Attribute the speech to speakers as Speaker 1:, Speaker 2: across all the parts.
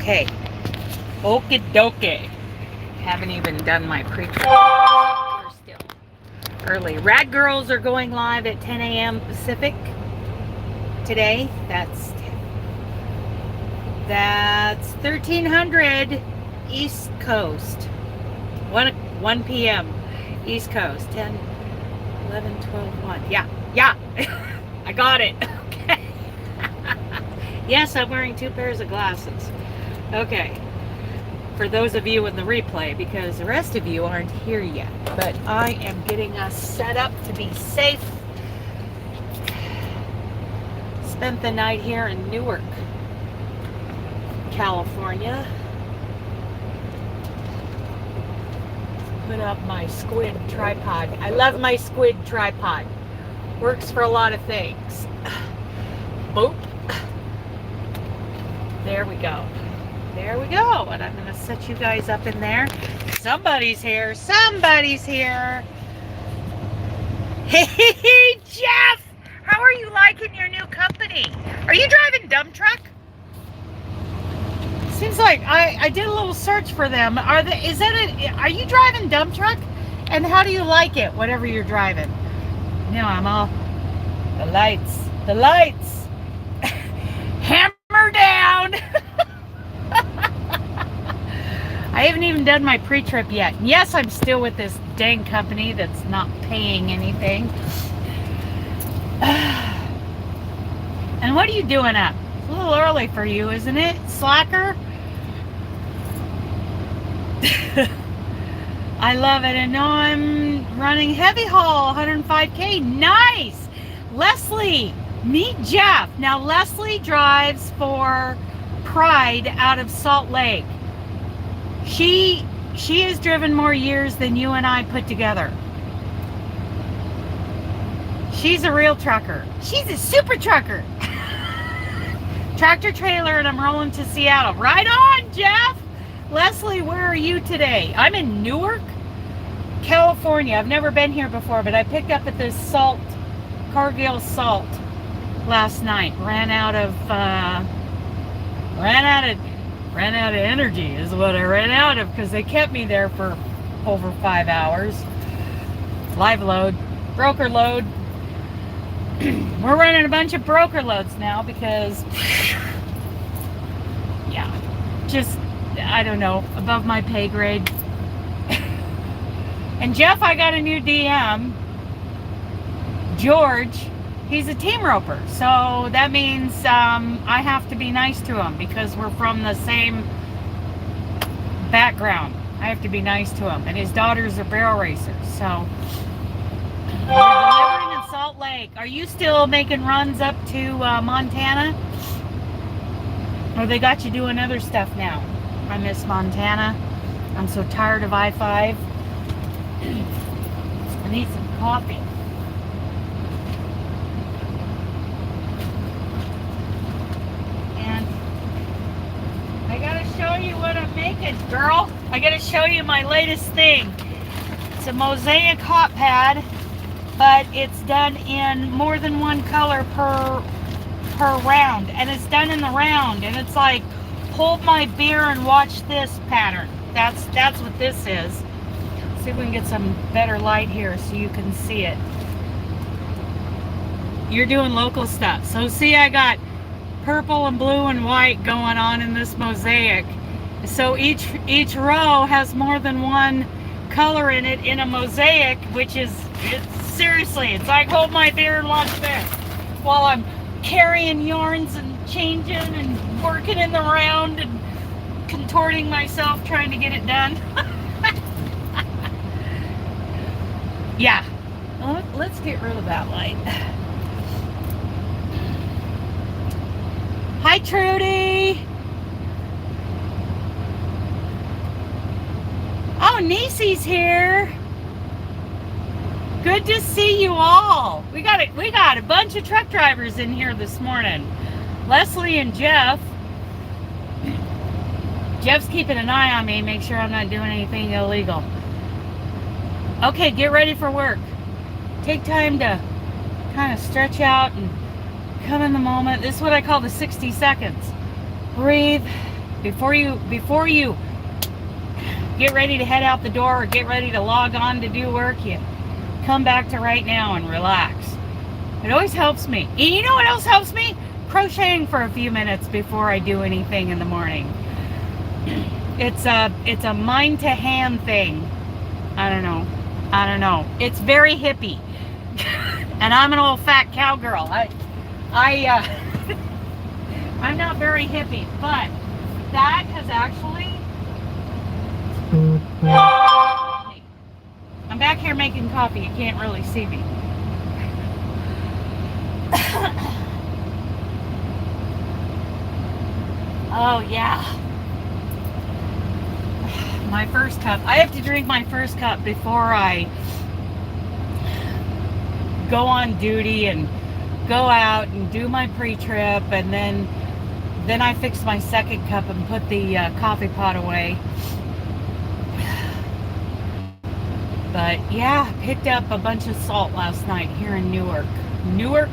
Speaker 1: Okay. Okie dokie. Haven't even done my pre-trip. We're still early. Rad Girls are going live at 10 a.m. Pacific today. That's 1300 East Coast. 1 p.m. East Coast. 10, 11, 12, 1. Yeah. I got it. Okay. Yes, I'm wearing 2 pairs of glasses. Okay. For those of you in the replay, because the rest of you aren't here yet. But I am getting us set up to be safe. Spent the night here in Newark, California. Put up my squid tripod. I love my squid tripod. Works for a lot of things. Boop. There we go. There we go. And I'm going to set you guys up in there. Somebody's here. Somebody's here. Hey, Jeff! How are you liking your new company? Are you driving dump truck? Seems like I did a little search for them. Are you driving dump truck? And how do you like it, whatever you're driving? No, I'm all the lights. Hammer down. I haven't even done my pre-trip yet. Yes, I'm still with this dang company that's not paying anything. And what are you doing up? It's a little early for you, isn't it, slacker? I love it. And now I'm running heavy haul, 105K. Nice. Leslie, meet Jeff. Now Leslie drives for Pride out of Salt Lake. She has driven more years than you and I put together. She's a real trucker. She's a super trucker. Tractor trailer, and I'm rolling to Seattle. Right on, Jeff. Leslie, where are you today? I'm in Newark, California. I've never been here before, but I picked up at this Cargill salt last night. Ran out of energy is what I ran out of, because they kept me there for over 5 hours. Live load, broker load. We're running a bunch of broker loads now because, yeah, just, I don't know, above my pay grade. And Jeff, I got a new DM. George, he's a team roper, so that means I have to be nice to him because we're from the same background. I have to be nice to him, and his daughters are barrel racers, so we're delivering in Salt Lake. Are you still making runs up to Montana, or they got you doing other stuff now? I miss Montana. I'm so tired of I-5. I need some coffee. I gotta show you what I'm making, girl. I gotta show you my latest thing. It's a mosaic hot pad, but it's done in more than one color per round, and it's done in the round, and it's like hold my beer and watch this pattern. That's what this is. See if we can get some better light here so you can see it. You're doing local stuff. So see, I got purple and blue and white going on in this mosaic. So each row has more than one color in it in a mosaic, which is, seriously, it's like hold my beer and watch this while I'm carrying yarns and changing and working in the round and contorting myself trying to get it done. Yeah, let's get rid of that light. Hi, Trudy. Oh, Niecy's here. Good to see you all. We got a bunch of truck drivers in here this morning. Leslie and Jeff. Jeff's keeping an eye on me, make sure I'm not doing anything illegal. Okay, get ready for work. Take time to kind of stretch out and come in the moment. This is what I call the 60 seconds. Breathe, before you get ready to head out the door or get ready to log on to do work, you come back to right now and relax. It always helps me. And you know what else helps me? Crocheting for a few minutes before I do anything in the morning. It's a mind to hand thing. I don't know. It's very hippie. And I'm an old fat cowgirl. I'm not very hippie, but that has actually... I'm back here making coffee. You can't really see me. Oh, yeah. My first cup. I have to drink my first cup before I go on duty and go out and do my pre-trip, and then I fix my second cup and put the coffee pot away. But yeah, picked up a bunch of salt last night here in Newark,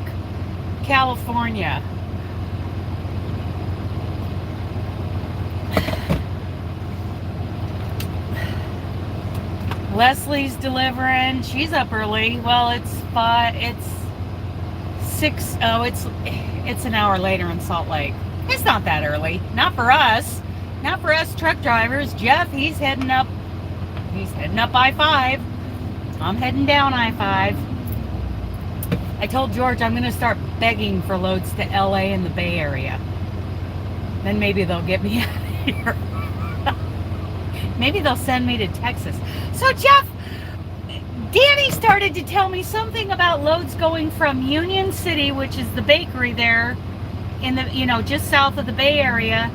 Speaker 1: California. Leslie's delivering. She's up early. Well, it's 6. Oh, it's an hour later in Salt Lake. It's not that early. Not for us. Not for us truck drivers. Jeff, he's heading up I-5. I'm heading down I-5. I told George I'm going to start begging for loads to L.A. and the Bay Area. Then maybe they'll get me out of here. Maybe they'll send me to Texas. So Jeff, Danny started to tell me something about loads going from Union City, which is the bakery there in the, just south of the Bay Area.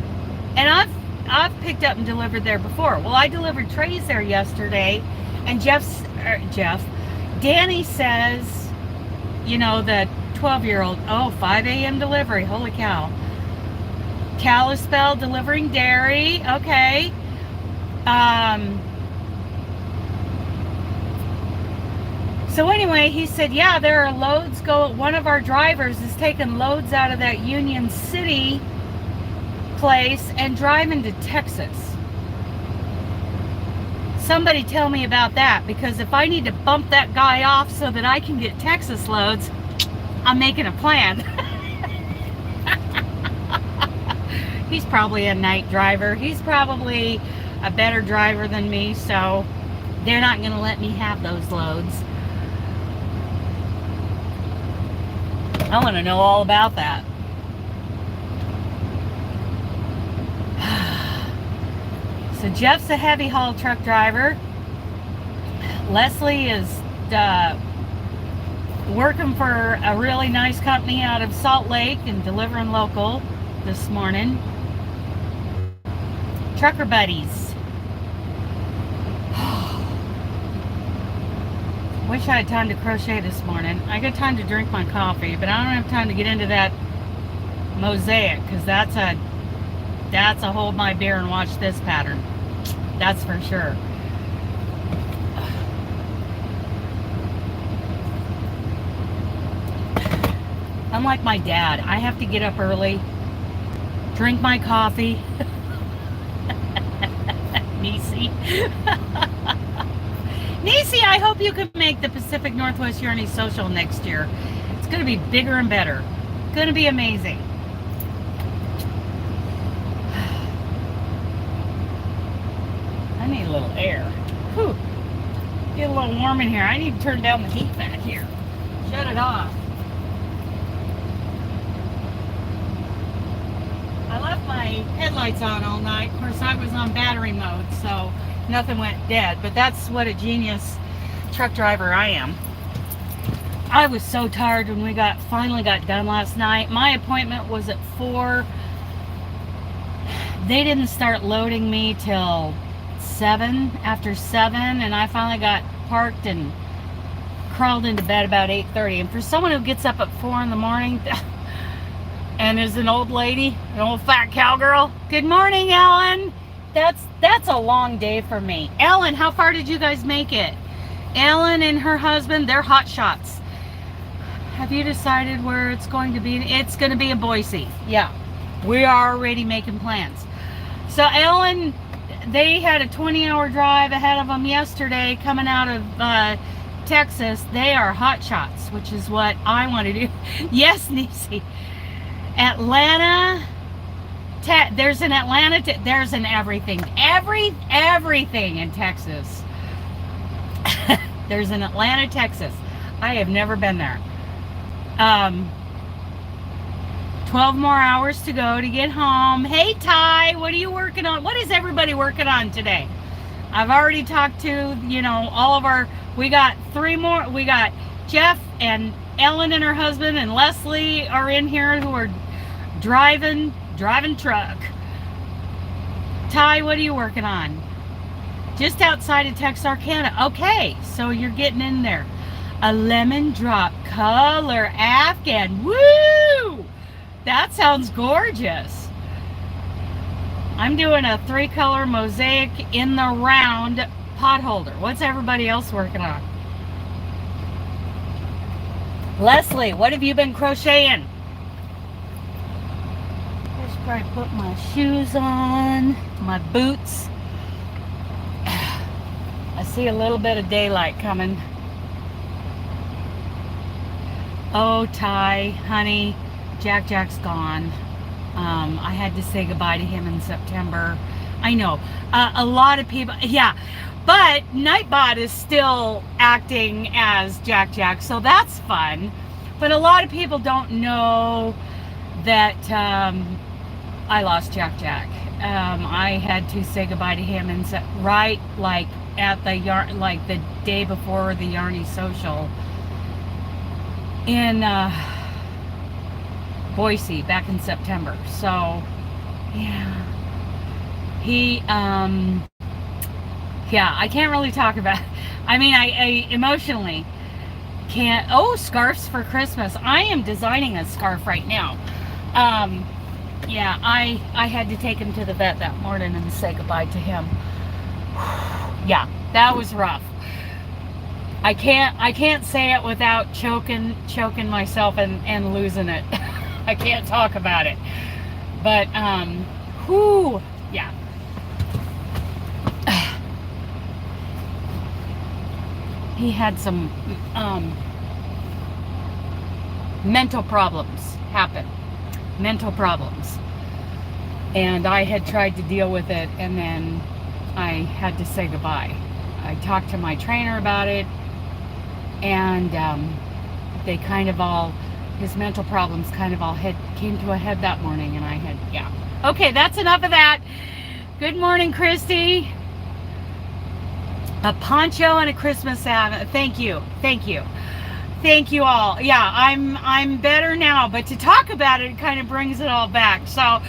Speaker 1: And I've picked up and delivered there before. Well, I delivered trays there yesterday, and Danny says, the 12-year-old, 5 a.m. delivery, holy cow. Kalispell delivering dairy, okay. So anyway, he said, yeah, there are loads one of our drivers is taking loads out of that Union City place and driving to Texas. Somebody tell me about that, because if I need to bump that guy off so that I can get Texas loads, I'm making a plan. He's probably a night driver. He's probably a better driver than me, so they're not going to let me have those loads. I want to know all about that. So Jeff's a heavy haul truck driver. Leslie is working for a really nice company out of Salt Lake and delivering local this morning. Trucker buddies. Wish I had time to crochet this morning. I got time to drink my coffee, but I don't have time to get into that mosaic, because that's a hold my beer and watch this pattern. That's for sure. Unlike my dad, I have to get up early, drink my coffee. Niecy. Niecy, I hope you can make the Pacific Northwest Yarny Social next year. It's going to be bigger and better. It's going to be amazing. I need a little air. Whew. Get a little warm in here. I need to turn down the heat back here. Shut it off. I left my headlights on all night. Of course, I was on battery mode, so nothing went dead. But that's what a genius truck driver I am. I was so tired when we finally got done last night. My appointment was at 4. They didn't start loading me till 7, after 7, and I finally got parked and crawled into bed about 8:30. And for someone who gets up at 4 in the morning and is an old lady, an old fat cowgirl, good morning, Ellen. That's a long day for me. Ellen, how far did you guys make it? Ellen and her husband, they're hot shots. Have you decided where it's going to be? It's going to be in Boise. Yeah, we are already making plans. So Ellen, they had a 20-hour drive ahead of them yesterday coming out of Texas. They are hot shots, which is what I want to do. Yes, Nisi. Atlanta. There's an Atlanta. There's an everything. Everything in Texas. There's an Atlanta, Texas. I have never been there. 12 more hours to go to get home. Hey, Ty, what are you working on? What is everybody working on today? I've already talked to, you know, all of our, we got 3 more. We got Jeff and Ellen and her husband and Leslie are in here who are driving truck. Ty, what are you working on? Just outside of Texarkana. Okay, so you're getting in there. A lemon drop color Afghan. Woo! That sounds gorgeous. I'm doing a 3-color mosaic in the round pot holder. What's everybody else working on? Leslie, what have you been crocheting? I should probably put my shoes on, my boots. I see a little bit of daylight coming. Oh, Ty, honey, Jack's gone. I had to say goodbye to him in September. I know. A lot of people, yeah. But Nightbot is still acting as Jack, so that's fun. But a lot of people don't know that I lost Jack. I had to say goodbye to him and right like at the the day before the Yarny social in Boise back in September. So yeah, he yeah, I can't really talk about it. I mean, I emotionally can't. Oh, scarves for Christmas. I am designing a scarf right now. Yeah, I had to take him to the vet that morning and say goodbye to him. Yeah, that was rough. I can't say it without choking myself and losing it. I can't talk about it. But whoo, yeah. He had some mental problems happen. Mental problems. And I had tried to deal with it, and then I had to say goodbye. I talked to my trainer about it, and they kind of all, his mental problems kind of all came to a head that morning, and I had, yeah. Okay, that's enough of that. Good morning, Christy. A poncho and a Christmas hat. Thank you all. Yeah, I'm better now, but to talk about it kind of brings it all back. So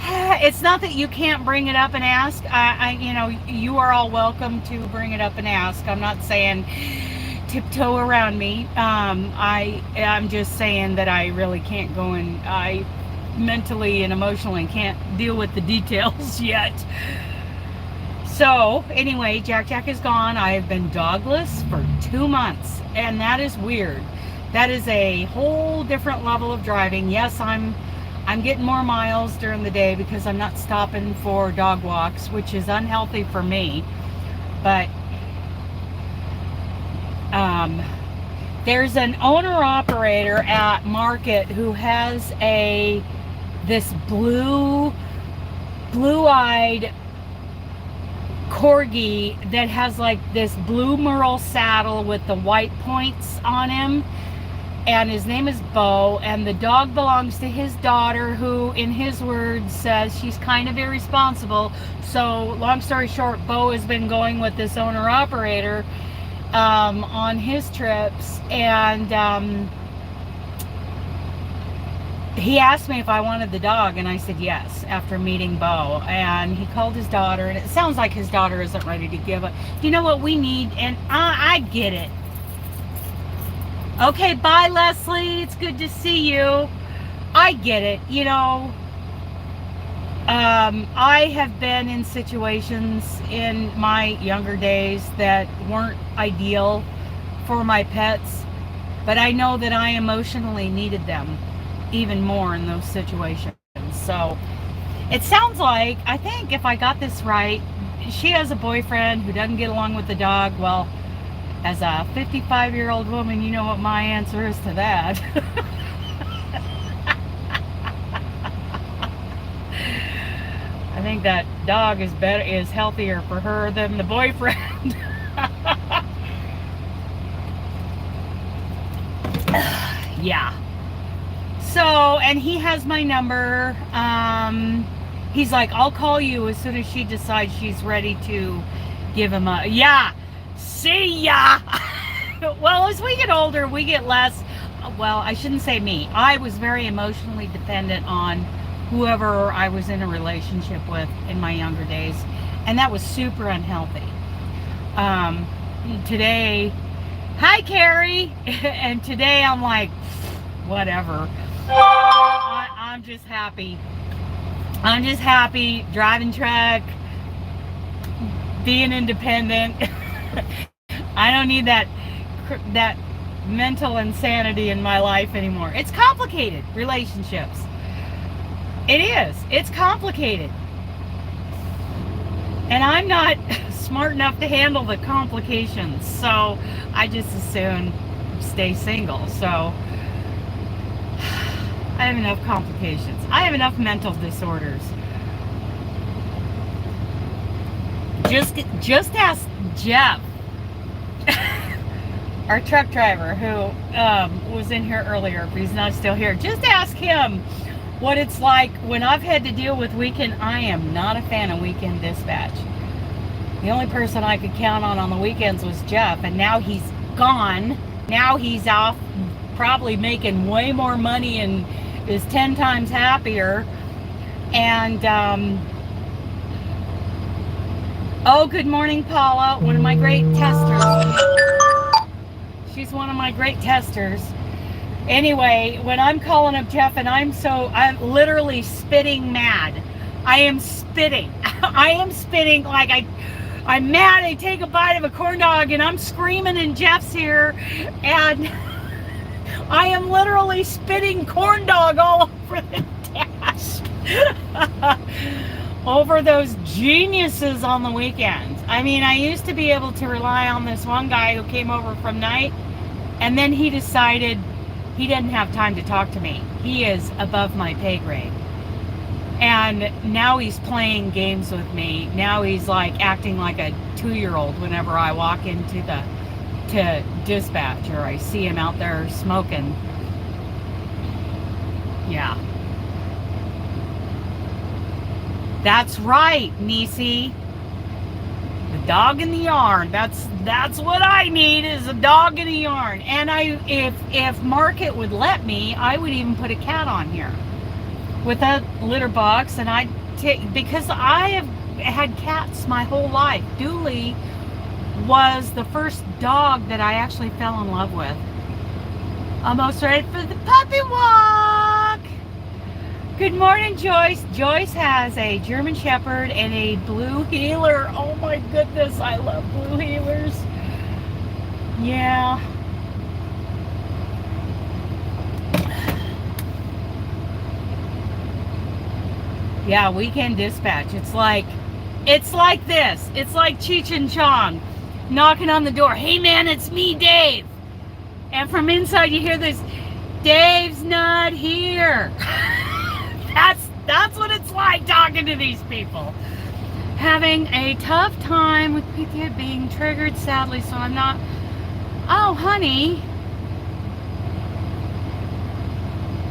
Speaker 1: it's not that you can't bring it up and ask. You know, you are all welcome to bring it up and ask. I'm not saying tiptoe around me. I'm just saying that I really can't go and I mentally and emotionally can't deal with the details yet. So anyway, Jack is gone. I have been dogless for 2 months, and that is weird. That is a whole different level of driving. Yes, I'm getting more miles during the day because I'm not stopping for dog walks, which is unhealthy for me. But there's an owner-operator at Market who has this blue-eyed corgi that has like this blue merle saddle with the white points on him, and his name is Bo, and the dog belongs to his daughter, who in his words says she's kind of irresponsible. So long story short, Bo has been going with this owner operator on his trips, and he asked me if I wanted the dog, and I said yes after meeting Bo. And he called his daughter, and it sounds like his daughter isn't ready to give up. You know what we need? And I get it. Okay, bye, Leslie. It's good to see you. I get it. You know, I have been in situations in my younger days that weren't ideal for my pets, but I know that I emotionally needed them even more in those situations. So It sounds like, I think if I got this right, she has a boyfriend who doesn't get along with the dog. Well, as a 55-year-old woman, you know what my answer is to that. I think that dog is healthier for her than the boyfriend. Yeah. So, and he has my number. He's like, I'll call you as soon as she decides she's ready to give him a, yeah, see ya. Well, as we get older, we get less, well, I shouldn't say me. I was very emotionally dependent on whoever I was in a relationship with in my younger days. And that was super unhealthy. Today, hi, Carrie. And today I'm like, whatever. I'm just happy. I'm just happy driving truck, being independent. I don't need that mental insanity in my life anymore. It's complicated, relationships. It is. It's complicated. And I'm not smart enough to handle the complications, so I just as soon stay single. So I have enough complications. I have enough mental disorders. Just ask Jeff, our truck driver who was in here earlier, but he's not still here. Just ask him what it's like when I've had to deal with weekend. I am not a fan of weekend dispatch. The only person I could count on the weekends was Jeff, and now he's gone. Now he's off, probably making way more money and is 10 times happier. And oh, good morning, Paula, one of my great testers. She's one of my great testers. Anyway, when I'm calling up Jeff, and I'm literally spitting mad. I am spitting. I am spitting like I'm mad. I take a bite of a corn dog and I'm screaming, and Jeff's here, and I am literally spitting corn dog all over the dash. Over those geniuses on the weekends. I mean, I used to be able to rely on this one guy who came over from night, and then he decided he didn't have time to talk to me. He is above my pay grade. And now he's playing games with me. Now he's like acting like a 2-year-old whenever I walk into to dispatch or I see him out there smoking. Yeah. That's right, Nisi. The dog in the yarn. That's what I need, is a dog in the yarn. And if Market would let me, I would even put a cat on here with a litter box, and I'd take, because I have had cats my whole life. Dooley was the first dog that I actually fell in love with. Almost ready for the puppy walk. Good morning, Joyce. Joyce has a German Shepherd and a blue heeler. Oh my goodness, I love blue heelers. Yeah. Yeah, weekend dispatch. It's like this. It's like Cheech and Chong knocking on the door. Hey man, it's me, Dave. And from inside you hear this, Dave's not here. That's what it's like talking to these people. Having a tough time with people being triggered, sadly, so I'm not. Oh, honey.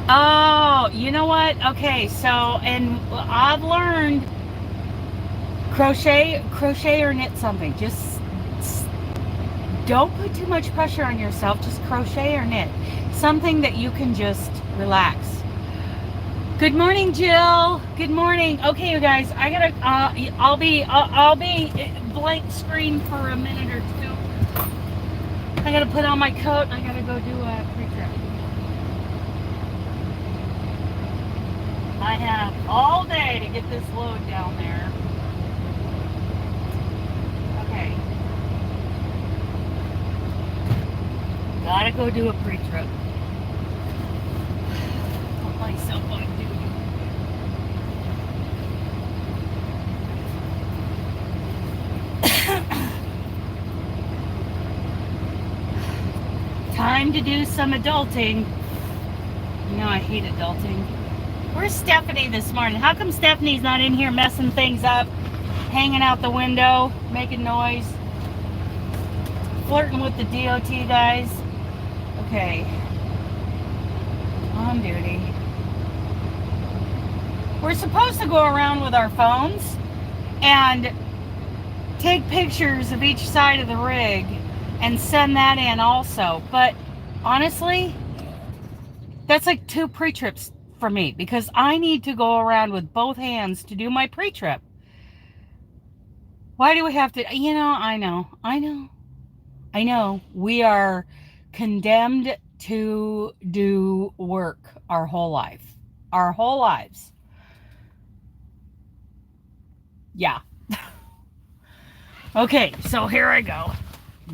Speaker 1: Oh, you know what? Okay, so, and I've learned crochet or knit something. Just don't put too much pressure on yourself. Just crochet or knit. Something that you can just relax. Good morning, Jill. Good morning. Okay, you guys, I gotta, I'll be blank screen for a minute or two. I gotta put on my coat. I gotta go do a pre-trip. I have all day to get this load down there. Okay. Gotta go do a pre-trip. Put myself on duty. Time to do some adulting. You know I hate adulting. Where's Stephanie this morning? How come Stephanie's not in here messing things up, hanging out the window, making noise, flirting with the DOT guys? Okay. On duty. We're supposed to go around with our phones and take pictures of each side of the rig and send that in also. But honestly, that's like 2 pre-trips for me because I need to go around with both hands to do my pre-trip. Why do we have to, you know, I know. We are condemned to do work our whole life. Our whole lives. Yeah. Okay, so here I go.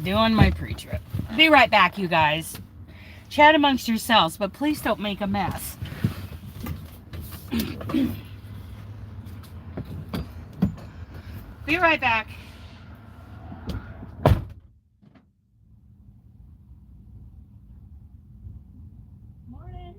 Speaker 1: Doing my pre-trip. Be right back, you guys. Chat amongst yourselves, but please don't make a mess. Be right back. Morning.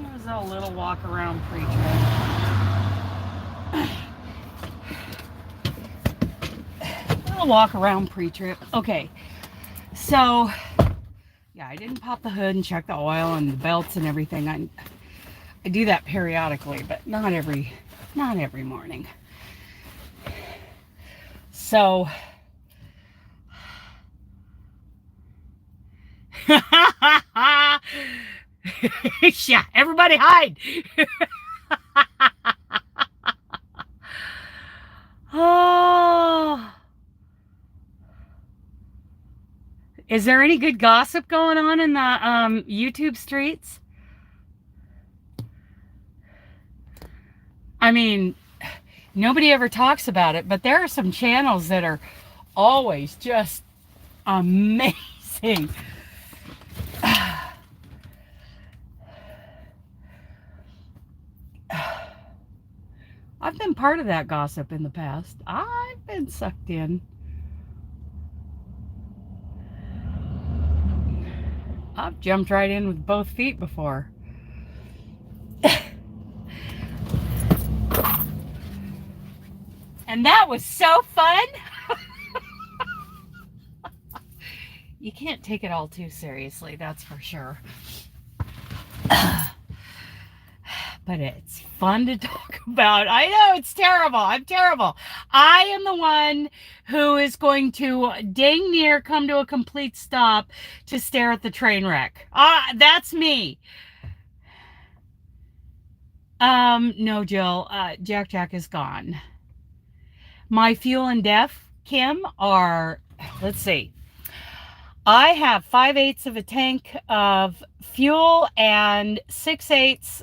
Speaker 1: It was a little walk around pre-trip. A walk around pre-trip. Okay, so yeah, I didn't pop the hood and check the oil and the belts and everything. I do that periodically, but not every morning. So yeah, everybody hide. Oh, is there any good gossip going on in the YouTube streets? I mean, nobody ever talks about it, but there are some channels that are always just amazing. I've been part of that gossip in the past. I've been sucked in. I've jumped right in with both feet before. And that was so fun. You can't take it all too seriously, that's for sure. But it's fun to talk about. I know it's terrible. I'm terrible. I am the one who is going to dang near come to a complete stop to stare at the train wreck. That's me. No, Jill, Jack is gone. My fuel and def, Kim, are, let's see. I have 5/8 of a tank of fuel and 6/8,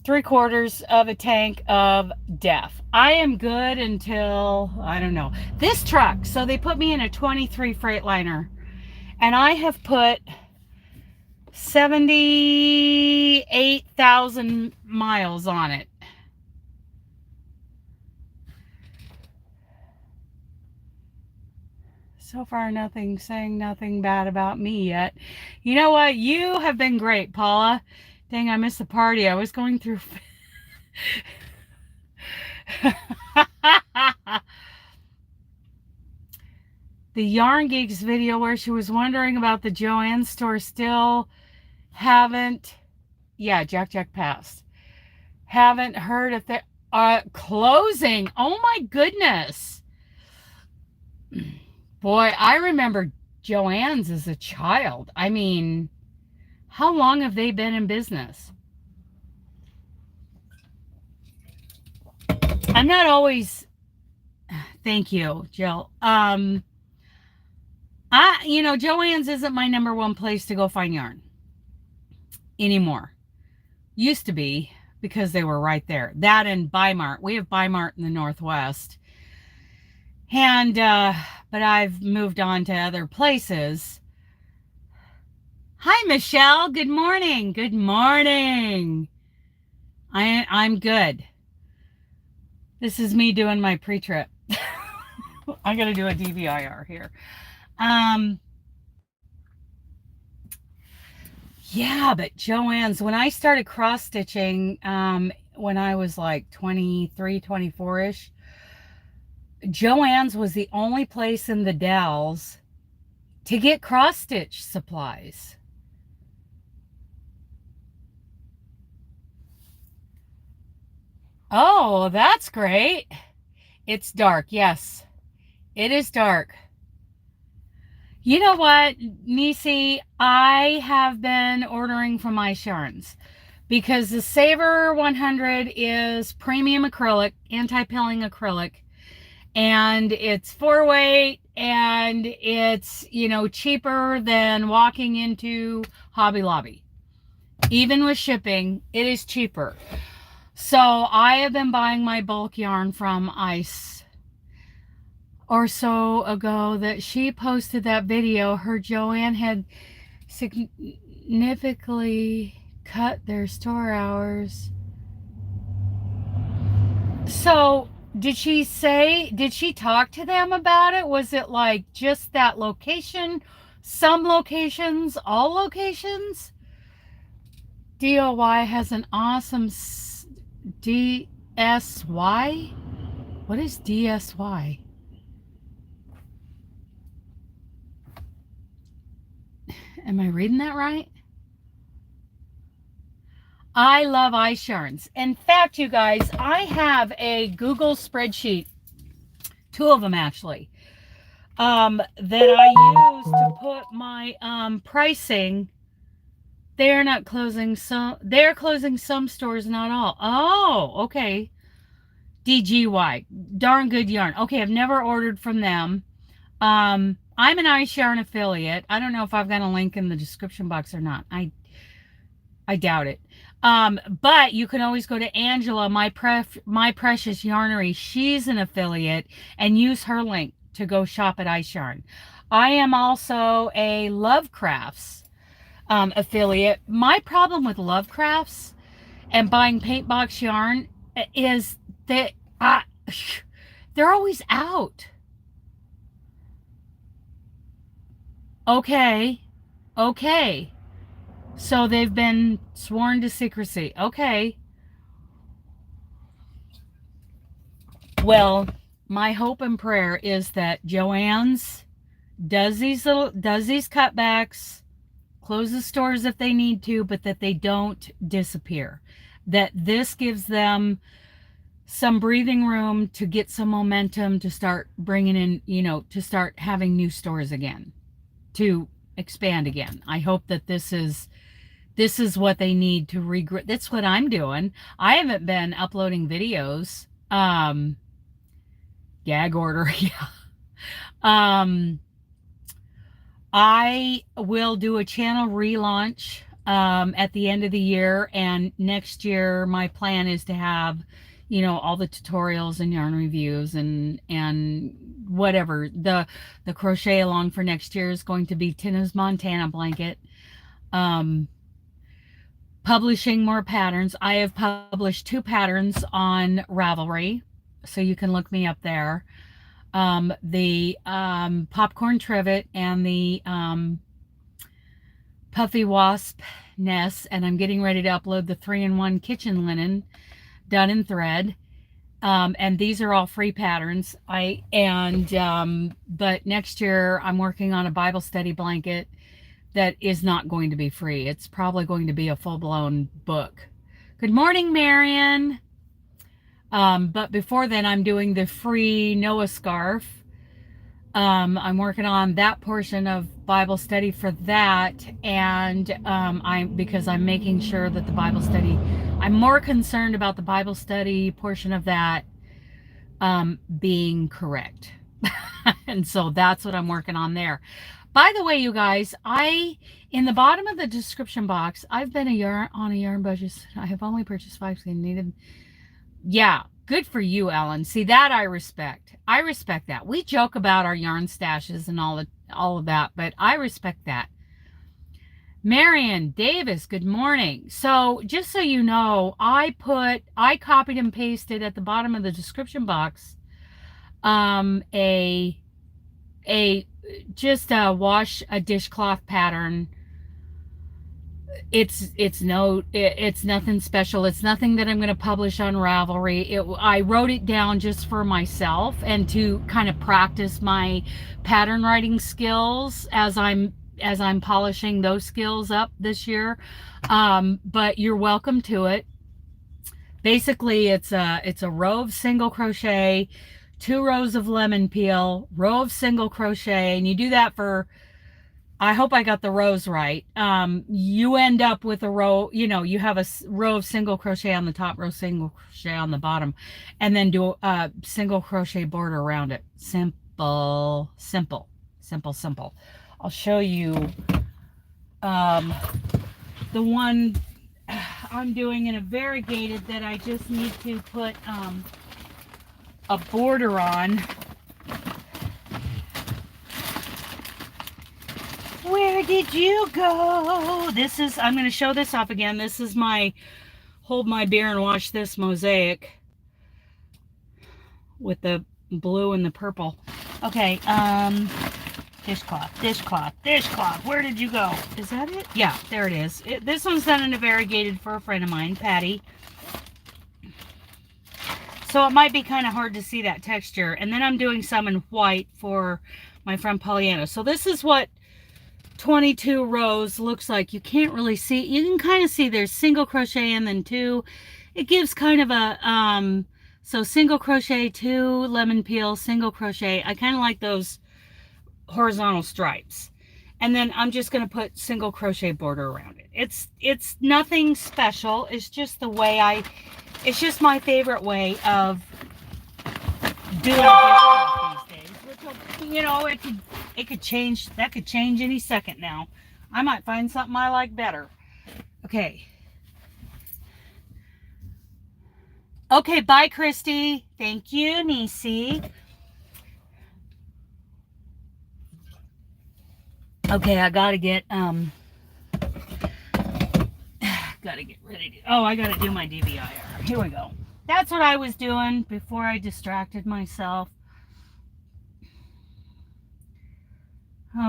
Speaker 1: 3/4 of a tank of def. I am good until, I don't know, this truck. So they put me in a 23 Freightliner, and I have put 78,000 miles on it. So far, nothing, saying nothing bad about me yet. You know what? You have been great, Paula. Dang, I missed the party. I was going through... The Yarn Geeks video where she was wondering about the Joann store, still haven't... Yeah, Jack passed. Haven't heard if they're closing. Oh my goodness. Boy, I remember Joann's as a child. I mean, how long have they been in business? I'm not always... Thank you, Jill. Joann's isn't my number one place to go find yarn anymore. Used to be, because they were right there. That and Bi-Mart. We have Bi-Mart in the Northwest. And, but I've moved on to other places. Hi, Michelle. Good morning. Good morning. I'm good. This is me doing my pre-trip. I got to do a DVIR here. Yeah, but Joann's, when I started cross stitching, when I was like 23, 24-ish, Joann's was the only place in the Dells to get cross stitch supplies. Oh, that's great. It's dark. Yes, it is dark. You know what, Nisi? I have been ordering from Yarns because the Saver 100 is premium acrylic, anti-pilling acrylic, and it's 4-weight, and it's, cheaper than walking into Hobby Lobby. Even with shipping, it is cheaper. So I have been buying my bulk yarn from Ice or so ago that she posted that video. Her Joann had significantly cut their store hours. So did she talk to them about it? Was it like just that location, some locations, all locations? DOY has an awesome DSY. What is DSY? Am I reading that right? I love Ice Yarns. In fact, you guys, I have a Google spreadsheet, 2 of them actually, that I use to put my pricing. They're not closing some. They're closing some stores, not all. Oh, okay. DGY, darn good yarn. Okay, I've never ordered from them. I'm an Ice Yarn affiliate. I don't know if I've got a link in the description box or not. I doubt it. But you can always go to Angela, my precious yarnery. She's an affiliate, and use her link to go shop at Ice Yarn. I am also a Lovecrafts affiliate. My problem with Lovecrafts and buying paint box yarn is that they're always out. Okay. So they've been sworn to secrecy. Okay. Well, my hope and prayer is that Joann's does these cutbacks, closes stores if they need to, but that they don't disappear. That this gives them some breathing room to get some momentum to start bringing in, to start having new stores again, to expand again. I hope that this is this is what they need to regret. That's what I'm doing. I haven't been uploading videos. Gag order. Yeah. I will do a channel relaunch at the end of the year, and next year my plan is to have, you know, all the tutorials and yarn reviews and whatever. The crochet along for next year is going to be Tina's Montana blanket. Publishing more patterns. I have published 2 patterns on Ravelry, so you can look me up there. The popcorn trivet and the puffy wasp nest, and I'm getting ready to upload the 3-in-1 kitchen linen done in thread. And these are all free patterns. But next year I'm working on a Bible study blanket that is not going to be free. It's probably going to be a full-blown book. Good morning, Marion. But before then, I'm doing the free Noah scarf. I'm working on that portion of Bible study for that, and because I'm making sure that the Bible study, I'm more concerned about the Bible study portion of that being correct. And so that's what I'm working on there. By the way, you guys, in the bottom of the description box, I've been on a yarn budget. I have only purchased 5 skein needed. Yeah, good for you, Ellen. See, that I respect. I respect that. We joke about our yarn stashes and all of that, but I respect that. Marion Davis, good morning. So just so you know, I copied and pasted at the bottom of the description box just a dishcloth pattern. It's nothing special. It's nothing that I'm going to publish on Ravelry. I wrote it down just for myself and to kind of practice my pattern writing skills as I'm polishing those skills up this year. But you're welcome to it. Basically, it's a row of single crochet, 2 rows of lemon peel, row of single crochet, and you do that for, I hope I got the rows right. You end up with a row, you know, you have a row of single crochet on the top, row single crochet on the bottom, and then do a single crochet border around it. Simple, simple, simple, simple. I'll show you the one I'm doing in a variegated that I just need to put a border on. Where did you go? This is, I'm going to show this off again. This is my hold my beer and watch this mosaic with the blue and the purple. Okay, dishcloth, dishcloth, dishcloth. Where did you go? Is that it? Yeah, there it is. This one's done in a variegated for a friend of mine, Patty. So it might be kind of hard to see that texture. And then I'm doing some in white for my friend Pollyanna. So this is what 22 rows looks like. You can't really see. You can kind of see there's single crochet and then 2. It gives kind of a, so single crochet, 2 lemon peel, single crochet. I kind of like those horizontal stripes. And then I'm just going to put single crochet border around it. It's nothing special. It's just the way it's just my favorite way of doing dishcloth these days. Which will, you know, it could change. That could change any second now. I might find something I like better. Okay. Okay, bye, Christy. Thank you, Nisi. Okay, I gotta get ready to, oh, I gotta do my DVIR. Here we go. That's what I was doing before I distracted myself.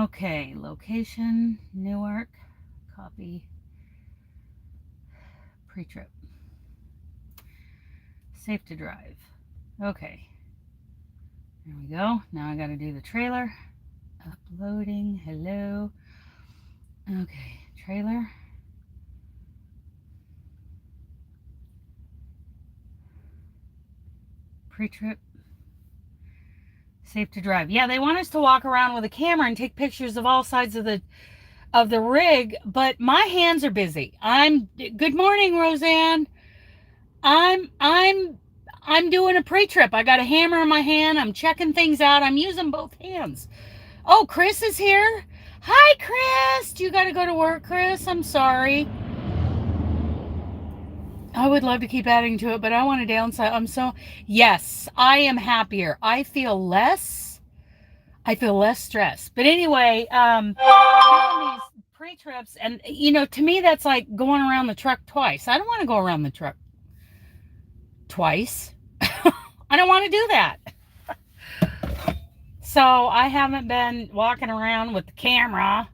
Speaker 1: Okay, location, Newark, copy, pre-trip, safe to drive. Okay, there we go. Now I gotta do the trailer. Uploading, hello. Okay, trailer. Pre-trip. Safe to drive. Yeah, they want us to walk around with a camera and take pictures of all sides of of the rig, but my hands are busy. Good morning, Roseanne. I'm doing a pre-trip. I got a hammer in my hand. I'm checking things out. I'm using both hands. Oh, Chris is here. Hi, Chris. You got to go to work, Chris. I'm sorry. I would love to keep adding to it, but I want to downsize. Yes, I am happier. I feel less stressed. But anyway, doing these pre-trips, and to me, that's like going around the truck twice. I don't want to go around the truck twice. I don't want to do that. So I haven't been walking around with the camera,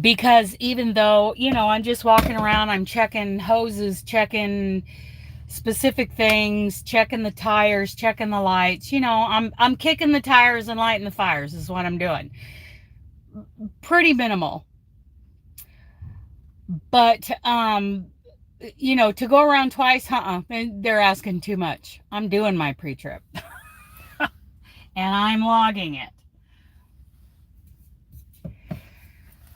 Speaker 1: because even though, I'm just walking around, I'm checking hoses, checking specific things, checking the tires, checking the lights, I'm kicking the tires and lighting the fires is what I'm doing. Pretty minimal. But, to go around twice, they're asking too much. I'm doing my pre-trip. And I'm logging it.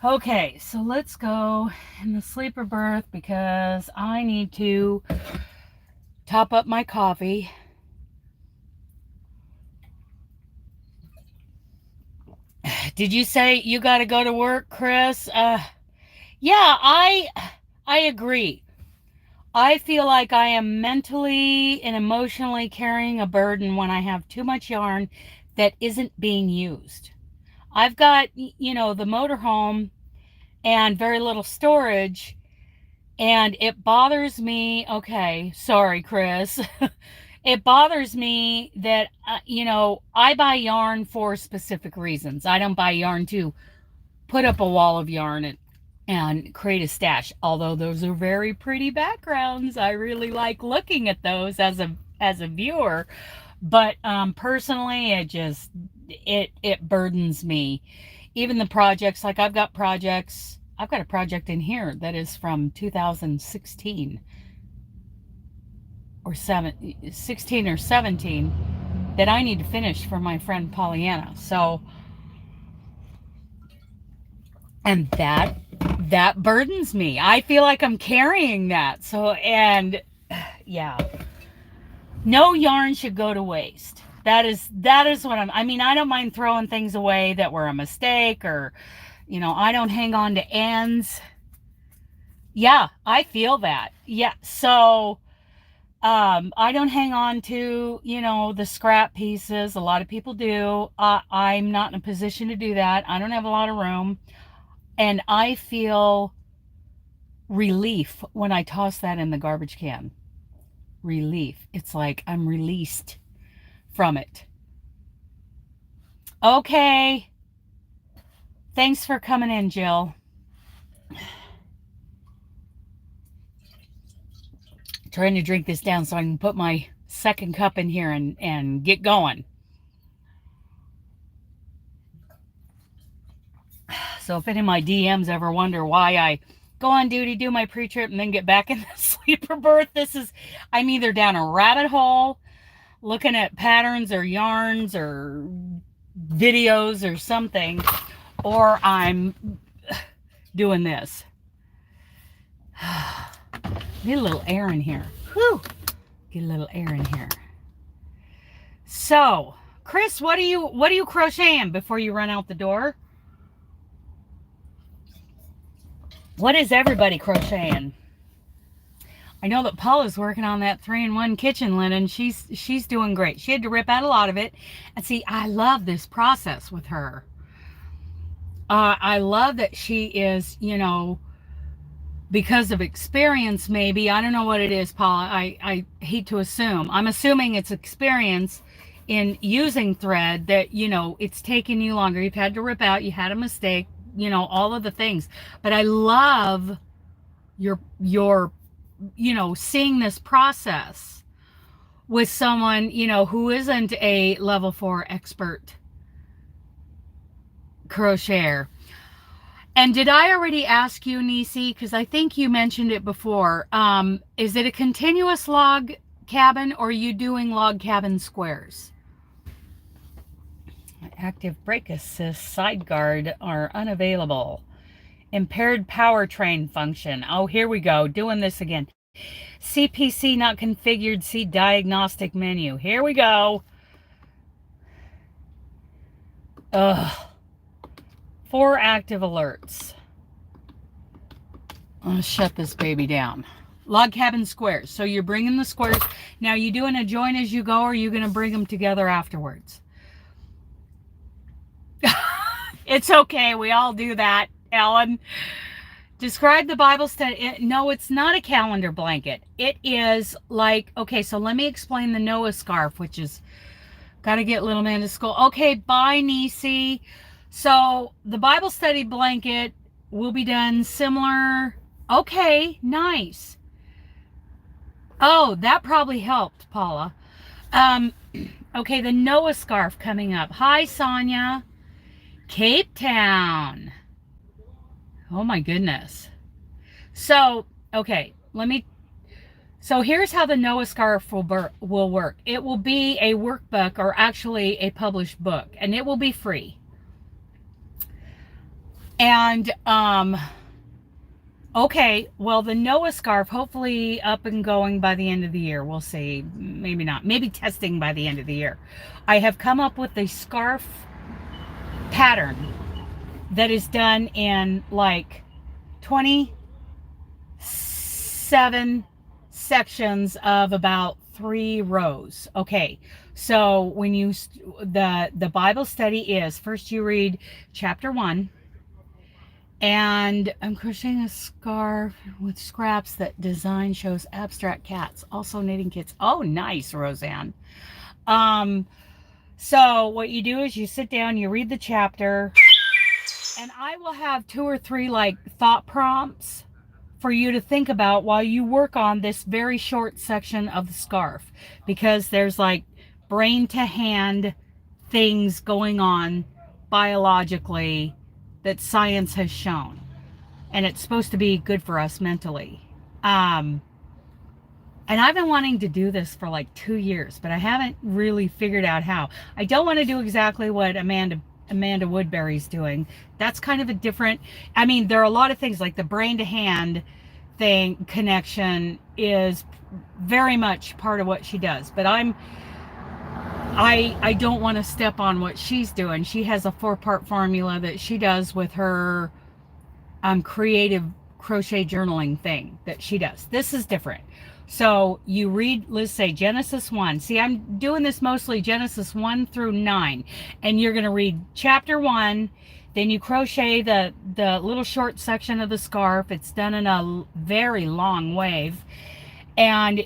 Speaker 1: Okay, so let's go in the sleeper berth because I need to top up my coffee. Did you say you got to go to work, Chris? Yeah, I agree. I feel like I am mentally and emotionally carrying a burden when I have too much yarn that isn't being used. I've got, the motorhome and very little storage, and it bothers me. Okay, sorry, Chris. It bothers me that, I buy yarn for specific reasons. I don't buy yarn to put up a wall of yarn and create a stash, although those are very pretty backgrounds. I really like looking at those as a viewer, but personally, it burdens me. Even the projects, like I've got a project in here that is from 2016 or 16 or 17 that I need to finish for my friend Pollyanna. So, and that burdens me. I feel like I'm carrying that. So, and yeah, no yarn should go to waste. That is what I don't mind throwing things away that were a mistake, or, I don't hang on to ends. Yeah, I feel that. Yeah. So, I don't hang on to, the scrap pieces. A lot of people do. I'm not in a position to do that. I don't have a lot of room. And I feel relief when I toss that in the garbage can. Relief. It's like I'm released from it. Okay. Thanks for coming in, Jill. Trying to drink this down so I can put my second cup in here and get going. So if any of my DMs ever wonder why I go on duty, do my pre-trip, and then get back in the sleeper berth, I'm either down a rabbit hole looking at patterns or yarns or videos or something, or I'm doing this. Get a little air in here. Whew. Get a little air in here. So, Chris, what are you crocheting before you run out the door? What is everybody crocheting? I know that Paula's working on that 3-in-1 kitchen linen. She's doing great. She had to rip out a lot of it. And see, I love this process with her. I love that she is, because of experience, maybe. I don't know what it is, Paula. I hate to assume. I'm assuming it's experience in using thread that, it's taken you longer. You've had to rip out. You had a mistake. All of the things. But I love your seeing this process with someone, who isn't a level 4 expert crocheter. And did I already ask you, Nisi? Because I think you mentioned it before. Is it a continuous log cabin, or are you doing log cabin squares? Active brake assist side guard are unavailable. Impaired powertrain function. Oh, here we go. Doing this again. CPC not configured. See diagnostic menu. Here we go. Ugh. 4 active alerts. I'll shut this baby down. Log cabin squares. So you're bringing the squares. Now, you doing a join as you go, or are you going to bring them together afterwards? It's okay. We all do that, Ellen. Describe the Bible study. No, it's not a calendar blanket. It is like, okay, so let me explain the Noah scarf, which is, got to get little man to school. Okay, bye, Nisi. So the Bible study blanket will be done similar. Okay, nice. Oh, that probably helped, Paula. Okay, the Noah scarf coming up. Hi, Sonia. Cape Town. Oh my goodness. So, okay, so here's how the Noah scarf will work. It will be a workbook, or actually a published book, and it will be free. And, okay, well, the Noah scarf, hopefully up and going by the end of the year. We'll see. Maybe not. Maybe testing by the end of the year. I have come up with a scarf pattern that is done in like 27 sections of about 3 rows. Okay, so when you the Bible study is, first you read chapter 1, and I'm crocheting a scarf with scraps that design shows abstract cats, also knitting kits. Oh, nice, Roseanne. So what you do is you sit down, you read the chapter, and I will have 2 or 3 like thought prompts for you to think about while you work on this very short section of the scarf, because there's like brain to hand things going on biologically that science has shown, and it's supposed to be good for us mentally. And I've been wanting to do this for like 2 years, but I haven't really figured out how. I don't want to do exactly what Amanda Woodbury's doing. That's kind of a different, I mean, there are a lot of things like the brain to hand thing connection is very much part of what she does, but I don't want to step on what she's doing. She has a 4-part formula that she does with her creative crochet journaling thing that she does. This is different. So you read, let's say Genesis 1. See, I'm doing this mostly Genesis 1 through 9. And you're going to read chapter 1. Then you crochet the little short section of the scarf. It's done in a very long wave. And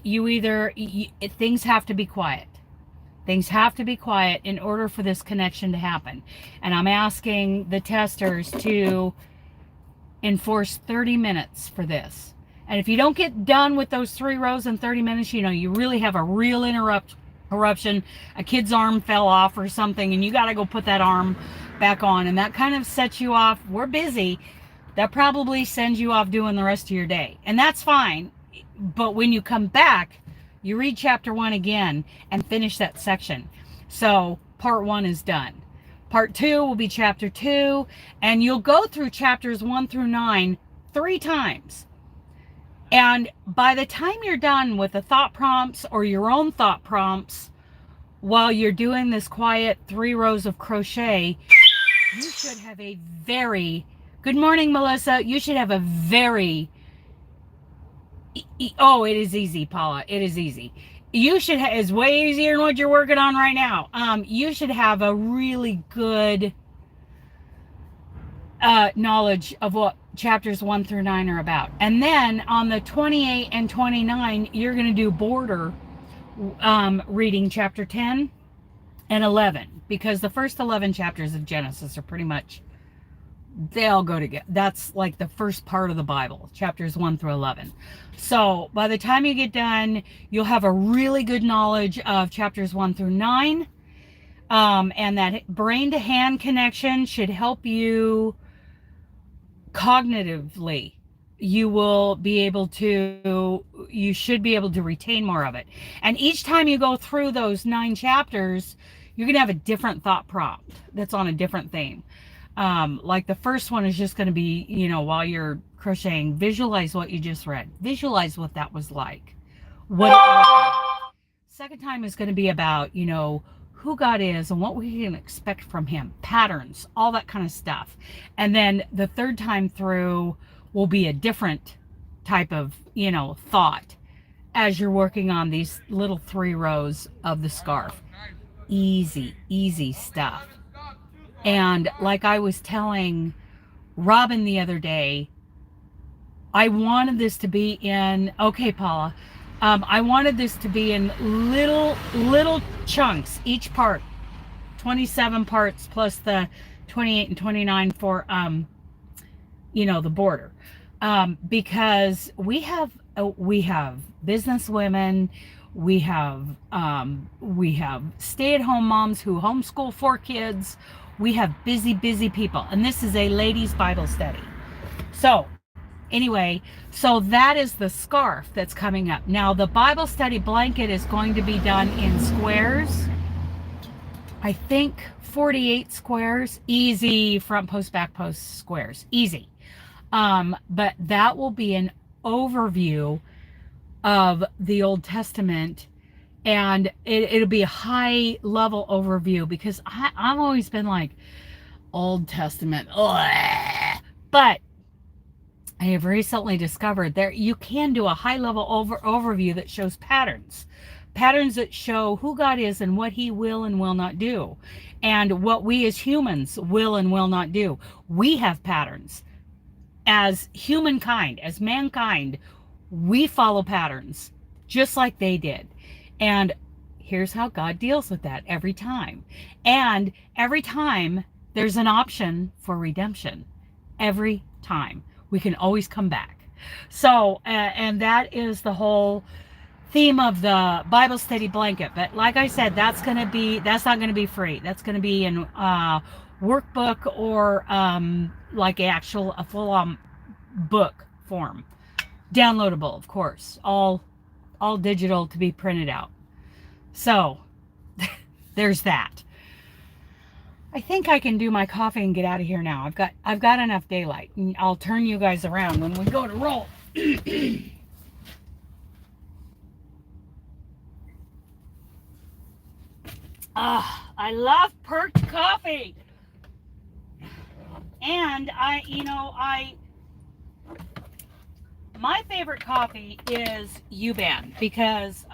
Speaker 1: things have to be quiet. Things have to be quiet in order for this connection to happen. And I'm asking the testers to enforce 30 minutes for this. And if you don't get done with those 3 rows in 30 minutes, you know, you really have a real interruption. A kid's arm fell off or something, and you got to go put that arm back on. And that kind of sets you off. We're busy. That probably sends you off doing the rest of your day. And that's fine. But when you come back, you read chapter 1 again and finish that section. So part 1 is done. Part 2 will be chapter 2. And you'll go through chapters 1 through 9 3 times. And by the time you're done with the thought prompts or your own thought prompts, while you're doing this quiet 3 rows of crochet, you should have a very, good morning, Melissa. You should have a very, oh, it is easy, Paula. It is easy. You should have, it's way easier than what you're working on right now. You should have a really good knowledge of what chapters 1 through 9 are about. And then on the 28 and 29, you're going to do border reading chapter 10 and 11, because the first 11 chapters of Genesis are pretty much, they all go together. That's like the first part of the Bible, chapters 1 through 11. So by the time you get done, you'll have a really good knowledge of chapters 1 through 9. And that brain to hand connection should help you cognitively. You should be able to retain more of it. And each time you go through those 9 chapters, you're going to have a different thought prompt that's on a different theme. Like the first one is just going to be, you know, while you're crocheting, visualize what you just read. Visualize what that was like. What it looked like. Second time is going to be about, you know, who God is and what we can expect from him, patterns, all that kind of stuff. And then the third time through will be a different type of, you know, thought as you're working on these little 3 rows of the scarf. Easy, easy stuff. And like I was telling Robin the other day, I wanted this to be in, okay, Paula, I wanted this to be in little chunks, each part, 27 parts plus the 28 and 29 for, you know, the border. Because we have business women, we have stay-at-home moms who homeschool 4 kids. We have busy people, and this is a ladies' Bible study. So anyway, so that is the scarf that's coming up. Now the Bible study blanket is going to be done in squares. I think 48 squares, easy front post, back post squares, easy. But that will be an overview of the Old Testament, and it'll be a high level overview, because I've always been like, Old Testament, ugh. But I have recently discovered there you can do a high level overview that shows patterns that show who God is and what he will and will not do, and what we as humans will and will not do. We have patterns as humankind, as mankind. We follow patterns just like they did. And here's how God deals with that every time. And every time there's an option for redemption. Every time. We can always come back. So, and that is the whole theme of the Bible study blanket. But like I said, that's not going to be free. That's going to be in workbook or like a full-on book form. Downloadable, of course, all digital to be printed out. So there's that. I think I can do my coffee and get out of here now. I've got enough daylight, and I'll turn you guys around when we go to roll. I love perked coffee. And my favorite coffee is U-Ban, because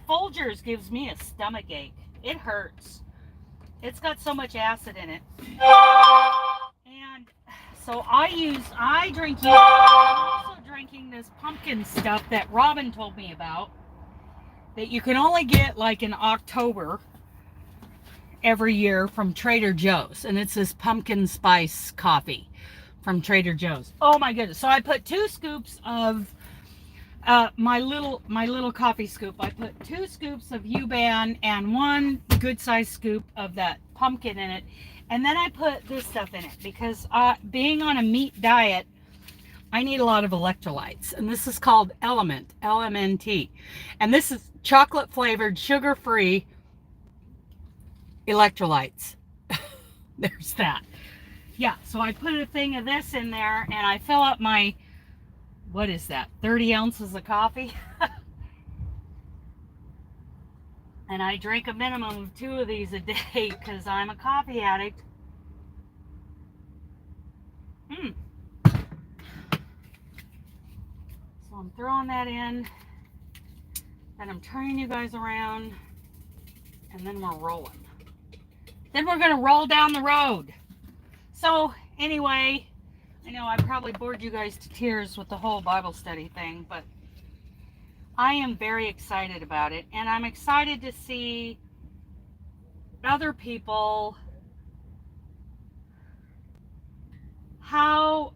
Speaker 1: Folgers gives me a stomach ache. It hurts. It's got so much acid in it. And so I drink U-Ban. I'm also drinking this pumpkin stuff that Robin told me about, that you can only get like in October every year from Trader Joe's. And it's this pumpkin spice coffee from Trader Joe's. Oh my goodness. So I put 2 scoops of my little coffee scoop. I put 2 scoops of U-Ban and 1 good sized scoop of that pumpkin in it. And then I put this stuff in it, because being on a meat diet, I need a lot of electrolytes. And this is called Element, LMNT. And this is chocolate flavored, sugar free electrolytes. There's that. Yeah, so I put a thing of this in there, and I fill up my, what is that, 30 ounces of coffee? And I drink a minimum of 2 of these a day, because I'm a coffee addict. So I'm throwing that in, and I'm turning you guys around, and then we're rolling. Then we're going to roll down the road. So anyway, I know I probably bored you guys to tears with the whole Bible study thing, but I am very excited about it. And I'm excited to see other people, how,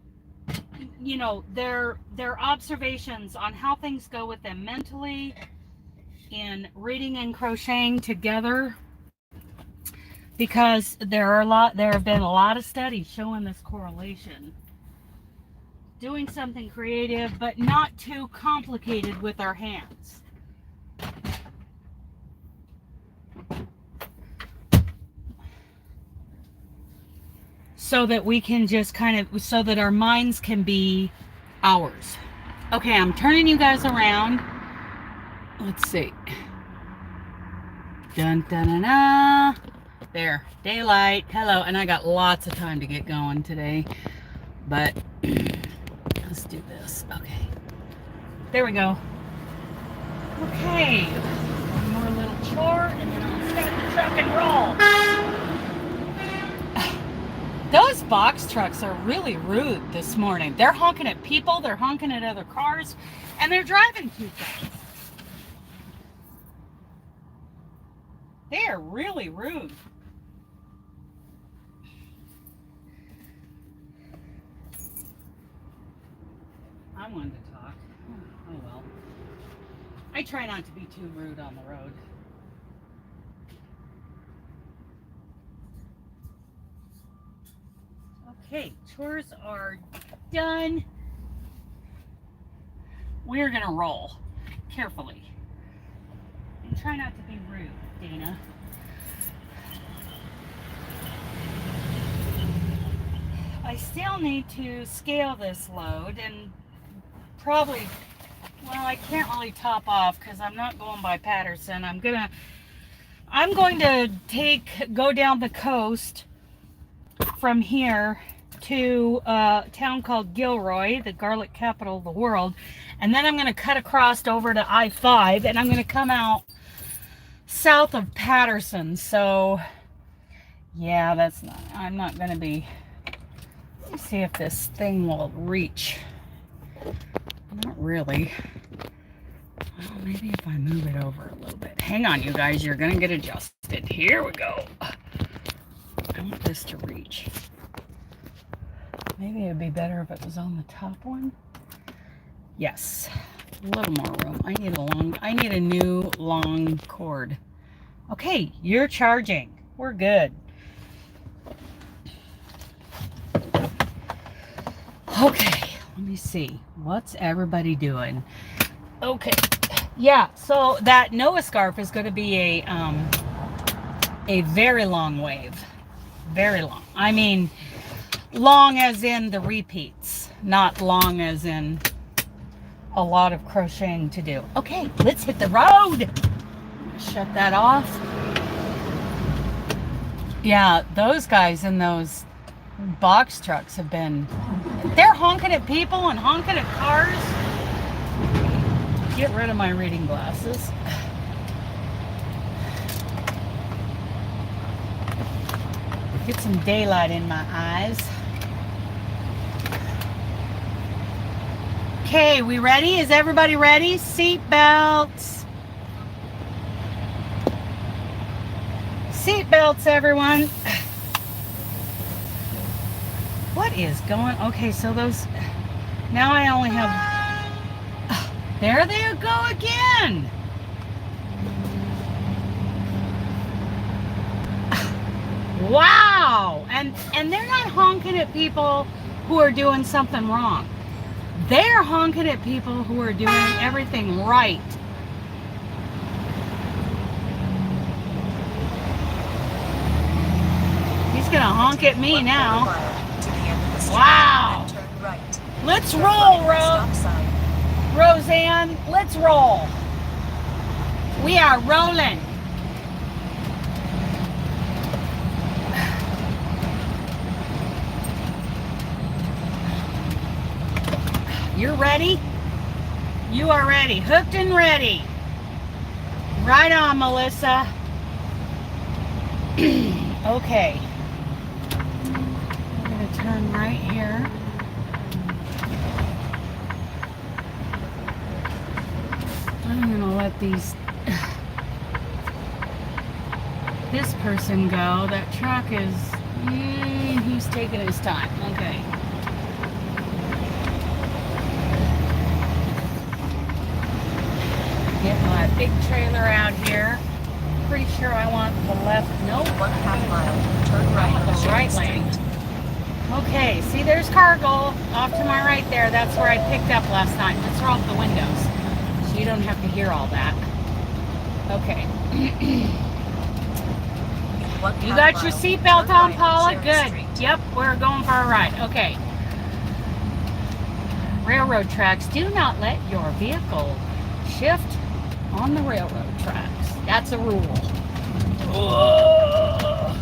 Speaker 1: you know, their observations on how things go with them mentally in reading and crocheting together. Because there have been a lot of studies showing this correlation. Doing something creative, but not too complicated with our hands. so that we can just kind of, so that our minds can be ours. Okay, I'm turning you guys around. Let's see. Dun dun dun dun. There, daylight. Hello, and I got lots of time to get going today, but let's do this. Okay, there we go. Okay, one more little chore, and then I'll start the truck and roll. Those box trucks are really rude this morning. They're honking at people, they're honking at other cars, and they're driving too fast. They are really rude. I wanted to talk. Oh well. I try not to be too rude on the road. Okay, chores are done. We're gonna roll carefully. And try not to be rude, Dana. I still need to scale this load and probably, well, I can't really top off because I'm not going by Patterson. I'm going to go down the coast from here to a town called Gilroy, the garlic capital of the world. And then I'm going to cut across over to I-5 and I'm going to come out south of Patterson. So yeah, I'm not going to be, let me see if this thing will reach. Not really. Well, maybe if I move it over a little bit. Hang on, you guys, you're gonna get adjusted. Here we go. I want this to reach. Maybe it'd be better if it was on the top one. Yes, a little more room. I need a new long cord. Okay, you're charging. We're good. Okay. Let me see. What's everybody doing? Okay. Yeah, so that Noah scarf is going to be a very long wave. Very long. I mean, long as in the repeats, not long as in a lot of crocheting to do. Okay, let's hit the road. Shut that off. Yeah, those guys in those box trucks have been, they're honking at people and honking at cars. Get rid of my reading glasses. Get some daylight in my eyes. Okay, we ready? Is everybody ready? Seat belts. Seat belts, everyone. What is going on? Okay, so those, now I only have, there they go again. Wow. And they're not honking at people who are doing something wrong. They're honking at people who are doing everything right. He's gonna honk at me now. Wow. Let's roll, Roseanne. Let's roll. We are rolling. You're ready? You are ready. Hooked and ready. Right on, Melissa. Okay. I'm going to turn right here. I'm going to let this person go. That truck is, he's taking his time. Okay. Get my big trailer out here. Pretty sure I want the left. Nope. 1/2 mile. Turn right. The right lane. Okay. See, there's cargo off to my right there. That's where I picked up last night. Let's roll up the windows so you don't have to hear all that. Okay. You got your seatbelt on, Paula? Good. Yep, we're going for a ride. Okay. Railroad tracks. Do not let your vehicle shift on the railroad tracks. That's a rule. Whoa.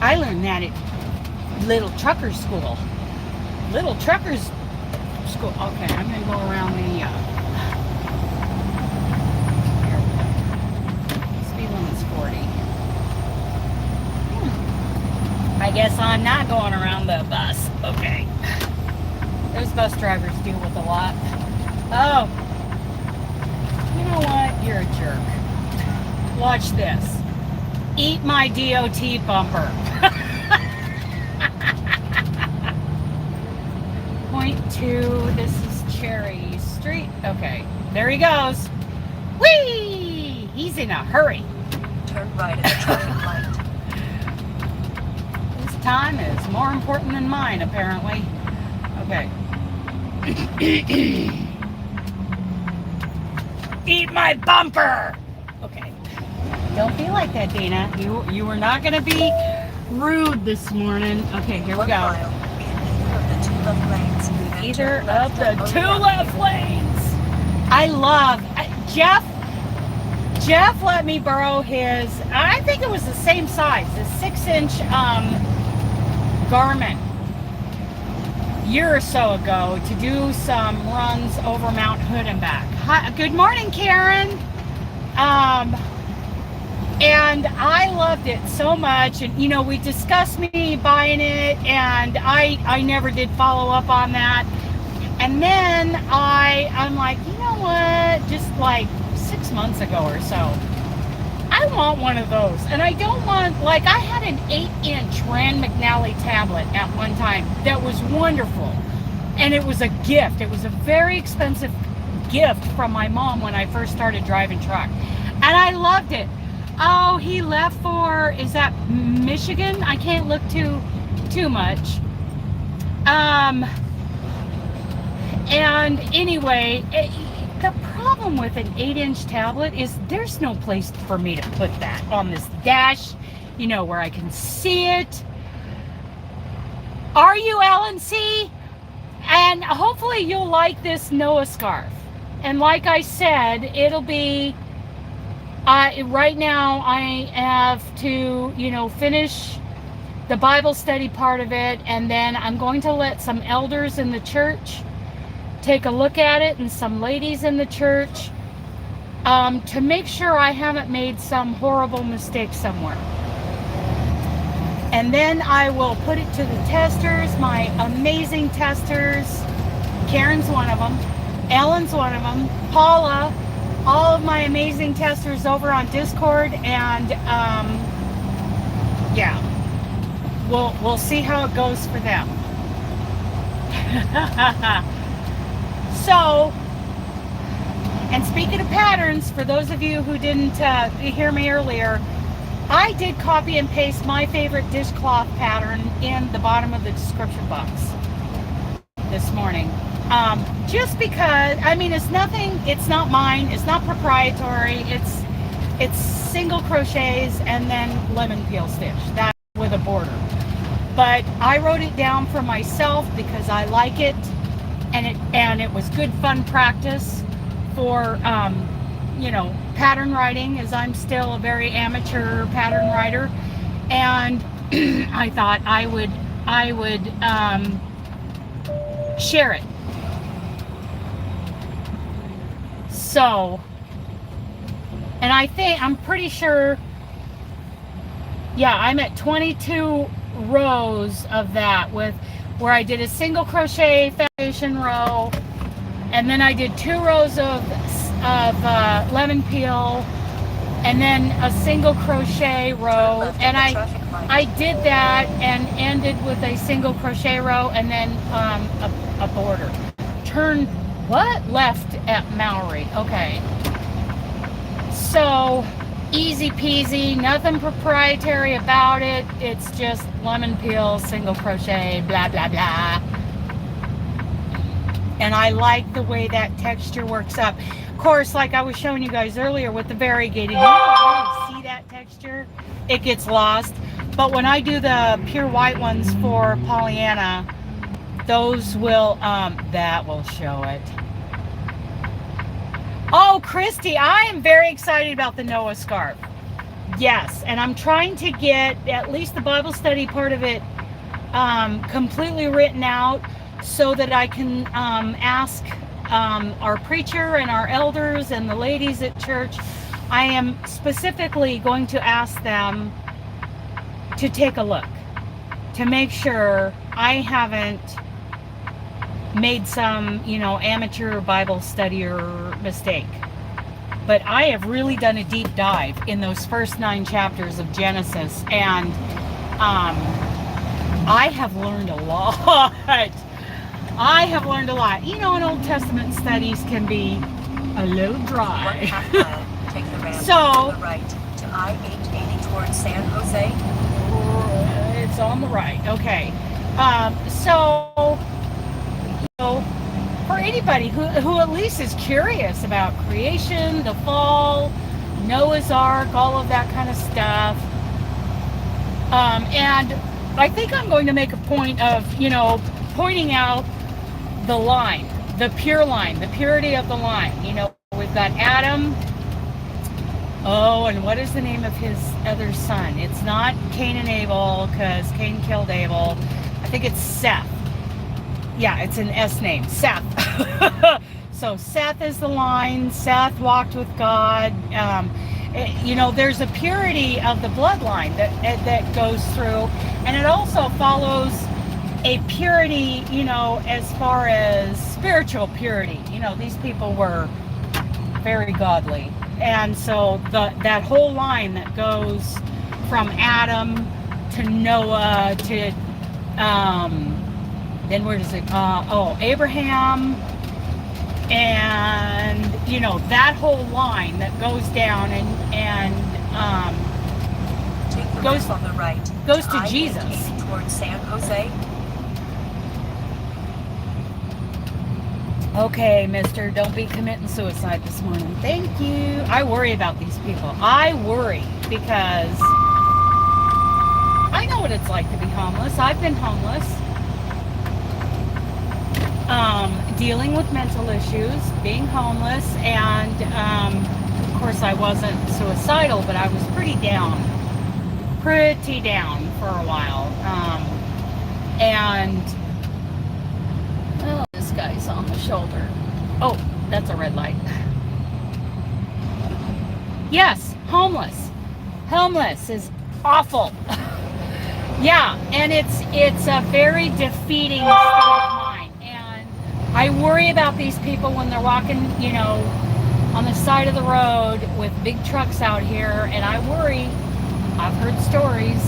Speaker 1: I learned that at Little Truckers School. Little Truckers School. Okay, I'm going to go around the speed limit's 40. I guess I'm not going around the bus. Okay. Those bus drivers deal with a lot. Oh. You know what? You're a jerk. Watch this. Eat my DOT bumper. .2. This is Cherry Street. Okay. There he goes. Whee! He's in a hurry.
Speaker 2: Turn right at the traffic light.
Speaker 1: Time is more important than mine, apparently. Okay. Eat my bumper! Okay. Don't be like that, Dana. You were not going to be rude this morning. Okay, here we go. Either of the two left lanes. I love Jeff let me borrow his, I think it was the same size, the 6-inch Garmin year or so ago to do some runs over Mount Hood and back. Hi, good morning, Karen. And I loved it so much, and you know, we discussed me buying it, and I never did follow up on that. And then I'm like, you know what, just like 6 months ago or so, I want one of those. And I don't want, like, I had an 8-inch Rand McNally tablet at one time that was wonderful, and it was a gift. It was a very expensive gift from my mom when I first started driving truck, and I loved it. Oh, he left for, is that Michigan? I can't look too much. And anyway, the problem with an 8-inch tablet is there's no place for me to put that on this dash, you know, where I can see it. Are you, L&C? And hopefully you'll like this Noah scarf. And like I said, it'll be, right now I have to, you know, finish the Bible study part of it, and then I'm going to let some elders in the church take a look at it, and some ladies in the church, to make sure I haven't made some horrible mistake somewhere. And then I will put it to the testers, my amazing testers. Karen's one of them, Ellen's one of them, Paula, all of my amazing testers over on Discord, and yeah, we'll see how it goes for them. So, and speaking of patterns, for those of you who didn't hear me earlier, I did copy and paste my favorite dishcloth pattern in the bottom of the description box this morning. Just because, I mean, it's nothing, it's not mine, it's not proprietary, it's single crochets and then lemon peel stitch, that with a border. But I wrote it down for myself because I like it, and it was good fun practice for you know, pattern writing, as I'm still a very amateur pattern writer, and I thought I would share it. So, and I'm pretty sure, yeah, I'm at 22 rows of that, with where I did a single crochet foundation row, and then I did 2 rows of lemon peel, and then a single crochet row, and I did that and ended with a single crochet row, and then a border. Turn left at Maori. Okay, so easy peasy, nothing proprietary about it. It's just lemon peel, single crochet, blah blah blah. And I like the way that texture works up. Of course, like I was showing you guys earlier with the variegated, you don't really see that texture. It gets lost. But when I do the pure white ones for Pollyanna, those will, that will show it. Oh, Christy, I am very excited about the Noah scarf. Yes, and I'm trying to get at least the Bible study part of it completely written out so that I can ask our preacher and our elders and the ladies at church. I am specifically going to ask them to take a look to make sure I haven't made some, you know, amateur Bible study or mistake. But I have really done a deep dive in those first 9 chapters of Genesis, and I have learned a lot. I have learned a lot. You know, and Old Testament studies can be a little dry.
Speaker 2: 1/2 mile, take the ramp
Speaker 1: So,
Speaker 2: to the right to I-880 towards San Jose.
Speaker 1: it's on the right. Okay. So for anybody who at least is curious about creation, the fall, Noah's Ark, all of that kind of stuff, and I think I'm going to make a point of, you know, pointing out the line, the pure line, the purity of the line. You know, we've got Adam. Oh, and what is the name of his other son? It's not Cain and Abel, because Cain killed Abel. I think it's Seth. Yeah, it's an S name, Seth. So Seth is the line. Seth walked with God. You know, there's a purity of the bloodline that goes through, and it also follows a purity, you know, as far as spiritual purity. You know, these people were very godly, and so that whole line that goes from Adam to Noah to then where does it Abraham, and you know, that whole line that goes down and
Speaker 2: Take the
Speaker 1: goes
Speaker 2: ramp on the right
Speaker 1: goes to
Speaker 2: I-880
Speaker 1: Jesus.
Speaker 2: towards San Jose.
Speaker 1: Okay, mister, don't be committing suicide this morning. Thank you. I worry about these people. I worry because I know what it's like to be homeless. I've been homeless. Dealing with mental issues, being homeless, and of course I wasn't suicidal, but I was pretty down for a while. And oh, this guy's on the shoulder. Oh, that's a red light. Yes, homeless. Homeless is awful. Yeah, and it's a very defeating state of mind. And I worry about these people when they're walking, you know, on the side of the road with big trucks out here, and I worry. I've heard stories.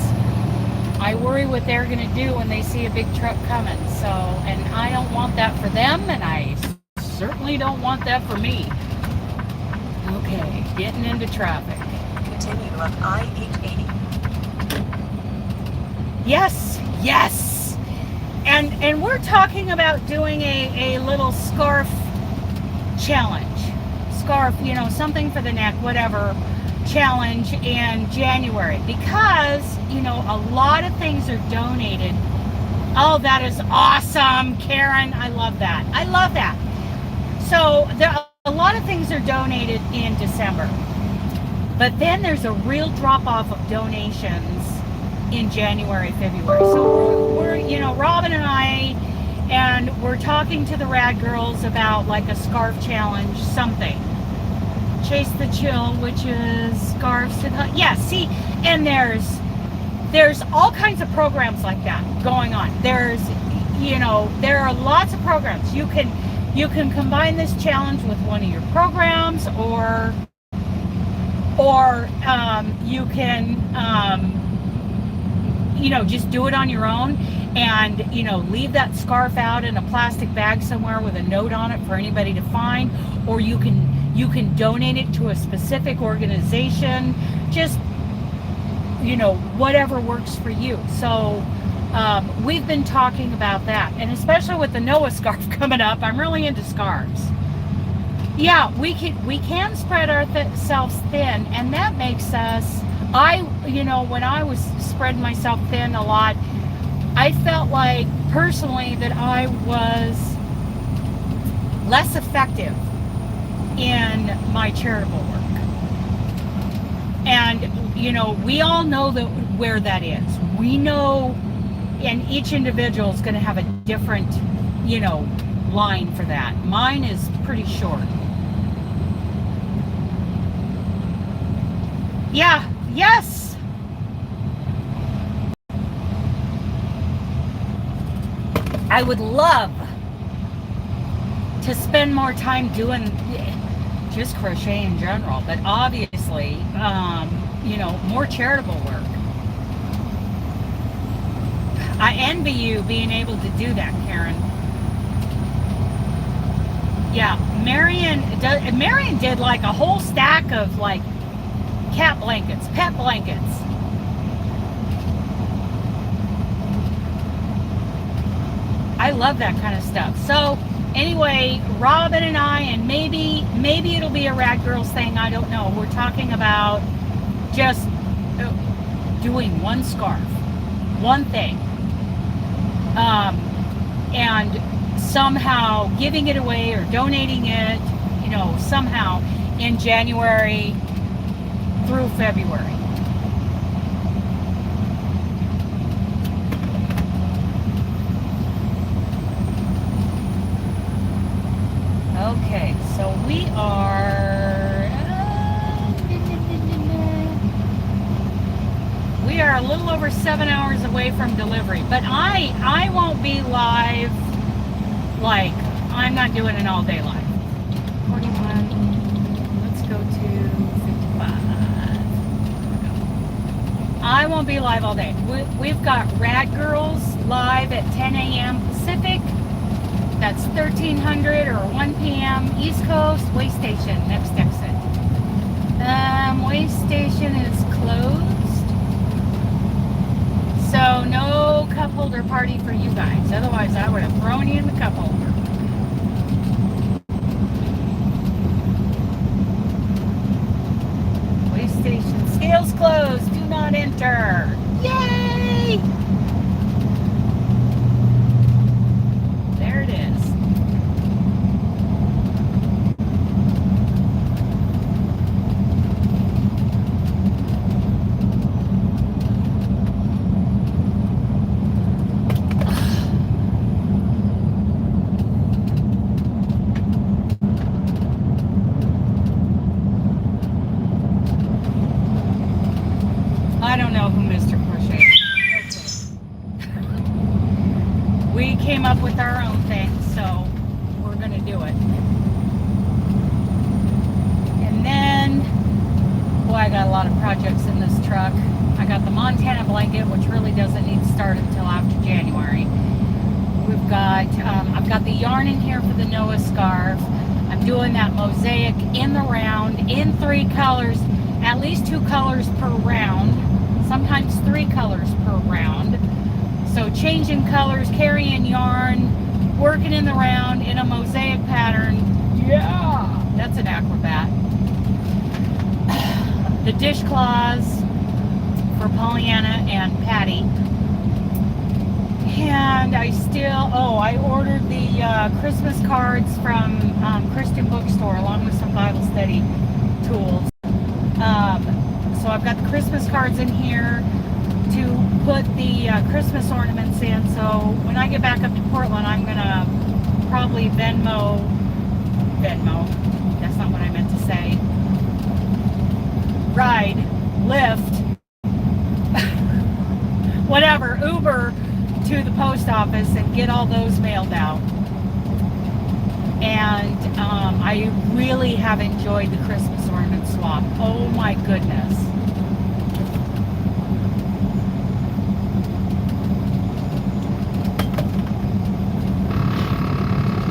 Speaker 1: I worry what they're going to do when they see a big truck coming. So, and I don't want that for them, and I certainly don't want that for me. Okay, getting into traffic.
Speaker 2: Continue on I-880.
Speaker 1: Yes, yes. And we're talking about doing a little scarf challenge. Scarf, you know, something for the neck, whatever, challenge in January, because, you know, a lot of things are donated. Oh, that is awesome, Karen. I love that. I love that. So a lot of things are donated in December, but then there's a real drop off of donations in January, February. So we're you know, Robin and I, and we're talking to the Rad Girls about like a scarf challenge, something. Chase the Chill, which is scarves. Yeah, see, and there's all kinds of programs like that going on. There's, you know, there are lots of programs. You can combine this challenge with one of your programs, or you can you know, just do it on your own, and, you know, leave that scarf out in a plastic bag somewhere with a note on it for anybody to find, or you can donate it to a specific organization. Just, you know, whatever works for you. So we've been talking about that, and especially with the Noah scarf coming up, I'm really into scarves. Yeah, we can spread ourselves thin, and that makes us, when I was spreading myself thin a lot, I felt like personally that I was less effective in my charitable work. And we all know that where that is. We know, and each individual is going to have a different line for that. Mine is pretty short. Yeah, yes. I would love to spend more time doing just crochet in general, but obviously, more charitable work. I envy you being able to do that, Karen. Yeah, Marion did like a whole stack of like cat blankets, pet blankets. I love that kind of stuff. So anyway, Robin and I, and maybe it'll be a Rad Girls thing, I don't know. We're talking about just doing one scarf, one thing, and somehow giving it away or donating it, somehow in January through February. Okay, so we are a little over 7 hours away from delivery, but I won't be live, like, I'm not doing an all day live. 41, let's go to 55. I won't be live all day. We've got Rad Girls live at 10 a.m. Pacific. That's 1300 or 1 p.m. East Coast. Way station, next exit. Way station is closed. So no cup holder party for you guys. Otherwise, I would have thrown you in the cup holder. Way station. Scales closed. Do not enter. Yay! There it is. I don't know who Mr. Crochet is. Okay. We came up with our own thing, so we're going to do it. And then, boy, I got a lot of projects in this truck. I got the Montana blanket, which really doesn't need to start until after January. We've got, I've got the yarn in here for the Noah scarf. I'm doing that mosaic in the round in 3 colors, at least 2 colors per round, sometimes 3 colors per round. So changing colors, carrying yarn, working in the round in a mosaic pattern. Yeah, that's an acrobat. The dishcloths for Pollyanna and Patty. And I ordered the Christmas cards from Christian Bookstore along with some Bible study tools. So I've got the Christmas cards in here to put the Christmas ornaments in. So when I get back up to Portland, I'm gonna probably Venmo, that's not what I meant to say, ride, Lyft, whatever, Uber to the post office and get all those mailed out. And I really have enjoyed the Christmas ornament swap. Oh my goodness.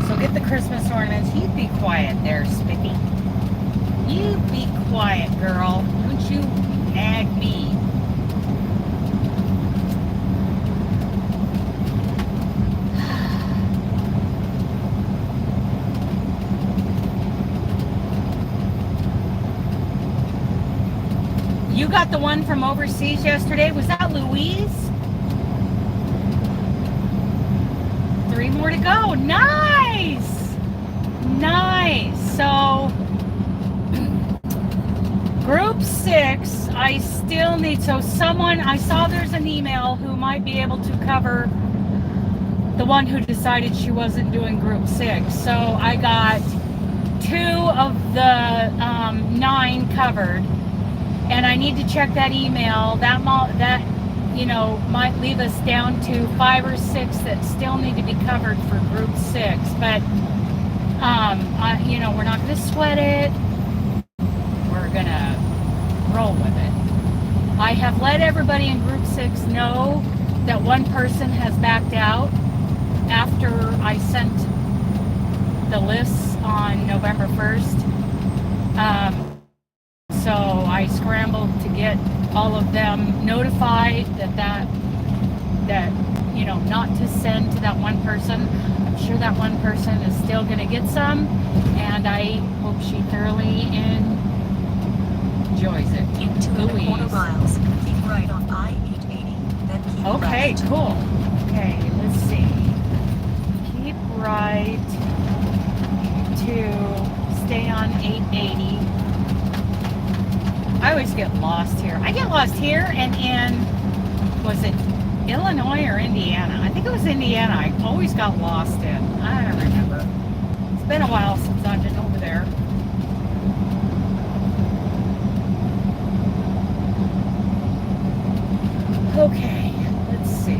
Speaker 1: So get the Christmas ornaments. You be quiet there, Spiffy. You be quiet, girl. Don't you nag me. got the one from overseas yesterday. Was that Louise? 3 more to go. Nice! Nice. So, group 6, I still need, so someone, I saw there's an email who might be able to cover the one who decided she wasn't doing group 6. So I got 2 of the 9 covered, and I need to check that email. That you know, might leave us down to 5 or 6 that still need to be covered for group 6. But you know, we're not going to sweat it. We're going to roll with it. I have let everybody in group 6 know that one person has backed out after I sent the lists on November 1st. So I scrambled to get all of them notified that you know, not to send to that one person. I'm sure that one person is still going to get some, and I hope she thoroughly enjoys it.
Speaker 2: In 2.25 miles, keep right on I-880, then keep
Speaker 1: okay,
Speaker 2: left.
Speaker 1: cool. Okay, let's see. Keep right to stay on 880. I always get lost here. I get lost here and in, was it Illinois or Indiana? I think it was Indiana. I always got lost in. I don't remember. It's been a while since I've been over there. Okay, let's see.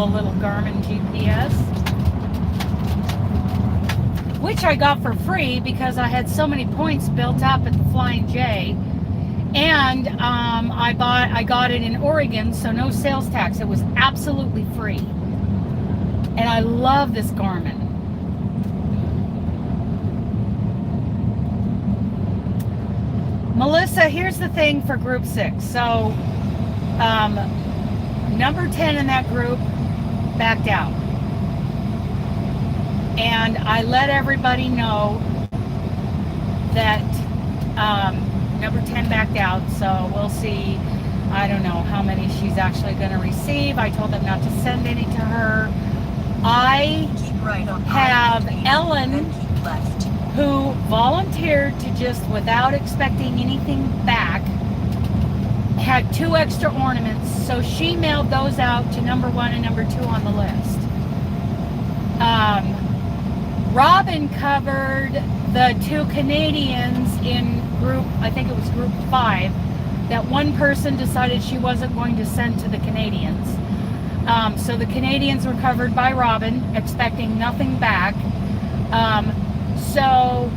Speaker 1: Little Garmin GPS, which I got for free because I had so many points built up at the Flying J, and I got it in Oregon, so no sales tax. It was absolutely free, and I love this Garmin. Melissa, here's the thing for group 6. So number 10 in that group backed out, and I let everybody know that number 10 backed out, so we'll see. I don't know how many she's actually going to receive. I told them not to send any to her. I have Ellen, who volunteered to just, without expecting anything back, had 2 extra ornaments, so she mailed those out to number 1 and number 2 on the list. Robin covered the 2 Canadians in group, I think it was group 5, that one person decided she wasn't going to send to the Canadians. So the Canadians were covered by Robin, expecting nothing back. So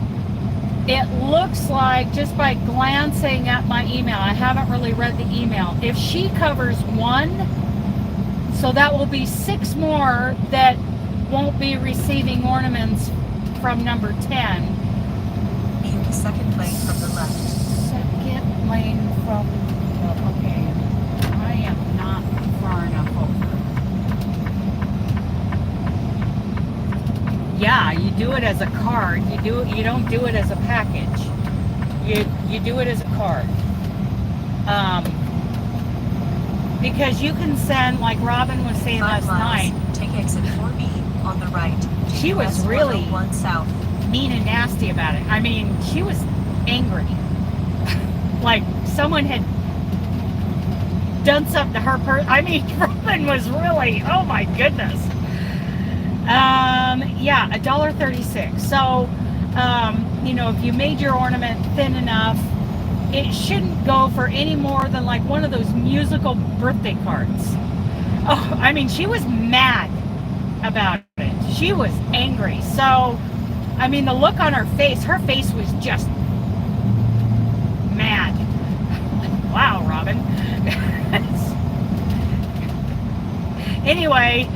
Speaker 1: it looks like, just by glancing at my email, I haven't really read the email, if she covers 1, so that will be 6 more that won't be receiving ornaments from number 10.
Speaker 2: In the second lane from the left.
Speaker 1: Second lane from the, okay, I am not far enough over. Yeah, you do it as a card. You don't do it as a package. You do it as a card. Because you can send, like Robin was saying
Speaker 2: 5
Speaker 1: last
Speaker 2: miles,
Speaker 1: night.
Speaker 2: take exit 4B on the right.
Speaker 1: She was really
Speaker 2: south.
Speaker 1: mean and nasty about it. I mean, she was angry. Like someone had done something to her. I mean, Robin was really, oh my goodness. Yeah, $1.36. So, you know, if you made your ornament thin enough, it shouldn't go for any more than like one of those musical birthday cards. Oh, I mean, she was mad about it. She was angry. So I mean, the look on her face was just mad. Wow, Robin. Anyway,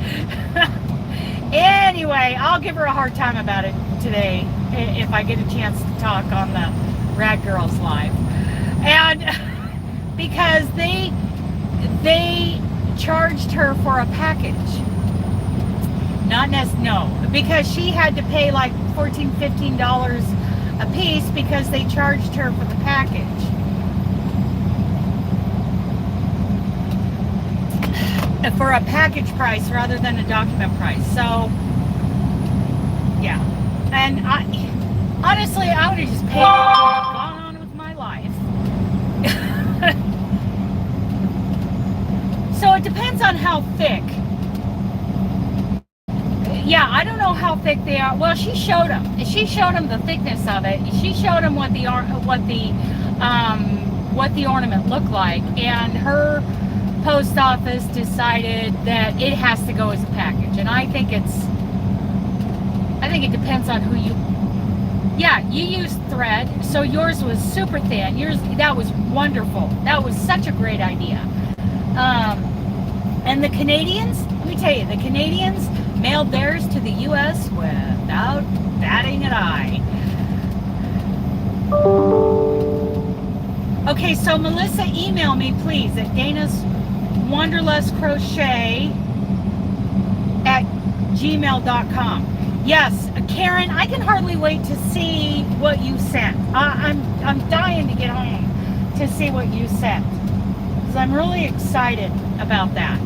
Speaker 1: I'll give her a hard time about it today if I get a chance to talk on the Rad Girls Live. And because they charged her for a package. No, because she had to pay like $14, $15 a piece because they charged her for the package. For a package price rather than a document price. So, yeah. And honestly, I would have just paid it and gone on with my life. So it depends on how thick. Yeah, I don't know how thick they are. Well, she showed them. She showed them the thickness of it. She showed them what the ornament looked like, and her post office decided that it has to go as a package. And I think it depends on who you. Yeah, you used thread, so yours was super thin. That was wonderful. That was such a great idea. And the Canadians, let me tell you, the Canadians mailed theirs to the U.S. without batting an eye. Okay, so Melissa, email me please at danaswanderlustcrochet at gmail.com. Yes, Karen, I can hardly wait to see what you sent. I'm dying to get home to see what you sent, because I'm really excited about that.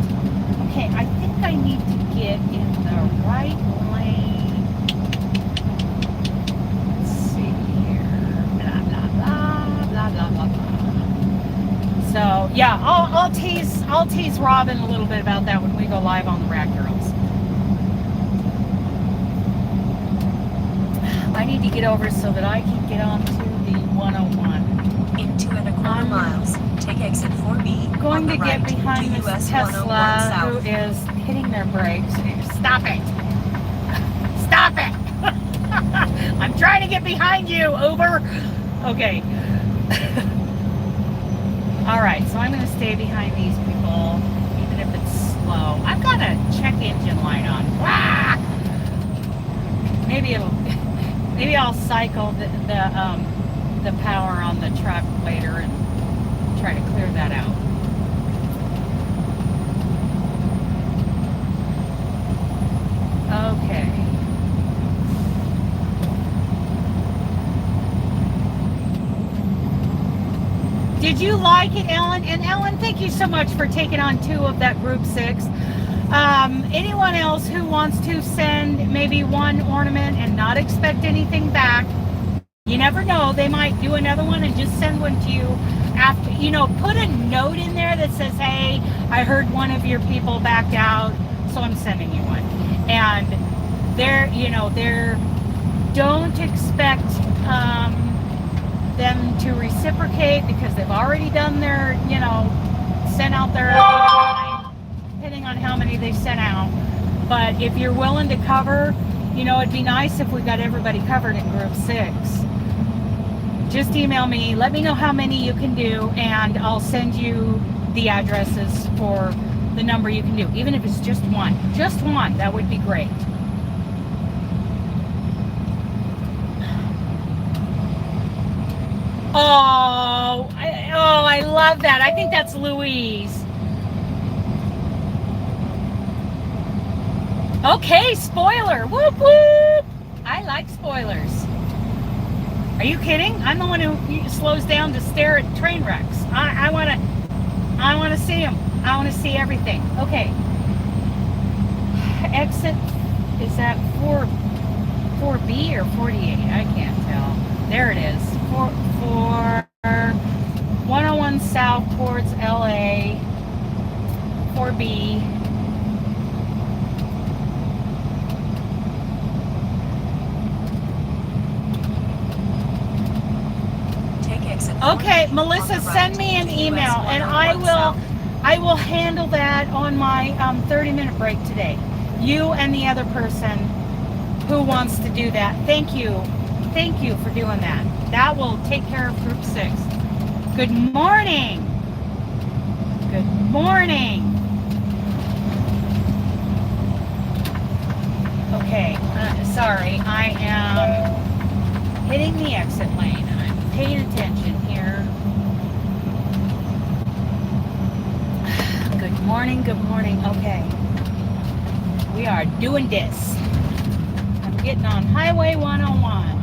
Speaker 1: Okay, I think I need to get in the right lane. Let's see here. Blah, blah, blah, blah, blah, blah, blah. So, yeah, I'll tease Robin a little bit about that when we go live on the Rad Girls. I need to get over so that I can get onto the 101.
Speaker 2: In 2.25 miles, take exit 4B.
Speaker 1: Going to
Speaker 2: right
Speaker 1: get behind this
Speaker 2: US
Speaker 1: Tesla
Speaker 2: 101
Speaker 1: who is hitting their brakes. Stop it! Stop it! I'm trying to get behind you, Uber. Okay. All right, so I'm going to stay behind these people, even if it's slow. I've got a check engine light on. Wah! Maybe I'll cycle the power on the truck later and try to clear that out. Okay. Did you like it, Ellen? And Ellen, thank you so much for taking on 2 of that group 6. Anyone else who wants to send maybe 1 ornament and not expect anything back, you never know, they might do another one and just send one to you after, put a note in there that says, hey, I heard one of your people backed out, so I'm sending you one. And don't expect them to reciprocate, because they've already done their, sent out their, depending on how many they sent out. But if you're willing to cover, it'd be nice if we got everybody covered in group 6. Just email me, let me know how many you can do, and I'll send you the addresses for the number you can do. Even if it's just one, that would be great. I love that. I think that's Louise. Okay, spoiler. Whoop whoop. I like spoilers. Are you kidding? I'm the one who slows down to stare at train wrecks. I want to see them. I want to see everything. Okay. Exit, is that 4B or 48? I can't tell. There it is. 101 south towards LA. 4B. Okay, Melissa, send me an email, and I will handle that on my 30-minute break today. You and the other person who wants to do that. Thank you for doing that. That will take care of group 6. Good morning. Good morning. Okay, sorry, I am hitting the exit lane. I'm paying attention here. Good morning, good morning. Okay, we are doing this. I'm getting on Highway 101.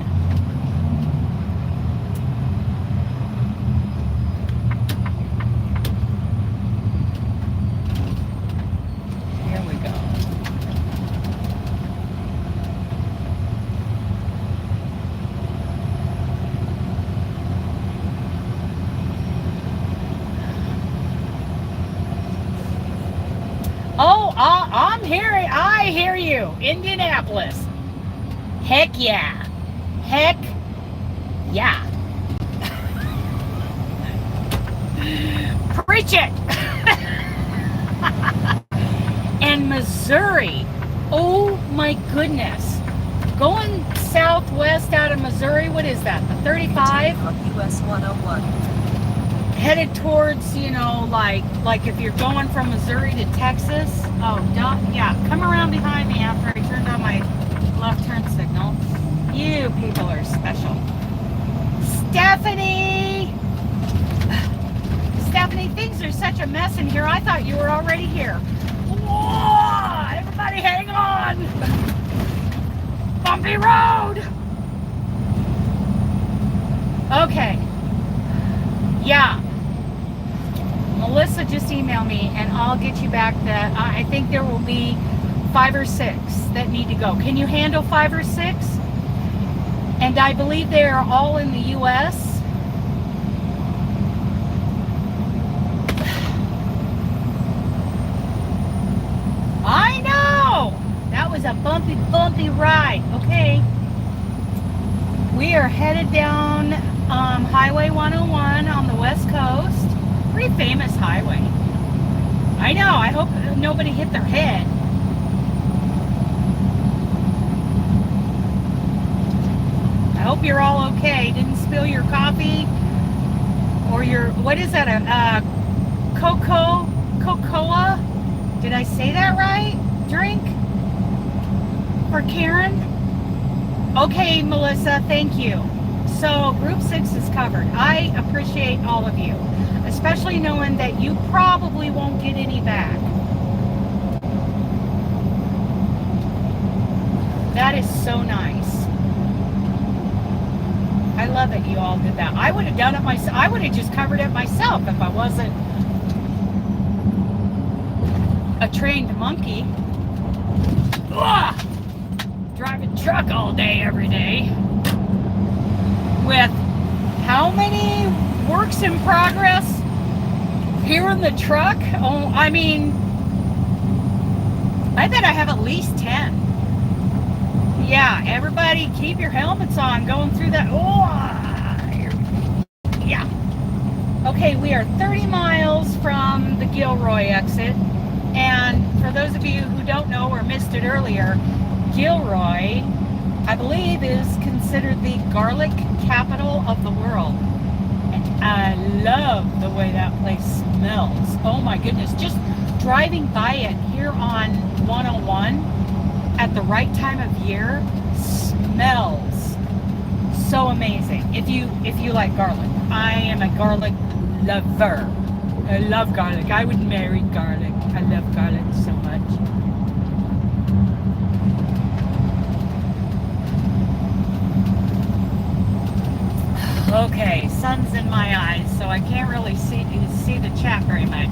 Speaker 1: Here we go. Oh, I hear you. Indianapolis. Heck yeah. Heck yeah. Preach it. And Missouri. Oh my goodness. Going southwest out of Missouri, what is that? The 35?
Speaker 2: US 101.
Speaker 1: Headed towards, you know, like if you're going from Missouri to Texas. Oh, yeah, come around behind me after I turned on my left turn signal. You people are special. Stephanie! Stephanie, things are such a mess in here. I thought you were already here. Whoa! Everybody hang on! Bumpy road! Okay. Yeah. Melissa just emailed me and I'll get you back that I think there will be 5 or 6 that need to go. Can you handle 5 or 6? And I believe they are all in the US. I know! That was a bumpy ride. Okay. We are headed down Highway 101 on the West Coast. Pretty famous highway. I know. I hope nobody hit their head. I hope you're all okay. Didn't spill your coffee or your, what is that? A cocoa? Did I say that right? Drink for Karen? Okay, Melissa, thank you. So group 6 is covered. I appreciate all of you, especially knowing that you probably won't get any back. That is so nice. I love that you all did that. I would have done it myself. I would have just covered it myself if I wasn't a trained monkey. Ugh! Driving truck all day, every day. With how many works in progress here in the truck? Oh, I mean, I bet I have at least 10. Yeah, everybody keep your helmets on going through that. Oh, yeah. Okay, we are 30 miles from the Gilroy exit. And for those of you who don't know or missed it earlier, Gilroy, I believe, is considered the garlic capital of the world. And I love the way that place smells. Oh my goodness, just driving by it here on 101 at the right time of year smells so amazing. If you like garlic. I am a garlic lover. I love garlic. I would marry garlic. I love garlic so much. Okay, sun's in my eyes, so I can't really see the chat very much.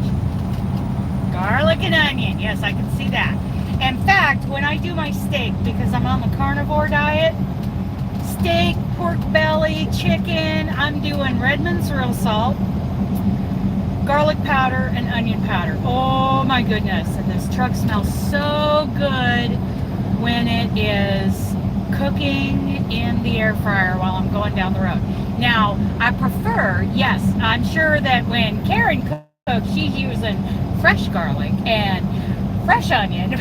Speaker 1: Garlic and onion, yes, I can see that. In fact, when I do my steak, because I'm on the carnivore diet, steak, pork belly, chicken, I'm doing Redmond's real salt, garlic powder, and onion powder. Oh my goodness, and this truck smells so good when it is cooking in the air fryer while I'm going down the road. Now, I prefer, yes, I'm sure that when Karen cooks, she's using fresh garlic and fresh onion,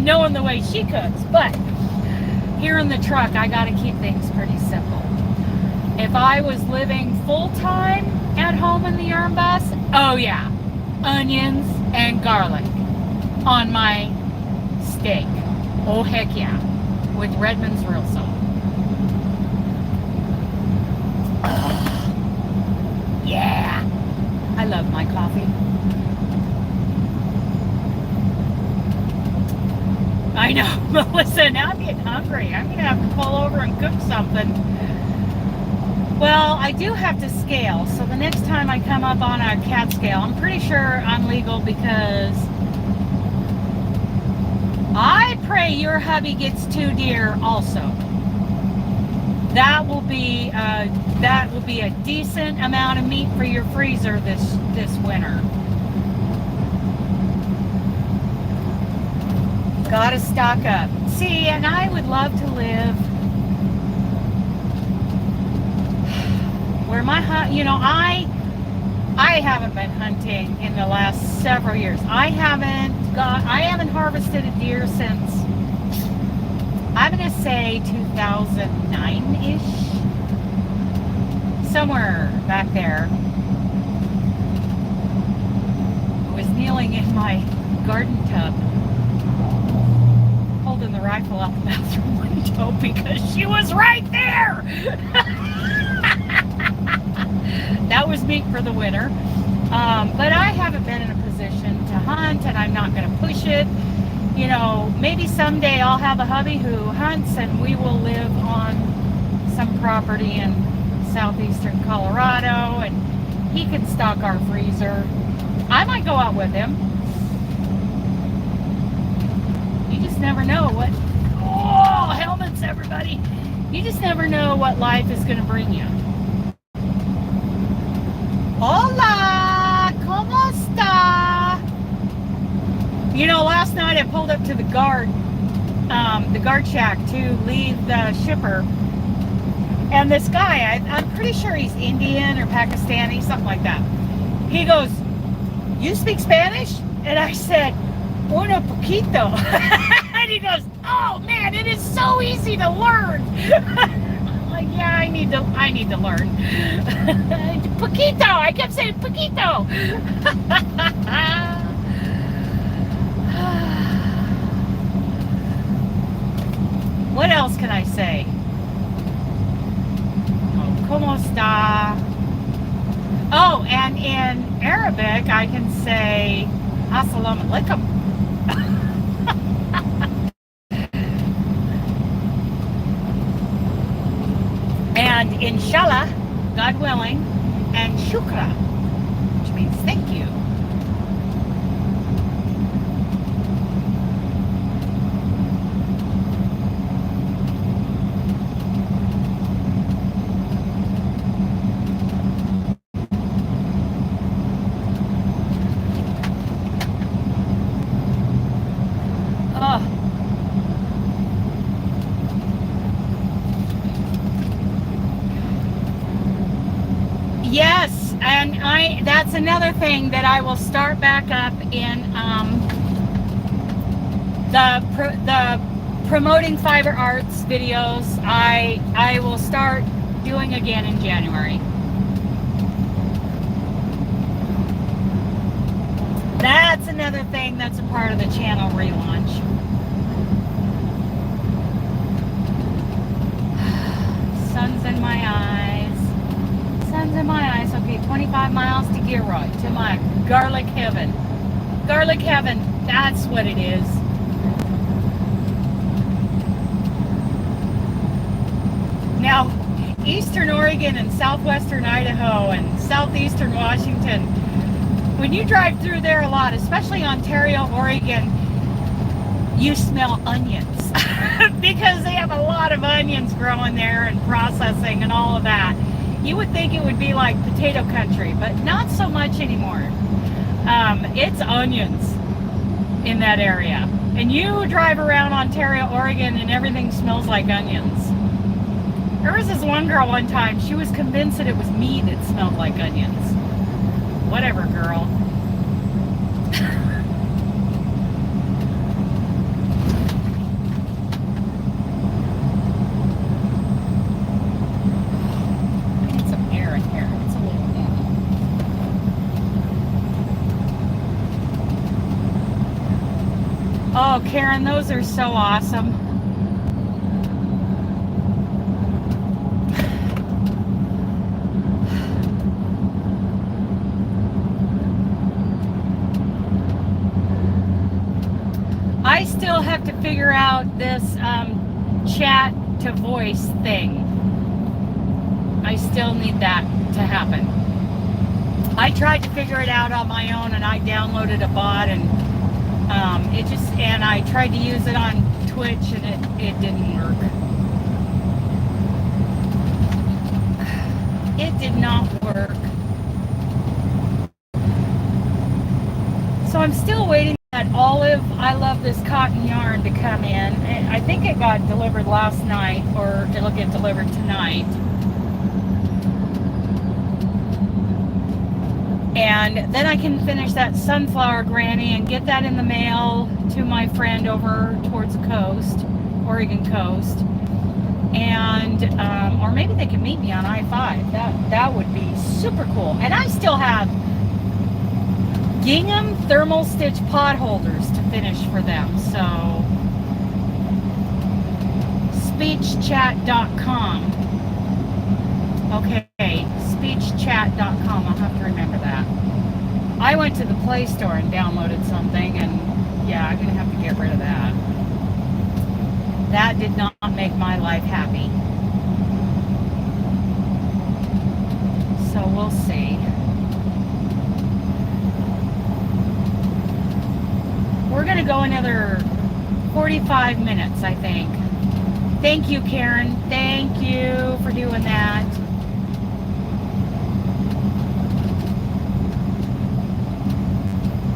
Speaker 1: knowing the way she cooks. But here in the truck, I got to keep things pretty simple. If I was living full-time at home in the yarn bus, oh yeah, onions and garlic on my steak. Oh heck yeah, with Redmond's real salt. Yeah, I love my coffee. I know, Melissa, now I'm getting hungry. I'm going to have to pull over and cook something. Well, I do have to scale, so the next time I come up on a cat scale, I'm pretty sure I'm legal because I pray your hubby gets 2 deer also. That will be a decent amount of meat for your freezer this winter. Gotta stock up. See, and I would love to live where my I haven't been hunting in the last several years. I haven't harvested a deer since, I'm gonna say 2009-ish. Somewhere back there. I was kneeling in my garden tub, holding the rifle out the bathroom window because she was right there. That was meat for the winter. But I haven't been in a position to hunt, and I'm not going to push it. You know, maybe someday I'll have a hubby who hunts, and we will live on some property in southeastern Colorado, and he can stock our freezer. I might go out with him. You just never know what... Oh, helmets, everybody! You just never know what life is going to bring you. Hola! ¿Cómo está? You know, last night I pulled up to the guard shack to leave the shipper. And this guy, I'm pretty sure he's Indian or Pakistani, something like that. He goes, "You speak Spanish?" And I said, "Uno poquito." And he goes, "Oh man, it is so easy to learn." I'm like, yeah, I need to learn. Poquito, I kept saying poquito. What else can I say? ¿Cómo está? Oh, and in Arabic, I can say Assalamu alaikum. And inshallah, God willing, and shukra, which means thank you. Yes, and that's another thing that I will start back up in the promoting fiber arts videos. I will start doing again in January. That's another thing that's a part of the channel relaunch. Sun's in my eyes. Sun's in my eyes. Okay, 25 miles to Gilroy, to my garlic heaven. Garlic heaven, that's what it is. Now, eastern Oregon and southwestern Idaho and southeastern Washington, when you drive through there a lot, especially Ontario, Oregon, you smell onions because they have a lot of onions growing there and processing and all of that. You would think it would be like potato country, but not so much anymore. It's onions in that area. And you drive around Ontario, Oregon, and everything smells like onions. There was this one girl one time, she was convinced that it was me that smelled like onions. Whatever, girl. Oh, Karen, those are so awesome. I still have to figure out this chat to voice thing. I still need that to happen. I tried to figure it out on my own, and I downloaded a bot, and and I tried to use it on Twitch, and it didn't work. It did not work. So I'm still waiting for that Olive I Love This Cotton yarn to come in. I think it got delivered last night, or it'll get delivered tonight. And then I can finish that Sunflower Granny and get that in the mail to my friend over towards the coast, Oregon coast. And, or maybe they can meet me on I-5. That would be super cool. And I still have gingham thermal stitch pot holders to finish for them. So, speechchat.com. Okay, speechchat.com. I'll have to remember that. I went to the Play Store and downloaded something, and yeah, I'm going to have to get rid of that. That did not make my life happy. So we'll see. We're going to go another 45 minutes, I think. Thank you, Karen. Thank you for doing that.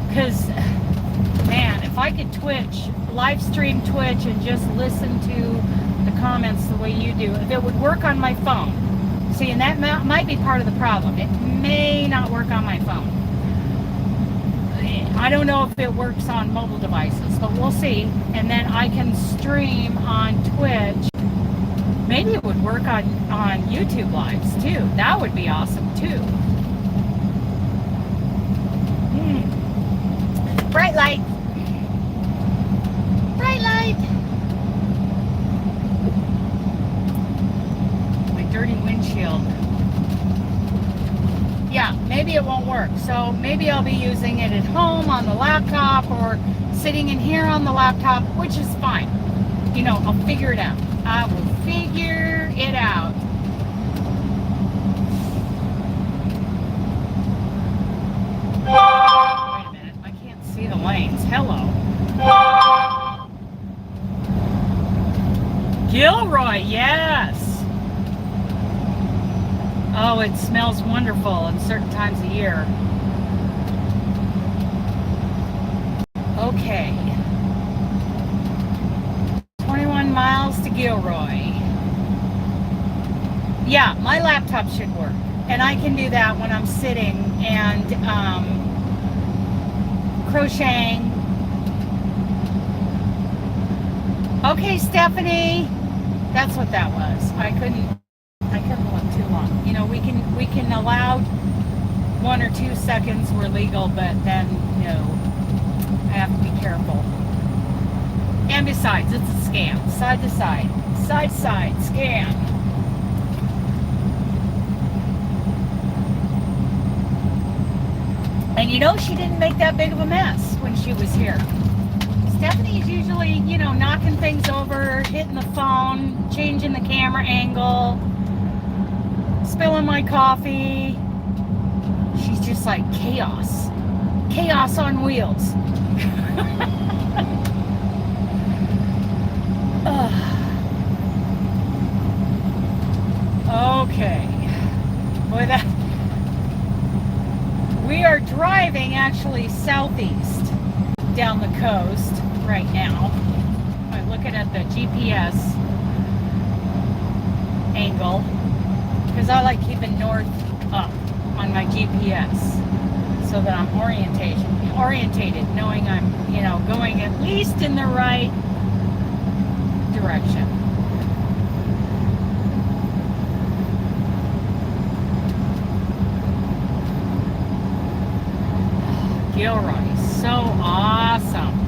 Speaker 1: Because, man, if I could live stream Twitch and just listen to the comments the way you do, if it would work on my phone. See, and that might be part of the problem. It may not work on my phone. I don't know if it works on mobile devices, but we'll see. And then I can stream on Twitch. Maybe it would work on YouTube Lives, too. That would be awesome, too. Bright light. Bright light. My dirty windshield. Yeah, maybe it won't work. So maybe I'll be using it at home on the laptop, or sitting in here on the laptop, which is fine. You know, I'll figure it out. I will figure it out. The lanes. Hello. Gilroy, yes. Oh, it smells wonderful at certain times of year. Okay. 21 miles to Gilroy. Yeah, my laptop should work. And I can do that when I'm sitting and crocheting. Okay, Stephanie, that's what that was. I couldn't look too long. You know, we can allow 1 or 2 seconds were legal, but then no, I have to be careful. And besides, it's a scam. Side to side, scam. And you know, she didn't make that big of a mess when she was here. Stephanie's usually, you know, knocking things over, hitting the phone, changing the camera angle, spilling my coffee. She's just like chaos. Chaos on wheels. Okay. Boy, we are driving actually southeast down the coast right now. I'm looking at the GPS angle because I like keeping north up on my GPS so that I'm orientated, knowing I'm, you know, going at least in the right direction. Gilroy, so awesome.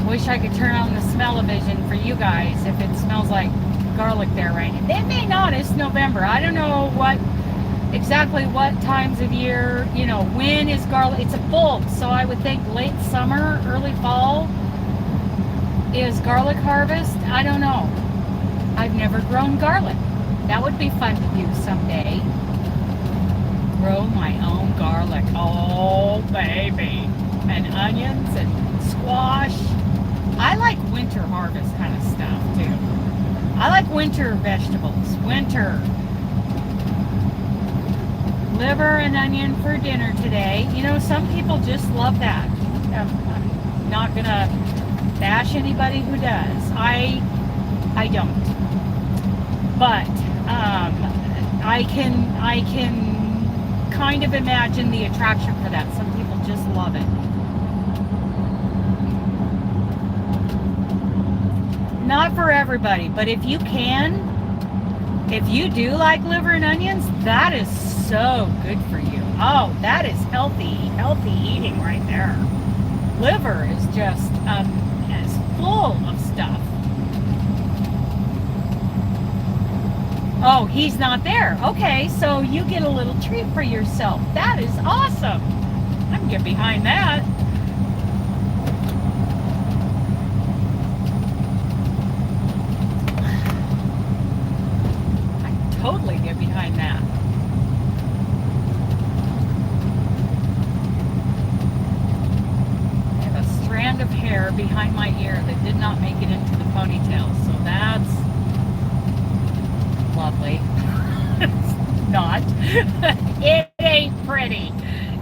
Speaker 1: Wish I could turn on the smell-o-vision for you guys if it smells like garlic there right now. It may not. It's November. I don't know exactly what times of year, you know, when is garlic. It's a bulb, so I would think late summer, early fall is garlic harvest. I don't know. I've never grown garlic. That would be fun to do someday. Grow my own garlic. Oh, baby. And onions and squash. I like winter harvest kind of stuff, too. I like winter vegetables. Winter. Liver and onion for dinner today. You know, some people just love that. I'm not going to bash anybody who does. I don't. But I can kind of imagine the attraction for that. Some people just love it. Not for everybody, but if you do like liver and onions, that is so good for you. Oh, that is healthy eating right there. Liver is just is full of stuff. Oh, he's not there. Okay, so you get a little treat for yourself. That is awesome. I can get behind that. I can totally get behind that. I have a strand of hair behind my ear that did not make it into the ponytail, so that's lovely. It's not. It ain't pretty.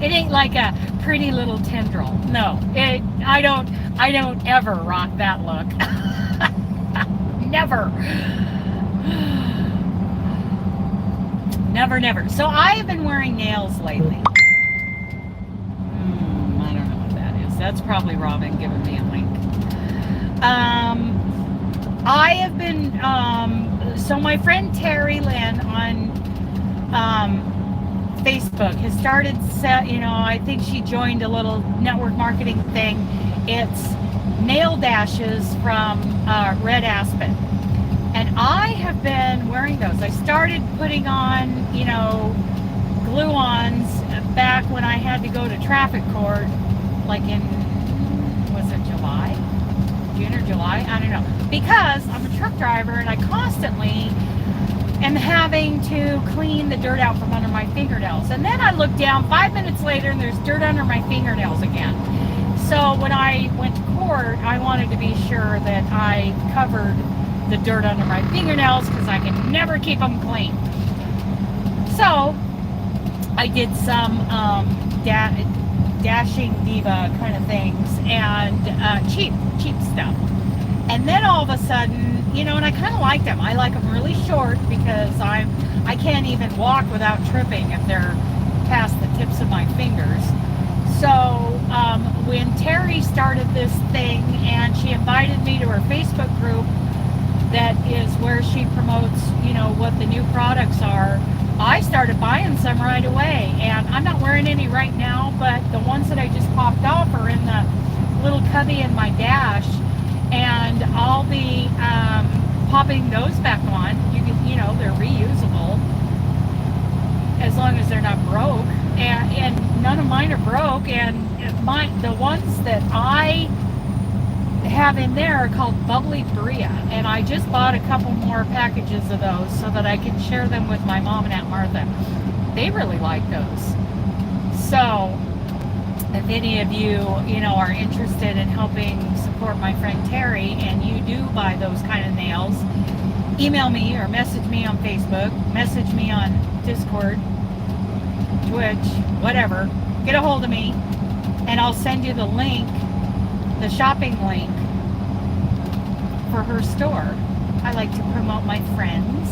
Speaker 1: It ain't like a pretty little tendril. No, I don't ever rock that look. Never. Never. So I have been wearing nails lately. I don't know what that is. That's probably Robin giving me a link. I have been so my friend Terry Lynn on Facebook has started, you know, I think she joined a little network marketing thing. It's nail dashes from red aspen. And I have been wearing those. I started putting on, you know, glue-ons back when I had to go to traffic court, like in, was it July? June or July? I don't know. Because I'm a truck driver and I constantly am having to clean the dirt out from under my fingernails. And then I look down 5 minutes later and there's dirt under my fingernails again. So when I went to court, I wanted to be sure that I covered the dirt under my fingernails because I can never keep them clean. So I did some dashing diva kind of things and cheap stuff. And then all of a sudden, you know, and I kind of like them. I like them really short because I can't even walk without tripping if they're past the tips of my fingers. So when Terry started this thing and she invited me to her Facebook group that is where she promotes, you know, what the new products are, I started buying some right away. And I'm not wearing any right now, but the ones that I just popped off are in the little cubby in my dash. And I'll be popping those back on. You know, they're reusable as long as they're not broke. And none of mine are broke. And the ones that I have in there are called Bubbly Bria. And I just bought a couple more packages of those so that I can share them with my mom and Aunt Martha. They really like those. So if any of you, you know, are interested in helping support my friend Terry and you do buy those kind of nails, email me or message me on Facebook, message me on Discord, Twitch, whatever. Get a hold of me and I'll send you the link, the shopping link for her store. I like to promote my friends.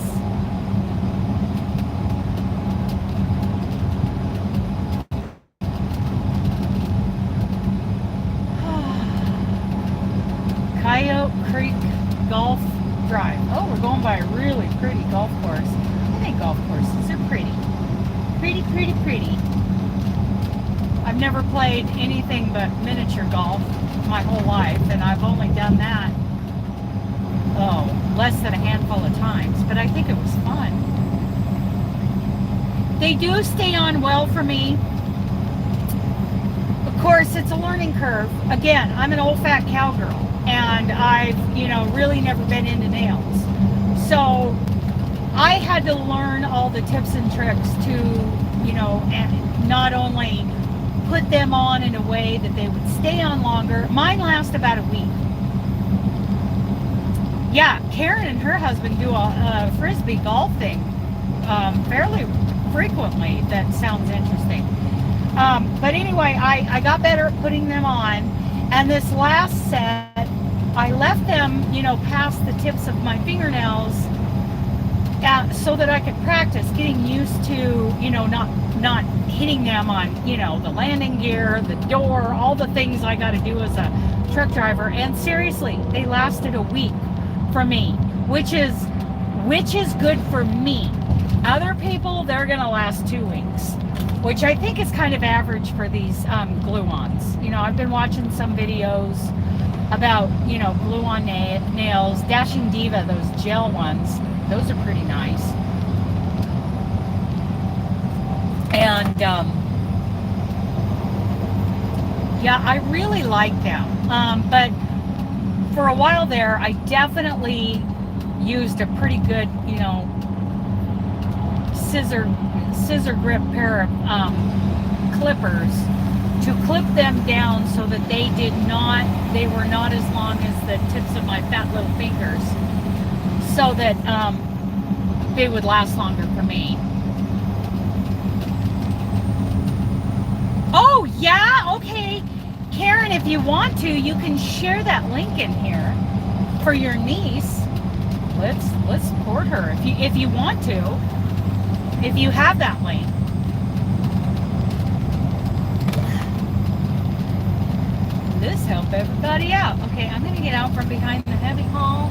Speaker 1: Coyote Creek Golf Drive. Oh, we're going by a really pretty golf course. I think golf courses are pretty. Pretty. I've never played anything but miniature golf. my whole life, and I've only done that, less than a handful of times, but I think it was fun. They do stay on well for me. Of course, it's a learning curve. Again, I'm an old fat cowgirl, and I've, really never been into nails. So I had to learn all the tips and tricks to, not only put them on in a way that they would stay on longer. Mine last about a week. Yeah, Karen and her husband do a frisbee golf thing fairly frequently. That sounds interesting. But anyway, I got better at putting them on, and this last set, I left them, past the tips of my fingernails, so that I could practice getting used to, not hitting them on, the landing gear, the door, all the things I got to do as a truck driver. And seriously, they lasted a week for me, which is good for me. Other people, they're gonna last 2 weeks, which I think is kind of average for these glue-ons. I've been watching some videos about, glue-on nails. Dashing Diva, those gel ones, those are pretty nice. And yeah, I really like them. But for a while there, I definitely used a pretty good, scissor grip pair of clippers to clip them down so that they were not as long as the tips of my fat little fingers, so that they would last longer for me. Oh yeah, okay, Karen, if you want to, you can share that link in here for your niece. Let's support her if you want to, if you have that link. This help everybody out. Okay, I'm gonna get out from behind the heavy haul.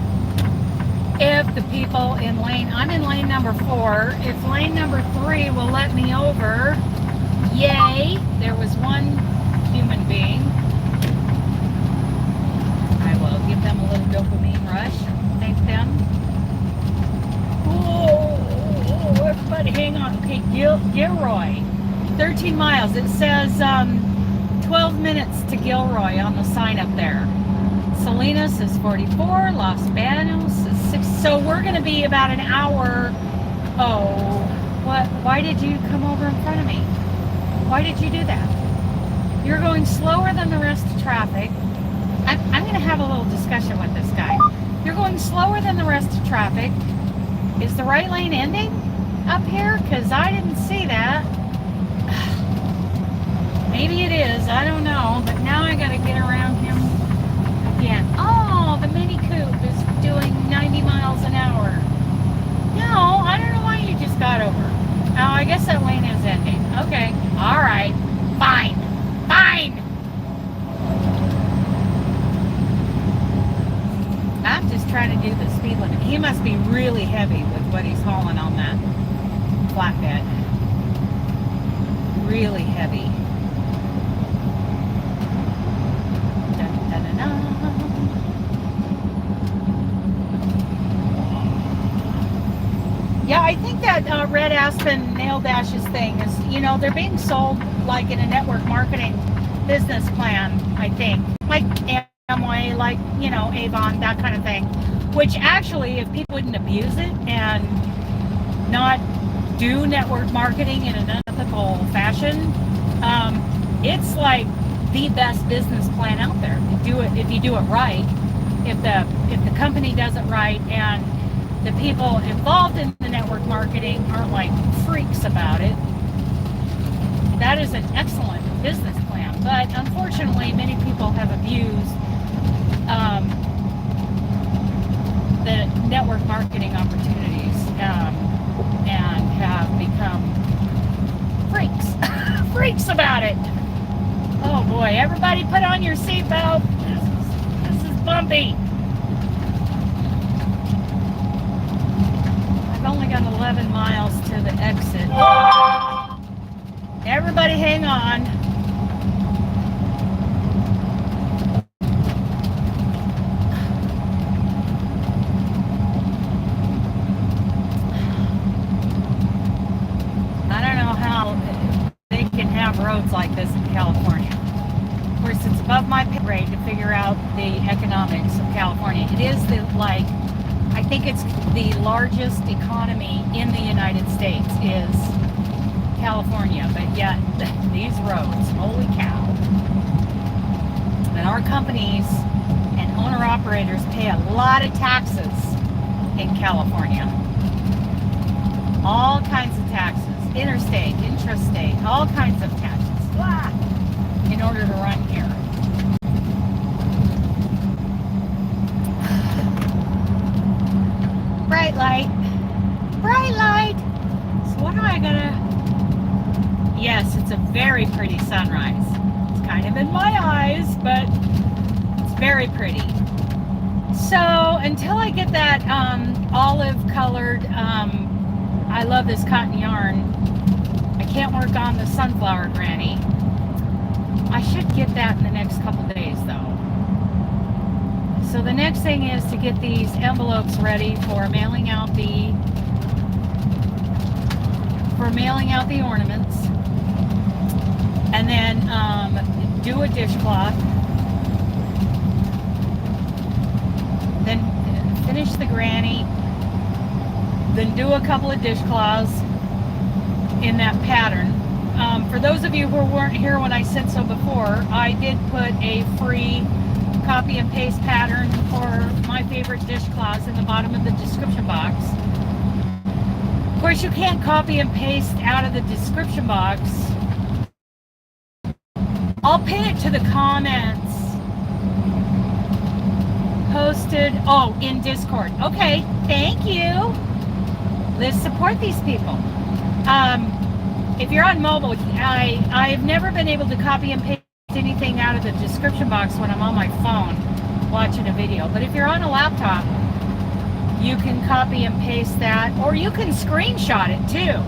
Speaker 1: If the people in I'm in lane number 4, if lane number 3 will let me over, yay, there was one human being. I will give them a little dopamine rush. Thank them. Oh, everybody hang on. Okay, Gilroy, 13 miles. It says 12 minutes to Gilroy on the sign up there. Salinas is 44, Los Banos is 6. So we're going to be about an hour. Oh, what? Why did you come over in front of me? Why did you do that? You're going slower than the rest of traffic. I'm going to have a little discussion with this guy. You're going slower than the rest of traffic. Is the right lane ending up here? Because I didn't see that. Maybe it is. I don't know. But now I got to get around him again. Oh, the Mini Coupe is doing 90 miles an hour. No, I don't know why you just got over. Oh, I guess that lane is ending. Okay. All right. Fine. Fine. I'm just trying to do the speed limit. He must be really heavy with what he's hauling on that flatbed. Really heavy. Dun, dun, dun, dun. Yeah, I think that Red Aspen Nail Dashes thing is, they're being sold like in a network marketing business plan, I think. Like Amway, like, Avon, that kind of thing. Which actually, if people wouldn't abuse it and not do network marketing in an unethical fashion, it's like the best business plan out there. If you do it right, if the company does it right, and the people involved in the network marketing aren't like freaks about it, that is an excellent business plan. But unfortunately, many people have abused the network marketing opportunities and have become freaks about it. Oh boy, everybody put on your seatbelt. This is bumpy. I've only got 11 miles to the exit. Everybody hang on. roads like this in California. Of course, it's above my pay grade to figure out the economics of California. It is I think it's the largest economy in the United States is California, but yet these roads, holy cow. And our companies and owner-operators pay a lot of taxes in California. All kinds of taxes, interstate, intrastate, all kinds of taxes, in order to run here. Bright light, bright light. So what am I gonna? Yes, it's a very pretty sunrise. It's kind of in my eyes, but it's very pretty. So until I get that olive colored, I love this cotton yarn. I can't work on the sunflower granny. I should get that in the next couple days though. So the next thing is to get these envelopes ready for mailing out the ornaments, and then do a dishcloth, then finish the granny, then do a couple of dishcloths in that pattern. For those of you who weren't here when I said so before, I did put a free copy and paste pattern for my favorite dishcloths in the bottom of the description box. Of course, you can't copy and paste out of the description box. I'll pin it to the comments posted, in Discord. Okay, thank you. Let's support these people. If you're on mobile, I've never been able to copy and paste anything out of the description box when I'm on my phone watching a video. But if you're on a laptop, you can copy and paste that, or you can screenshot it too.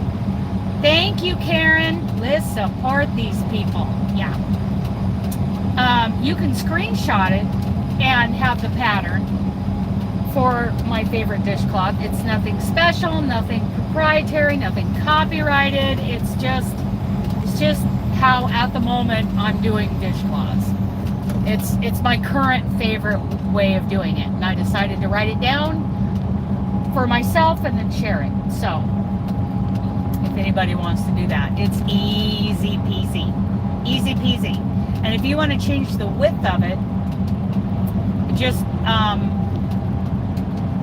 Speaker 1: Thank you, Karen. Let's support these people. Yeah. You can screenshot it and have the pattern for my favorite dishcloth. It's nothing special, nothing proprietary, nothing copyrighted. It's just how at the moment I'm doing dishcloths. It's my current favorite way of doing it, and I decided to write it down for myself and then share it. So if anybody wants to do that, it's easy peasy, easy peasy. And if you want to change the width of it, just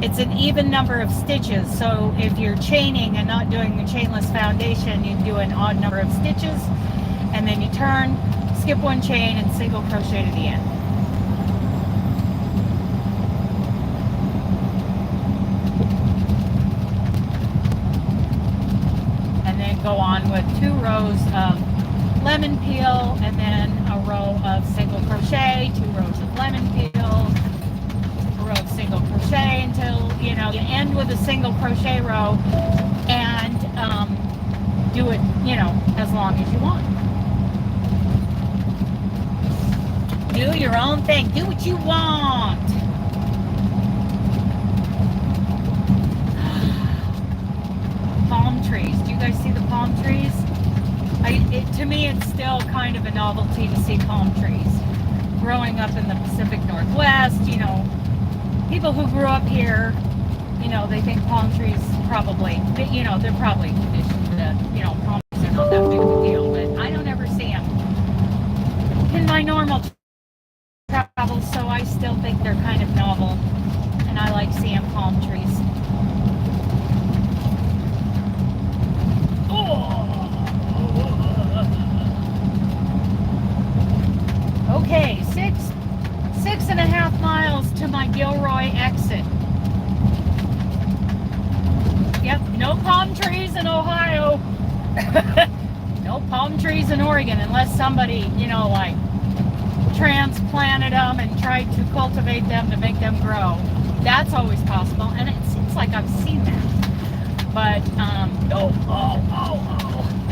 Speaker 1: it's an even number of stitches. So if you're chaining and not doing the chainless foundation, you do an odd number of stitches, and then you turn, skip one chain, and single crochet to the end. And then go on with 2 rows of lemon peel, and then a row of single crochet, 2 rows of lemon peel, a row of single crochet until you end with a single crochet row, and do it as long as you want. Do your own thing. Do what you want. Palm trees. Do you guys see the palm trees? To me, it's still kind of a novelty to see palm trees. Growing up in the Pacific Northwest, people who grew up here, they think palm trees probably, they're probably conditioned that, palm trees are not that big of a deal, but I don't ever see them in my normal travels, so I still think they're kind of novel, and I like seeing palm trees. Okay, 6.5 miles to my Gilroy exit. Yep, no palm trees in Ohio. No palm trees in Oregon, unless somebody, transplanted them and tried to cultivate them to make them grow. That's always possible, and it seems like I've seen that. But,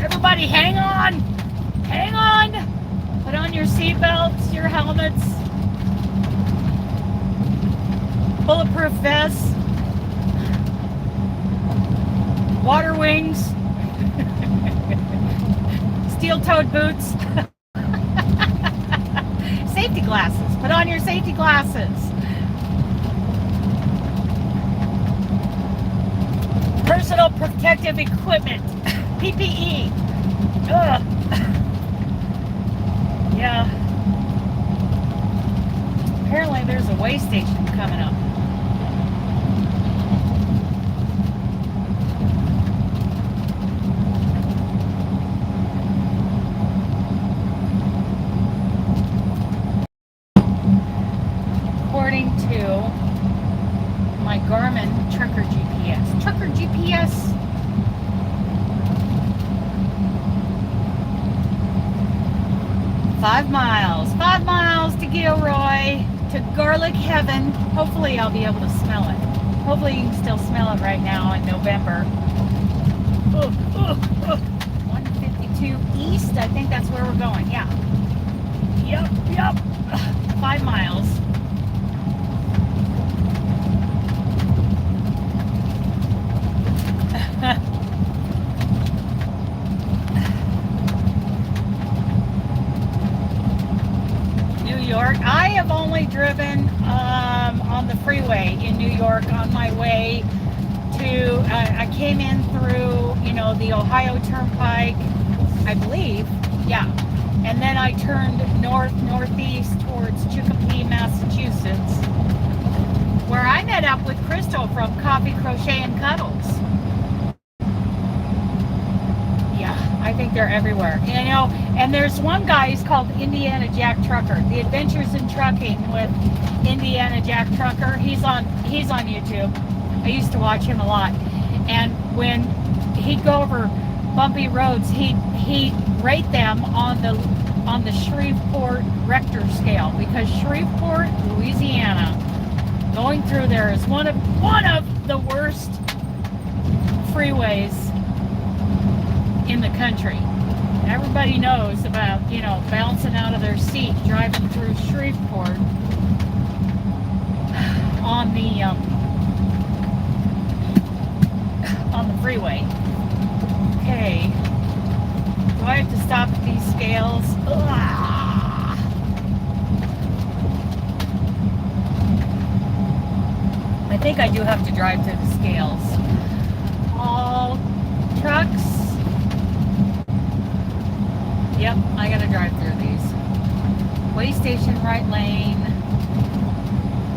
Speaker 1: everybody hang on! Hang on! Put on your seatbelts, your helmets, bulletproof vests, water wings, steel-toed boots. glasses. Put on your safety glasses. Personal protective equipment. PPE. Ugh. Yeah. Apparently there's a way station coming up. According to my Garmin Trucker GPS. Trucker GPS. Five miles to Gilroy, to garlic heaven. Hopefully I'll be able to smell it. Hopefully you can still smell it right now in November. 152 east, I think that's where we're going, yeah. Yep. 5 miles. York. I have only driven on the freeway in New York on my way to, I came in through, you know, the Ohio Turnpike, I believe, yeah. And then I turned northeast towards Chicopee, Massachusetts, where I met up with Crystal from Coffee, Crochet, and Cuddles. I think they're everywhere, you know. And there's one guy, he's called Indiana Jack Trucker, The Adventures in Trucking with Indiana Jack Trucker. He's on YouTube. I used to watch him a lot. And when he'd go over bumpy roads, he'd rate them on the Shreveport Richter scale, because Shreveport, Louisiana, going through there is one of the worst freeways in the country. Everybody knows about, you know, bouncing out of their seat driving through Shreveport on the freeway. Okay, do I have to stop at these scales? Ugh. I think I do have to drive to the scales. All trucks. Yep, I gotta drive through these. Way station, right lane.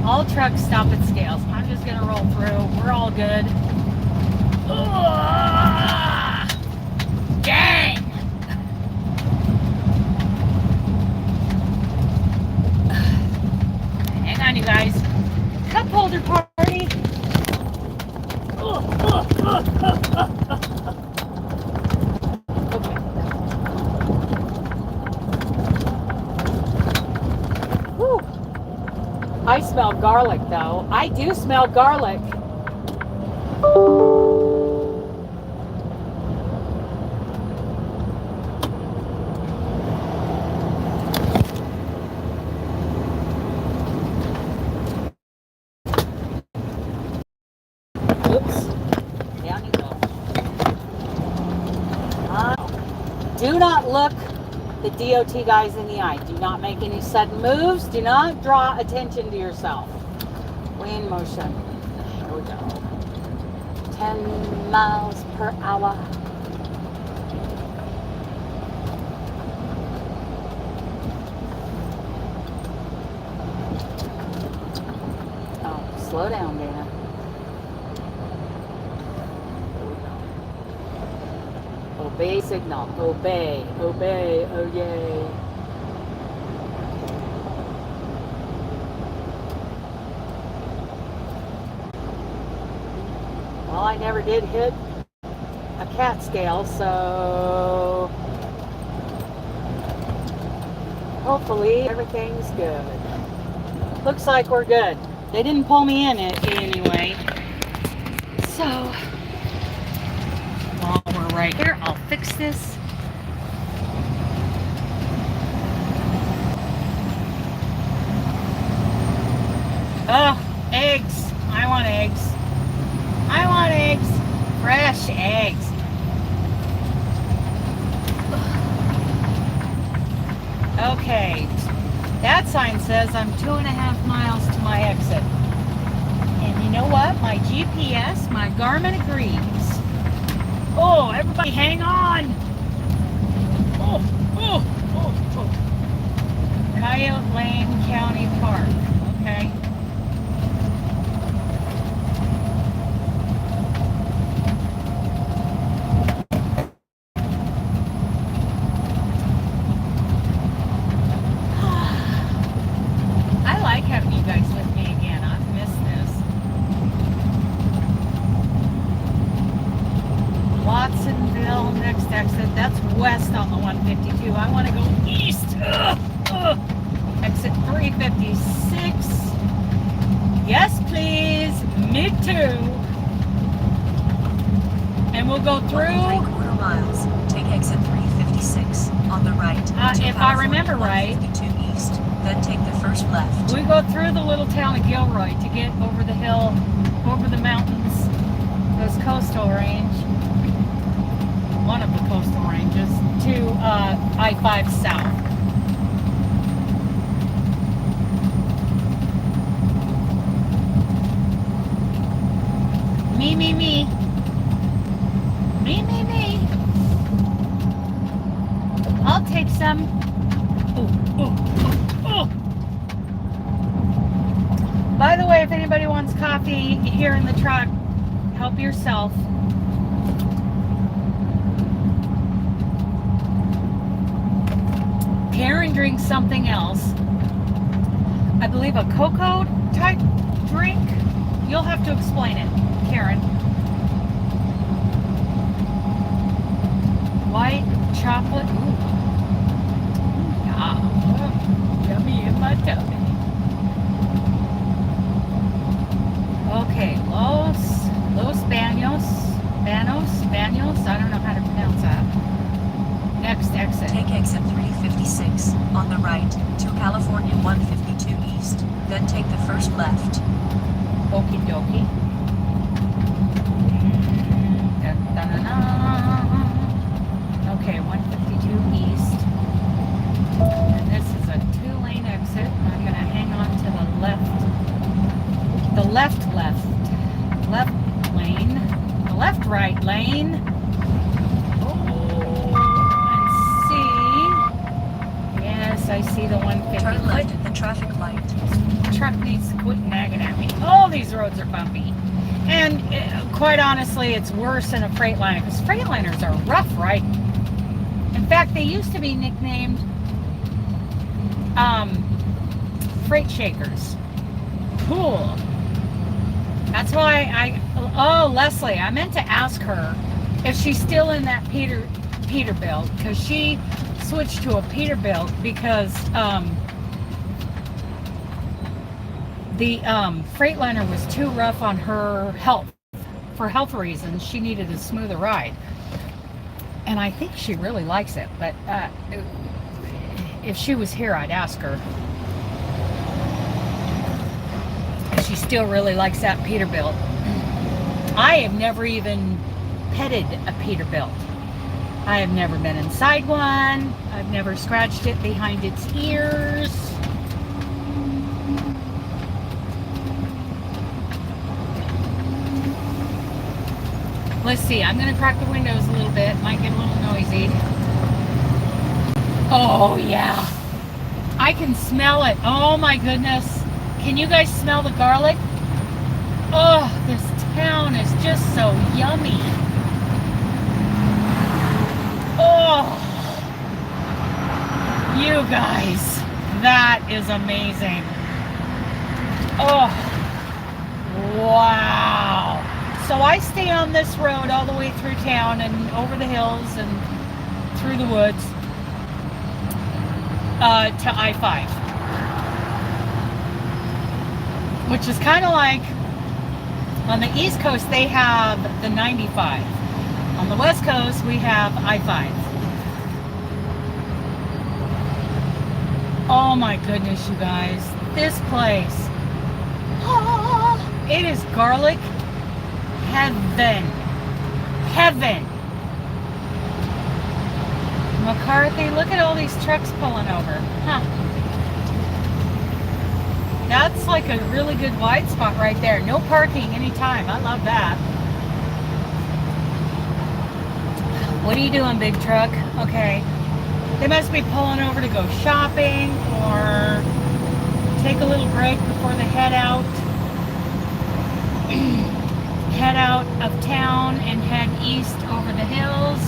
Speaker 1: All trucks stop at scales. I'm just gonna roll through. We're all good. Ugh! Dang! Hang on, you guys. Cup holder party. I smell garlic, though. I do smell garlic. Oops. Down you go. Do not look the DOT guys in the eye. Do not make any sudden moves. Do not draw attention to yourself. Wind motion. Here we go. 10 miles per hour. Oh, slow down, Dana. Obey signal. Obey. Obey. Oh, yay. Well, I never did hit a cat scale, so hopefully everything's good. Looks like we're good. They didn't pull me in it anyway. So while we're right here, I'll fix this. Oh, eggs. I want eggs. I want eggs. Fresh eggs. Okay. That sign says I'm 2.5 miles to my exit. And you know what? My GPS, my Garmin agrees. Oh, everybody hang on. Oh, oh, oh, oh. Coyote Lane County Park. Okay. I like having you guys with me again. I've missed this. Watsonville, next exit. That's west on the 152. I want to go east. Ugh, ugh. Exit 356. Yes, please. Me too. And we'll go through.
Speaker 2: 3/4 miles. Take exit 356 on the right.
Speaker 1: If I remember right,
Speaker 2: 152 east. Then take the first left.
Speaker 1: we go through the little town of Gilroy to get over the hill, over the mountains, those coastal range, one of the coastal ranges, to I-5 south. Me, me, me. Me, me, me. I'll take some. Ooh, ooh, ooh, ooh. By the way, if anybody wants coffee here in the truck, help yourself. Karen drinks something else. I believe a cocoa type drink. You'll have to explain it, Karen. White chocolate. Ooh. Yummy in my tummy. Okay, Los Banos. I don't know how to pronounce that. Next exit.
Speaker 2: Take exit 356 on the right to California 152 east. Then take the first left.
Speaker 1: Okie dokie. Okay, 152 east. And this is a 2-lane exit. I'm going to hang on to the left. The left lane. The left-right lane. Oh, and see. Yes, I see the 150.
Speaker 2: Turn left at the traffic light.
Speaker 1: The truck needs to quit nagging at me. All these roads are bumpy. And quite honestly, it's worse than a Freightliner because Freightliners are rough riding. In fact, they used to be nicknamed freight shakers. Cool. That's why oh, Leslie, I meant to ask her if she's still in that Peterbilt, because she switched to a Peterbilt because the Freightliner was too rough on her health. For health reasons, she needed a smoother ride. And I think she really likes it, but if she was here, I'd ask her. She still really likes that Peterbilt. I have never even petted a Peterbilt. I have never been inside one. I've never scratched it behind its ears. Let's see, I'm gonna crack the windows a little bit. Might get a little noisy. Oh yeah. I can smell it. Oh my goodness. Can you guys smell the garlic? Oh, this town is just so yummy. Oh, you guys, that is amazing. Oh, wow. So I stay on this road all the way through town and over the hills and through the woods to I-5. Which is kind of like, on the East Coast they have the 95. On the West Coast we have I-5. Oh my goodness, you guys. This place. Oh, it is garlic heaven. Heaven. McCarthy, look at all these trucks pulling over. Huh. That's like a really good wide spot right there. No parking anytime. I love that. What are you doing, big truck? Okay. They must be pulling over to go shopping or take a little break before they head out. Head out of town and head east over the hills.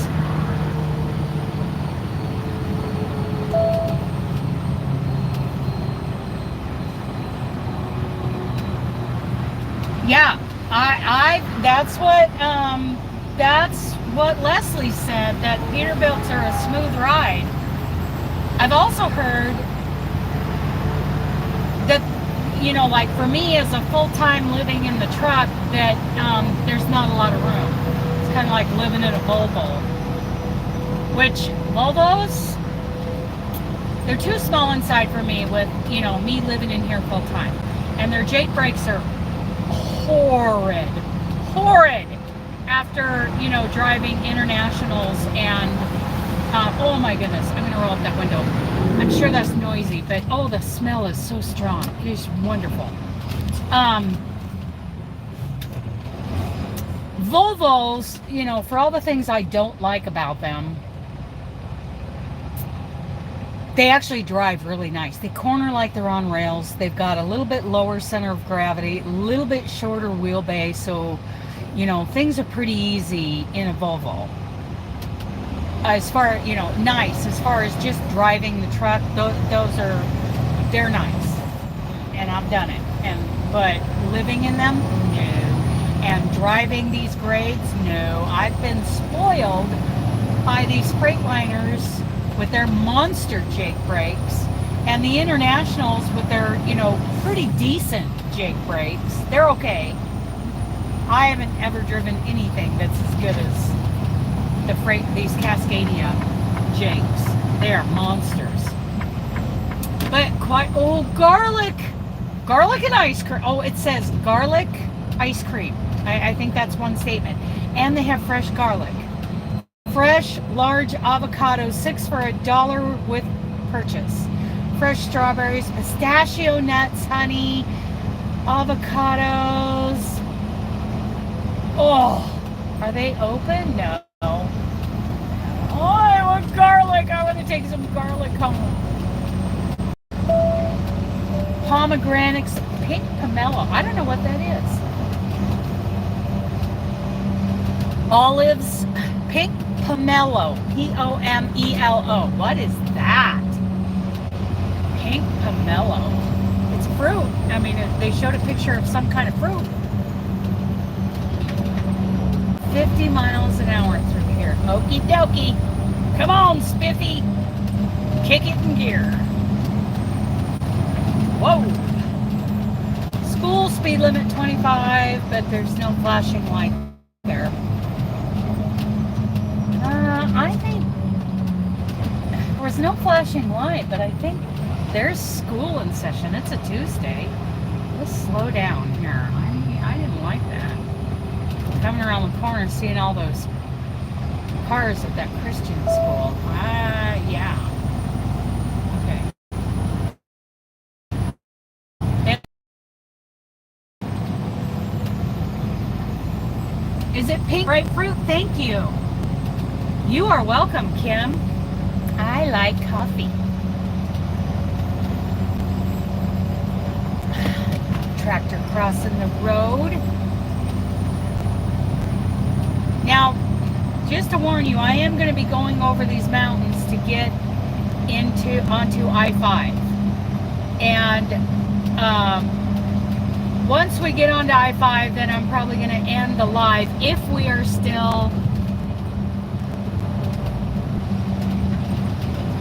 Speaker 1: Yeah, that's what Leslie said, that Peterbilts are a smooth ride. I've also heard that, you know, like for me as a full-time living in the truck, that there's not a lot of room. It's kind of like living in a Volvo. Which, Volvos, they're too small inside for me with, you know, me living in here full-time. And their Jake brakes are horrid after, you know, driving internationals and oh my goodness, I'm gonna roll up that window. I'm sure that's noisy, but oh, the smell is so strong. It is wonderful. Volvos, you know, for all the things I don't like about them, they actually drive really nice. They corner like they're on rails. They've got a little bit lower center of gravity, a little bit shorter wheelbase, so, you know, things are pretty easy in a Volvo. As far, you know, nice. As far as just driving the truck, they're nice. And I've done it. But living in them, no. And driving these grades, no. I've been spoiled by these Freightliners with their monster Jake brakes, and the Internationals with their, you know, pretty decent Jake brakes. They're okay. I haven't ever driven anything that's as good as these Cascadia Jakes. They are monsters. But garlic and ice cream. Oh, it says garlic ice cream. I think that's one statement. And they have fresh garlic. Fresh large avocados, 6 for $1 with purchase. Fresh strawberries, pistachio nuts, honey, avocados. Oh, are they open? No. Oh, I want garlic. I want to take some garlic home. Pomegranates, pink pomelo. I don't know what that is. Olives, pink pomelo. Pomelo. What is that? Pink pomelo. It's fruit. I mean, they showed a picture of some kind of fruit. 50 miles an hour through here. Okie dokie. Come on, Spiffy. Kick it in gear. Whoa. School speed limit 25, but there's no flashing light there. I think there was no flashing light, but I think there's school in session. It's a Tuesday. Let's slow down here. I didn't like that. Coming around the corner, seeing all those cars at that Christian school. Yeah. Okay. Is it pink grapefruit? Thank you. You are welcome, Kim. I like coffee. Tractor crossing the road. Now, just to warn you, I am going to be going over these mountains to get onto I-5. And once we get onto I-5, then I'm probably going to end the live if we are still...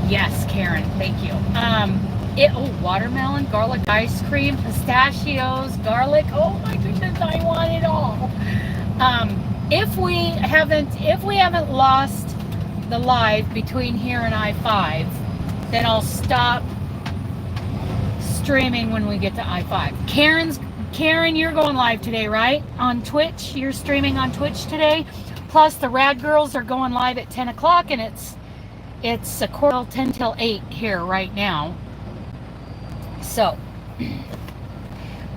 Speaker 1: Yes, Karen, thank you. Watermelon, garlic ice cream, pistachios, garlic. Oh my goodness, I want it all. If we haven't lost the live between here and I-5, then I'll stop streaming when we get to I-5. Karen, you're going live today, right? On Twitch, you're streaming on Twitch today. Plus the Rad Girls are going live at 10 o'clock, and it's a quarter 10 till 8 here right now. So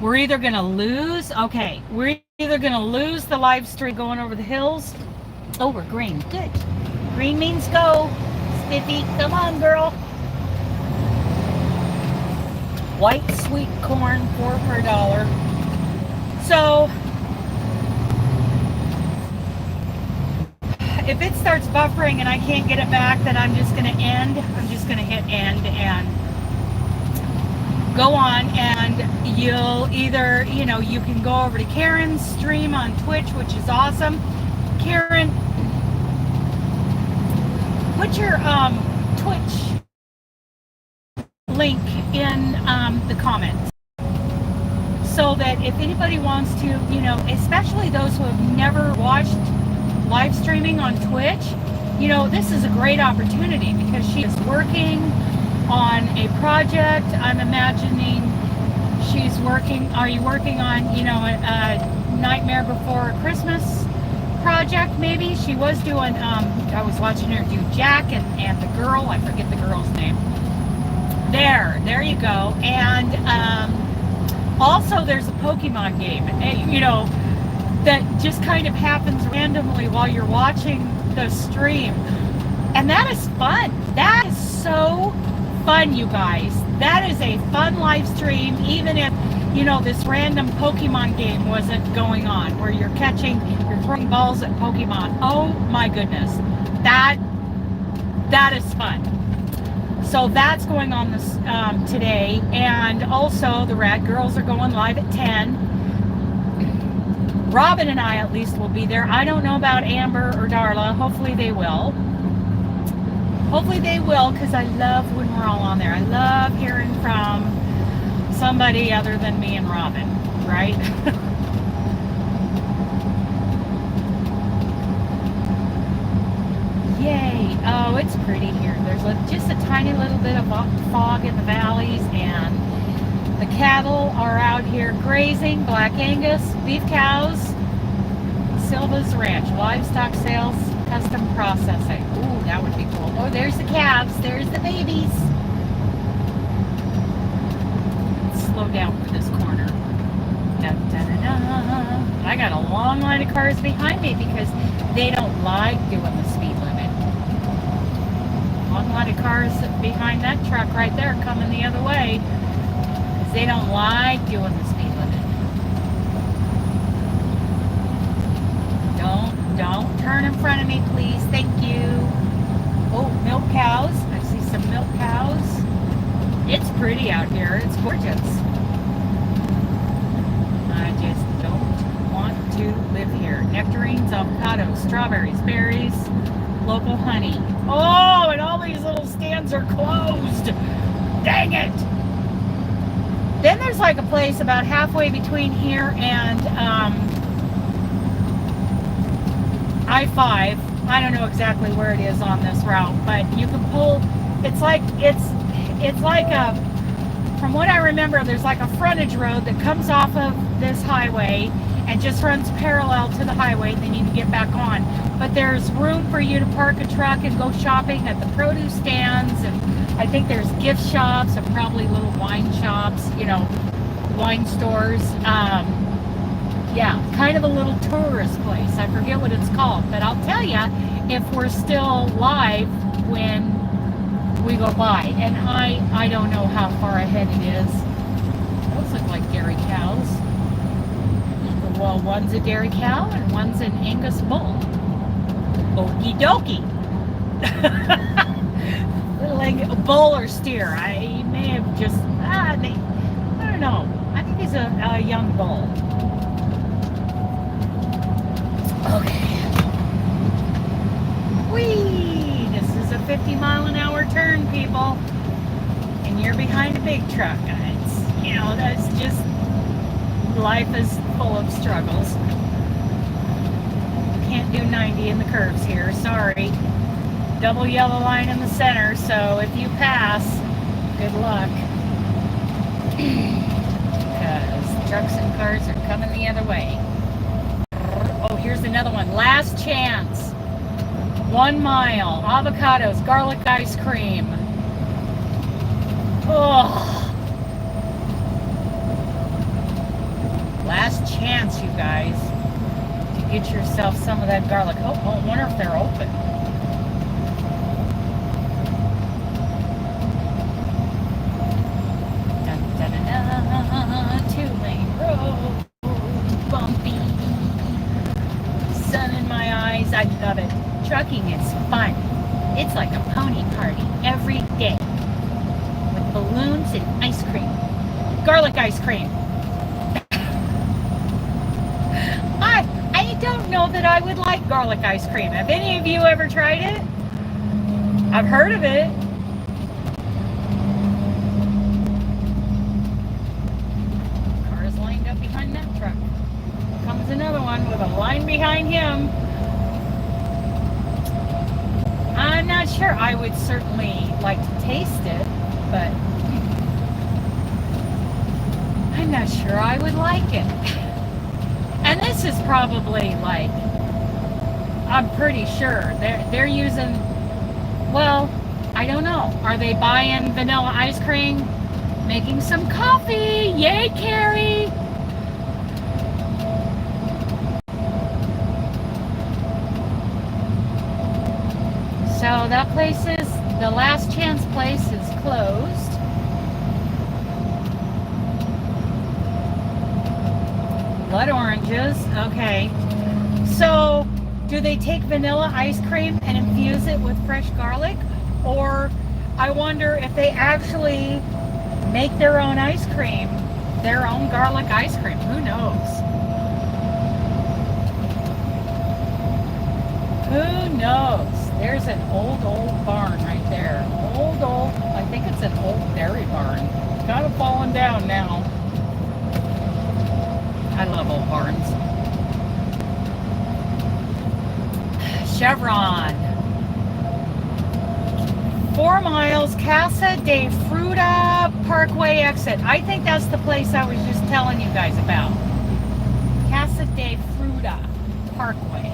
Speaker 1: We're either going to lose, okay, we're either going to lose the live stream going over the hills. Oh, we're green. Good. Green means go. Spiffy, come on, girl. White sweet corn, 4 for $1. So, if it starts buffering and I can't get it back, then I'm just going to end. I'm just going to hit end and go on, and you'll either, you know, you can go over to Karen's stream on Twitch, which is awesome. Karen, put your Twitch link in the comments, so that if anybody wants to, you know, especially those who have never watched live streaming on Twitch, you know, this is a great opportunity because she is working on a project. I'm imagining she's working, are you working on, you know, a Nightmare Before Christmas project maybe? She was doing, I was watching her do Jack and the girl, I forget the girl's name. There you go. And also there's a Pokemon game, you know, that just kind of happens randomly while you're watching the stream. And that is fun. That is so fun, you guys. That is a fun live stream, even if, you know, this random Pokemon game wasn't going on, where you're throwing balls at Pokemon. Oh my goodness. That is fun. So that's going on this today. And also the Rad Girls are going live at 10. Robin and I at least will be there. I don't know about Amber or Darla. Hopefully they will. Hopefully they will, because I love when we're all on there. I love hearing from somebody other than me and Robin, right? Yay. Oh, it's pretty here. There's just a tiny little bit of fog in the valleys, and the cattle are out here grazing. Black Angus, beef cows, Silva's Ranch, livestock sales, custom processing. Ooh, that would be cool. Oh, there's the calves. There's the babies. Let's slow down for this corner. Da, da, da, da. I got a long line of cars behind me because they don't like doing the speed limit. Long line of cars behind that truck right there coming the other way. They don't like doing the speed limit. Don't turn in front of me, please. Thank you. Oh, milk cows. I see some milk cows. It's pretty out here. It's gorgeous. I just don't want to live here. Nectarines, avocados, strawberries, berries, local honey. Oh, and all these little stands are closed. Dang it. Then there's like a place about halfway between here and I-5. I don't know exactly where it is on this route, but you can pull. It's like a, from what I remember, there's like a frontage road that comes off of this highway and just runs parallel to the highway, and then you can get back on. But there's room for you to park a truck and go shopping at the produce stands, and I think there's gift shops and probably little wine shops, you know, wine stores. Yeah, kind of a little tourist place. I forget what it's called, but I'll tell you if we're still live when we go by. And I don't know how far ahead it is. Those look like dairy cows. Well, one's a dairy cow and one's an Angus bull. Okie dokie. Little bull or steer. I may have just, I don't know. I think he's a young bull. Okay. Whee! This is a 50-mile-an-hour turn, people. And you're behind a big truck. It's, you know, that's just, life is full of struggles. Can't do 90 in the curves here, sorry. Double yellow line in the center, so if you pass, good luck. Because trucks and cars are coming the other way. Oh, here's another one. Last chance. 1 mile. Avocados, garlic ice cream. Oh. myself some of that garlic. Oh, I wonder if they're open. Dun, dun, dun, dun, 2-lane road, bumpy, sun in my eyes. I love it. Trucking is fun. It's like a pony party every day with balloons and ice cream, garlic ice cream. I don't know that I would like garlic ice cream. Have any of you ever tried it? I've heard of it. Car is lined up behind that truck. Comes another one with a line behind him. I'm not sure. I would certainly like to taste it, but I'm not sure I would like it. And this is probably like, I'm pretty sure they're using, well, I don't know. Are they buying vanilla ice cream? Making some coffee. Yay, Carrie. So that place is, the Last Chance place is closed. Blood oranges, okay. So, do they take vanilla ice cream and infuse it with fresh garlic? Or, I wonder if they actually make their own ice cream, their own garlic ice cream. Who knows? Who knows? There's an old barn right there. Old, I think it's an old dairy barn. It's kind of fallen down now. I love old barns. Chevron. 4 miles, Casa de Fruta Parkway exit. I think that's the place I was just telling you guys about. Casa de Fruta Parkway.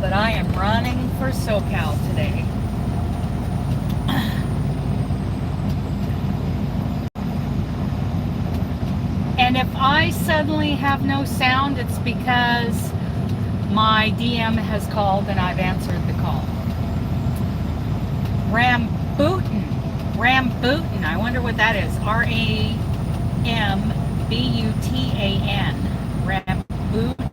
Speaker 1: But I am running for SoCal today. And if I suddenly have no sound, it's because my DM has called and I've answered the call. Rambutan. I wonder what that is. Rambutan. Rambutan.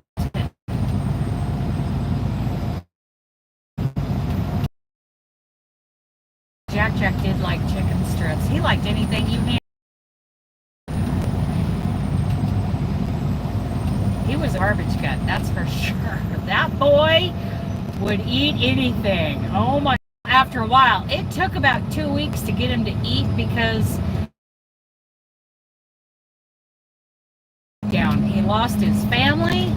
Speaker 1: Jack did like chicken strips. He liked anything you handed. He was a garbage gut, that's for sure. That boy would eat anything. Oh my, after a while. It took about 2 weeks to get him to eat because he lost his family.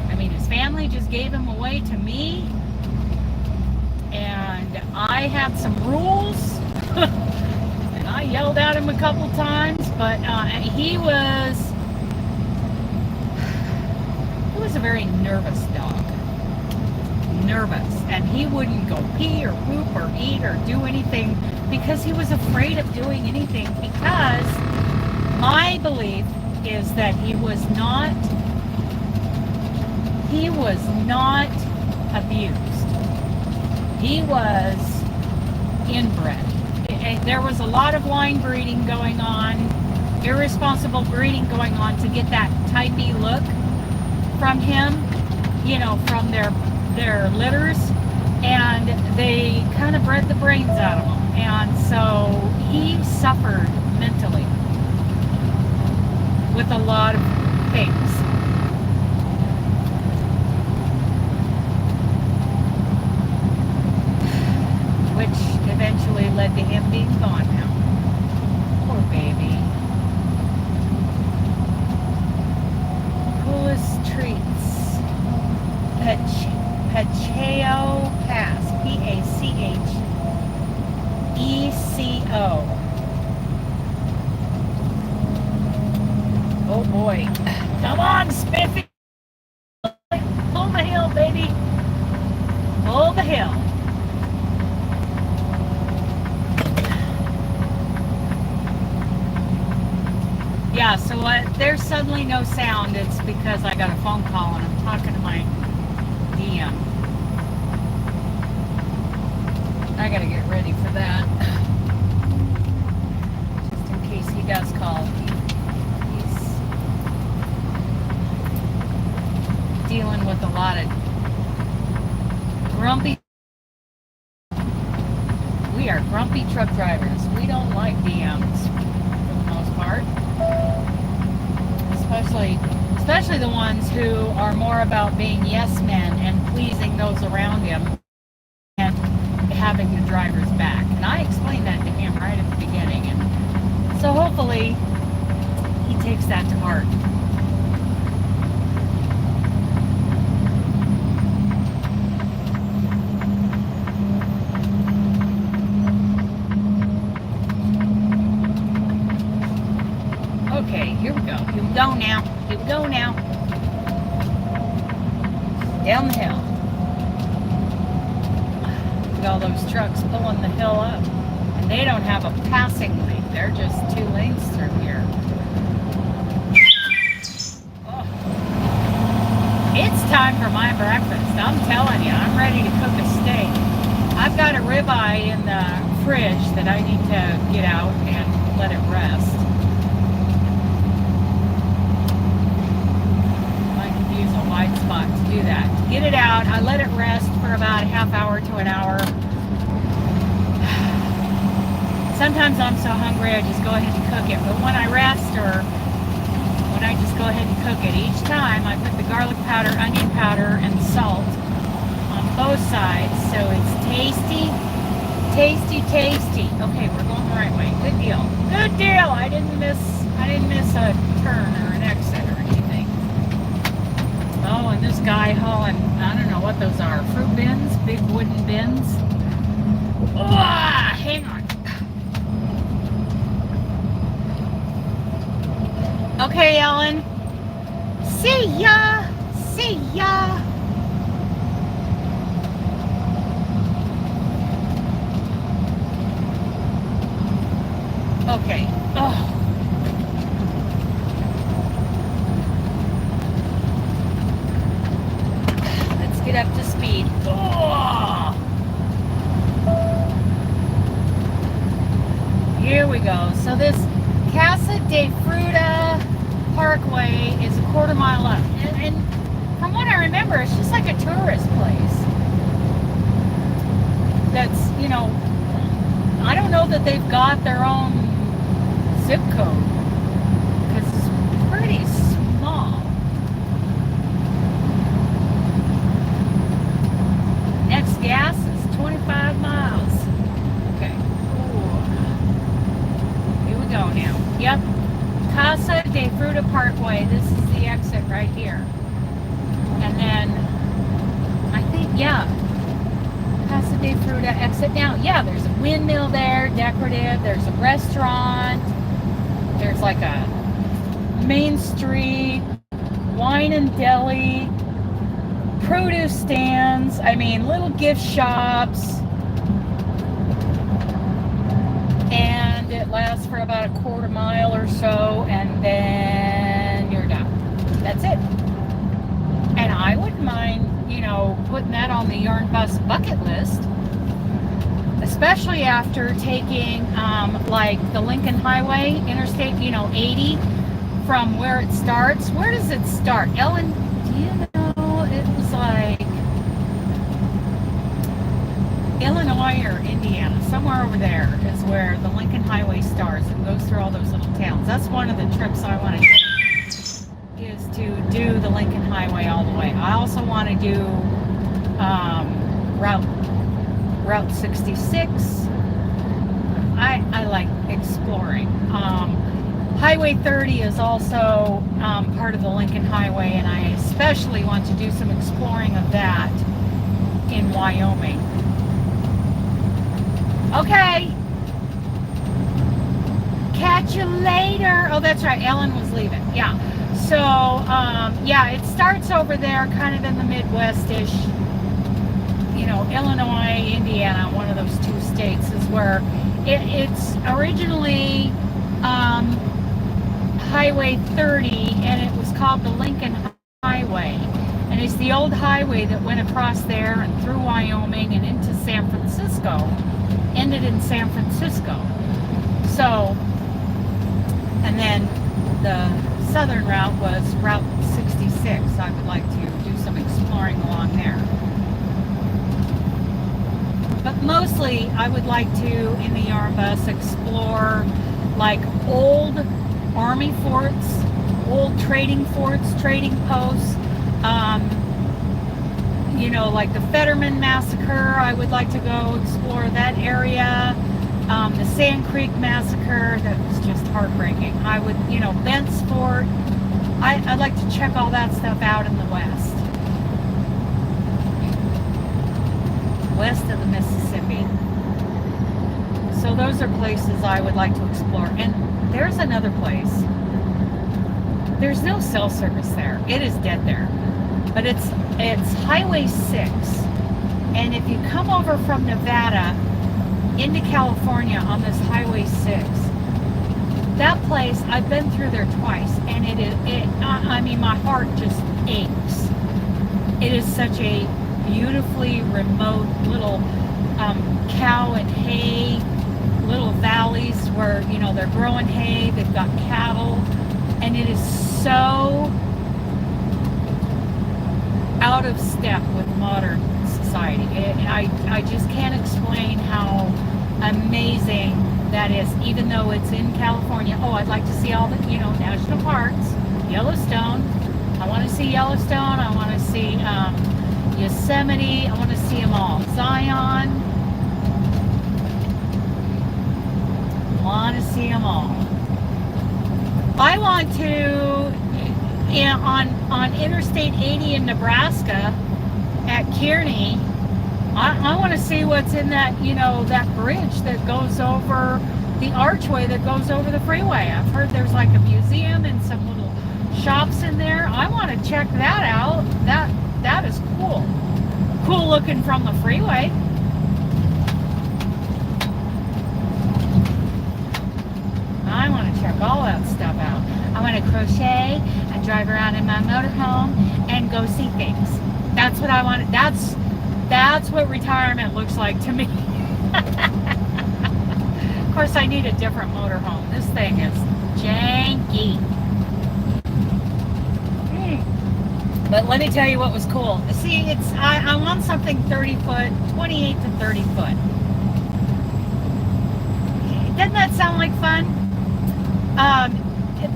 Speaker 1: I mean, his family just gave him away to me. And I had some rules. And I yelled at him a couple times, but he was a very nervous dog. Nervous. And he wouldn't go pee or poop or eat or do anything because he was afraid of doing anything, because my belief is that he was not abused. He was inbred. There was a lot of line breeding going on, irresponsible breeding going on to get that typey look from him, you know, from their litters, and they kind of bred the brains out of him, and so he suffered mentally with a lot of things. Which eventually led to him being gone now. Poor baby. Coolest treats. Pacheco Pass. Pacheco. Oh boy. Come on, Spiffy. Pull the hill, baby. Pull the hill. Yeah, so there's suddenly no sound. It's because I got a phone call and I'm talking to my DM. I gotta get ready for that. Just in case he does call. He's dealing with a lot of grumpy. We are grumpy truck drivers. We don't like DMs for the most part. Especially the ones who are more about being yes men and pleasing those around him and having the driver's back. And I explained that to him right at the beginning, and so hopefully he takes that to heart. Okay, here we go. Here we go now. Here we go now. Down the hill. Look at all those trucks pulling the hill up. And they don't have a passing lane. They're just 2 lanes through here. Oh. It's time for my breakfast. I'm telling you, I'm ready to cook a steak. I've got a ribeye in the fridge that I need to get out and let it rest. Wide spot to do that. To get it out, I let it rest for about a half hour to an hour. Sometimes I'm so hungry I just go ahead and cook it, but when I rest or when I just go ahead and cook it, each time I put the garlic powder, onion powder, and salt on both sides so it's tasty, tasty, tasty. Okay, we're going the right way. Good deal. Good deal. I didn't miss a turn or an exit or anything. Oh, and this guy hauling, I don't know what those are, fruit bins, big wooden bins. Oh, hang on. Okay, Ellen. See ya. See ya. Okay. Oh. Get up to speed. Oh! Here we go. So this Casa de Fruta Parkway is a quarter mile up. And from what I remember, it's just like a tourist place. That's, you know, I don't know that they've got their own zip code. Because it's pretty small. Next gas is 25 miles. Okay. Ooh. Here we go now. Yep. Casa de Fruta Parkway. This is the exit right here. And then, I think, yeah. Casa de Fruta exit now. Yeah, there's a windmill there, decorative. There's a restaurant. There's like a main street, wine and deli. Produce stands, I mean, little gift shops, and it lasts for about a quarter mile or so, and then you're done. That's it. And I wouldn't mind, you know, putting that on the Yarn Bus bucket list, especially after taking, like the Lincoln Highway, Interstate, you know, 80, from where it starts. Where does it start? Ellen, do you know? It was like Illinois or Indiana, somewhere over there is where the Lincoln Highway starts and goes through all those little towns. That's one of the trips I want to do, is to do the Lincoln Highway all the way. I also want to do Route 66. I like exploring. Highway 30 is also part of the Lincoln Highway, and I especially want to do some exploring of that in Wyoming. Okay. Catch you later. Oh, that's right. Ellen was leaving. Yeah. So, yeah, it starts over there, kind of in the Midwest-ish. You know, Illinois, Indiana, one of those 2 states is where it's originally Highway 30, and it was called the Lincoln Highway. And it's the old highway that went across there and through Wyoming and into San Francisco, ended in San Francisco. So, and then the southern route was Route 66. I would like to do some exploring along there. But mostly I would like to, in the yarn bus, explore like old army forts, old trading forts, trading posts, you know, like the Fetterman Massacre. I would like to go explore that area. The Sand Creek Massacre, that was just heartbreaking. I would, you know, Bent's Fort. I'd like to check all that stuff out in the west. West of the Mississippi. So those are places I would like to explore. And there's another place. There's no cell service there. It is dead there. But it's Highway 6. And if you come over from Nevada into California on this Highway 6, that place, I've been through there twice, and I mean, my heart just aches. It is such a beautifully remote little cow and hay, little valleys where, you know, they're growing hay, they've got cattle, and it is so out of step with modern society. I just can't explain how amazing that is, even though it's in California. Oh, I'd like to see all the, you know, national parks. Yellowstone. I want to see Yellowstone. I want to see Yosemite. I want to see them all. Zion. I want to see them all. I want to, on Interstate 80 in Nebraska at Kearney, I want to see what's in that, you know, that bridge that goes over, the archway that goes over the freeway. I've heard there's like a museum and some little shops in there. I want to check that out. That is cool. Cool looking from the freeway. I want to check all that stuff out. I want to crochet and drive around in my motorhome and go see things. That's what I want. That's what retirement looks like to me. Of course, I need a different motorhome. This thing is janky. But let me tell you what was cool. See, I want something 30 foot, 28 to 30 foot. Doesn't that sound like fun?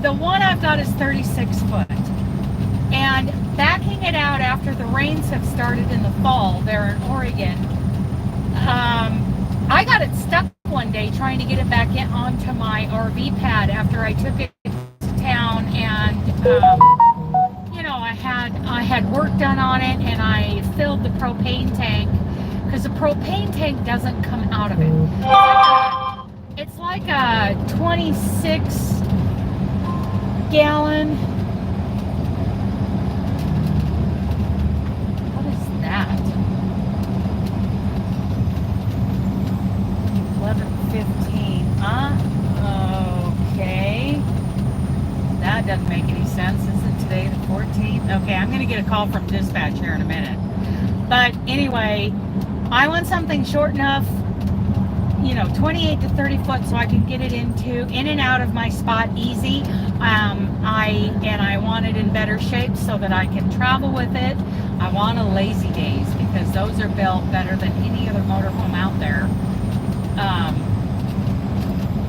Speaker 1: The one I've got is 36 foot. And backing it out after the rains have started in the fall there in Oregon, I got it stuck one day trying to get it back in onto my RV pad after I took it to town, and you know, I had work done on it, and I filled the propane tank, because the propane tank doesn't come out of it. It's like a 26 gallon. What is that? 11:15. Okay. That doesn't make any sense. Isn't today the 14th? Okay, I'm going to get a call from dispatch here in a minute. But anyway, I want something short enough, you know, 28 to 30 foot, so I can get it in and out of my spot easy. I want it in better shape so that I can travel with it. I want a Lazy Days, because those are built better than any other motorhome out there.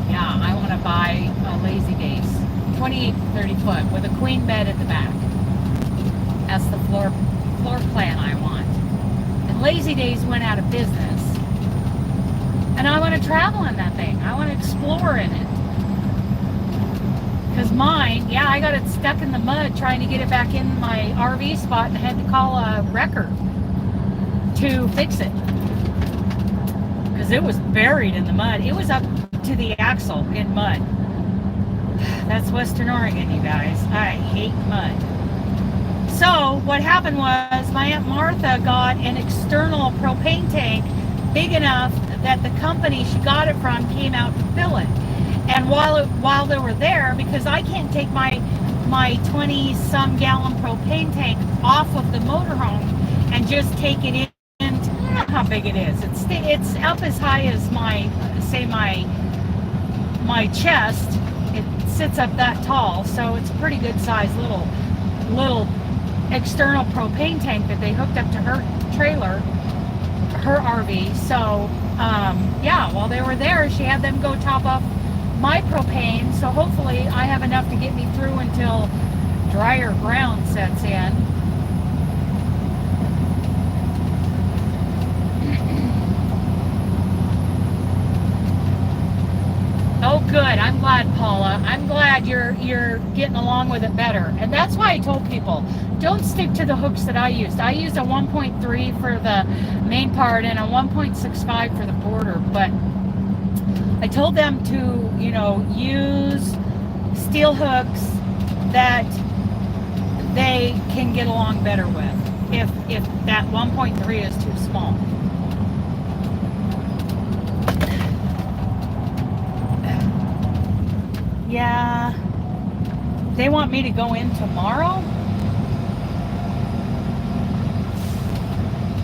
Speaker 1: Yeah, I want to buy a Lazy Days, 28 to 30 foot with a queen bed at the back. That's the floor plan I want. And Lazy Days went out of business. And I want to travel in that thing. I want to explore in it. Because mine, yeah, I got it stuck in the mud trying to get it back in my RV spot, and I had to call a wrecker to fix it. Because it was buried in the mud. It was up to the axle in mud. That's Western Oregon, you guys. I hate mud. So what happened was my Aunt Martha got an external propane tank big enough that the company she got it from came out to fill it. And while they were there, because I can't take my 20-some gallon propane tank off of the motorhome and just take it in. I don't know how big it is. It's up as high as my chest. It sits up that tall, so it's a pretty good size little external propane tank that they hooked up to her trailer, her RV. So yeah, while they were there, she had them go top off my propane, so hopefully I have enough to get me through until drier ground sets in. Oh good, I'm glad, Paula. I'm glad you're getting along with it better. And that's why I told people, don't stick to the hooks that I used. I used a 1.3 for the main part and a 1.65 for the border, but I told them to, you know, use steel hooks that they can get along better with if that 1.3 is too small. Yeah, they want me to go in tomorrow?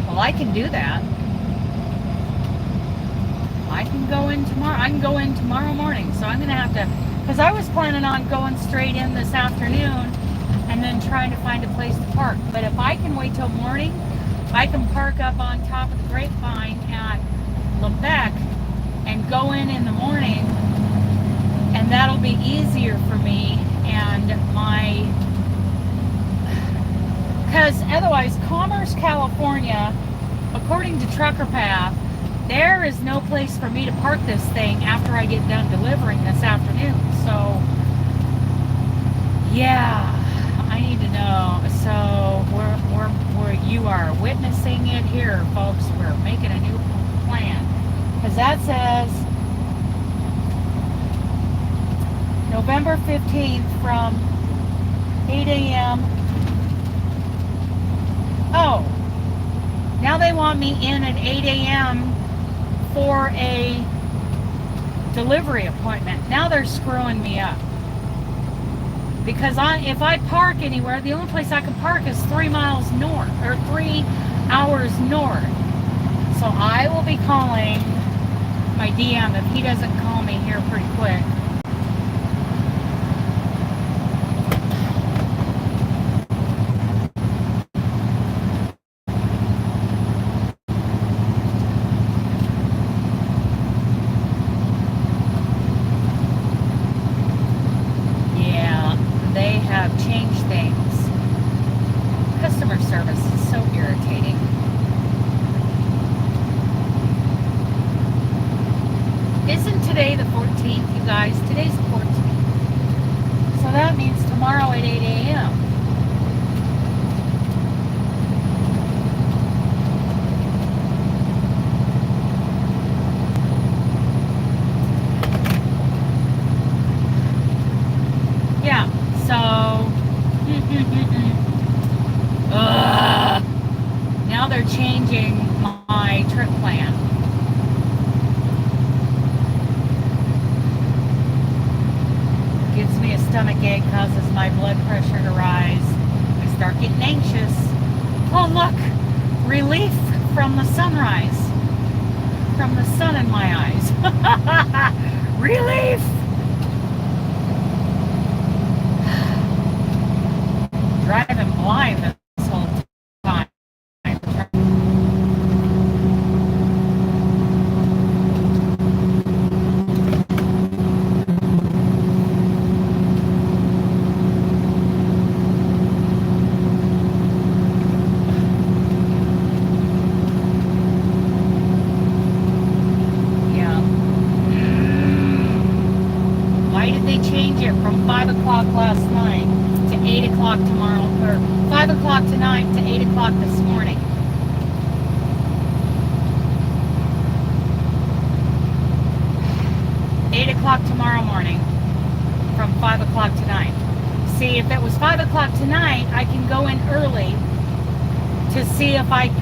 Speaker 1: Well, I can do that. I can go in tomorrow. I can go in tomorrow morning. So I'm going to have to, because I was planning on going straight in this afternoon and then trying to find a place to park. But if I can wait till morning, I can park up on top of the grapevine at Lebec and go in the morning, and that'll be easier for me and because otherwise Commerce, California, according to Trucker Path, there is no place for me to park this thing after I get done delivering this afternoon. So yeah, I need to know. So you are witnessing it here, folks. We're making a new plan, because that says November 15th from 8 a.m. Oh, now they want me in at 8 a.m. for a delivery appointment. Now they're screwing me up. Because if I park anywhere, the only place I can park is 3 miles north, or 3 hours north. So I will be calling my DM if he doesn't call me here pretty quick.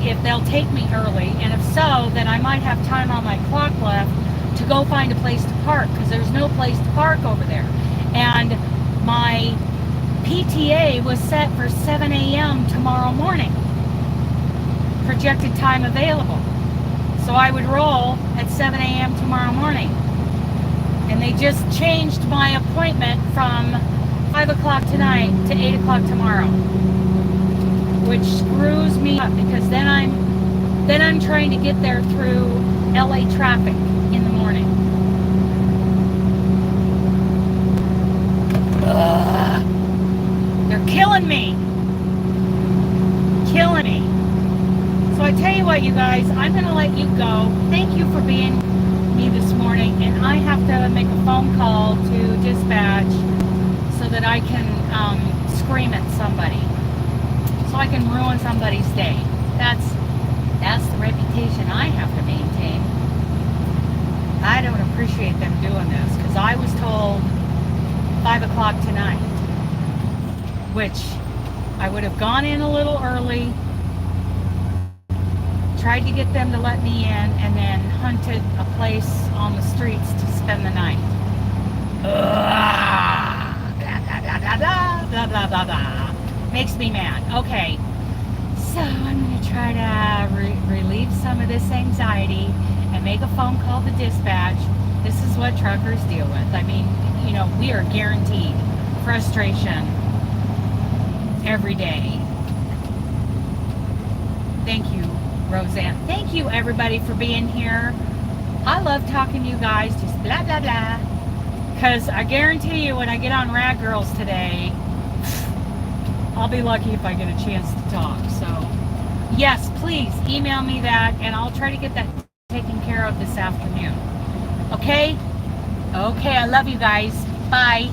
Speaker 1: If they'll take me early, and if so, then I might have time on my clock left to go find a place to park, because there's no place to park over there. And my PTA was set for 7 a.m. tomorrow morning. Projected time available. So I would roll at 7 a.m. tomorrow morning. And they just changed my appointment from 5 o'clock tonight to 8 o'clock tomorrow. Which screws me up, because then I'm trying to get there through LA traffic in the morning. Ugh. They're killing me. Killing me. So I tell you what, you guys, I'm going to let you go. Thank you for being me this morning, and I have to make a phone call to dispatch so that I can scream at somebody. So I can ruin somebody's day. That's the reputation I have to maintain. I don't appreciate them doing this, because I was told 5 o'clock tonight, which I would have gone in a little early, tried to get them to let me in, and then hunted a place on the streets to spend the night. Makes me mad. Okay, so I'm going to try to relieve some of this anxiety and make a phone call to dispatch. This is what truckers deal with. I mean, you know, we are guaranteed frustration every day. Thank you, Roseanne. Thank you, everybody, for being here. I love talking to you guys, just blah, blah, blah. Because I guarantee you, when I get on Rad Girls today, I'll be lucky if I get a chance to talk. So, yes, please email me that, and I'll try to get that taken care of this afternoon. Okay? Okay, I love you guys. Bye.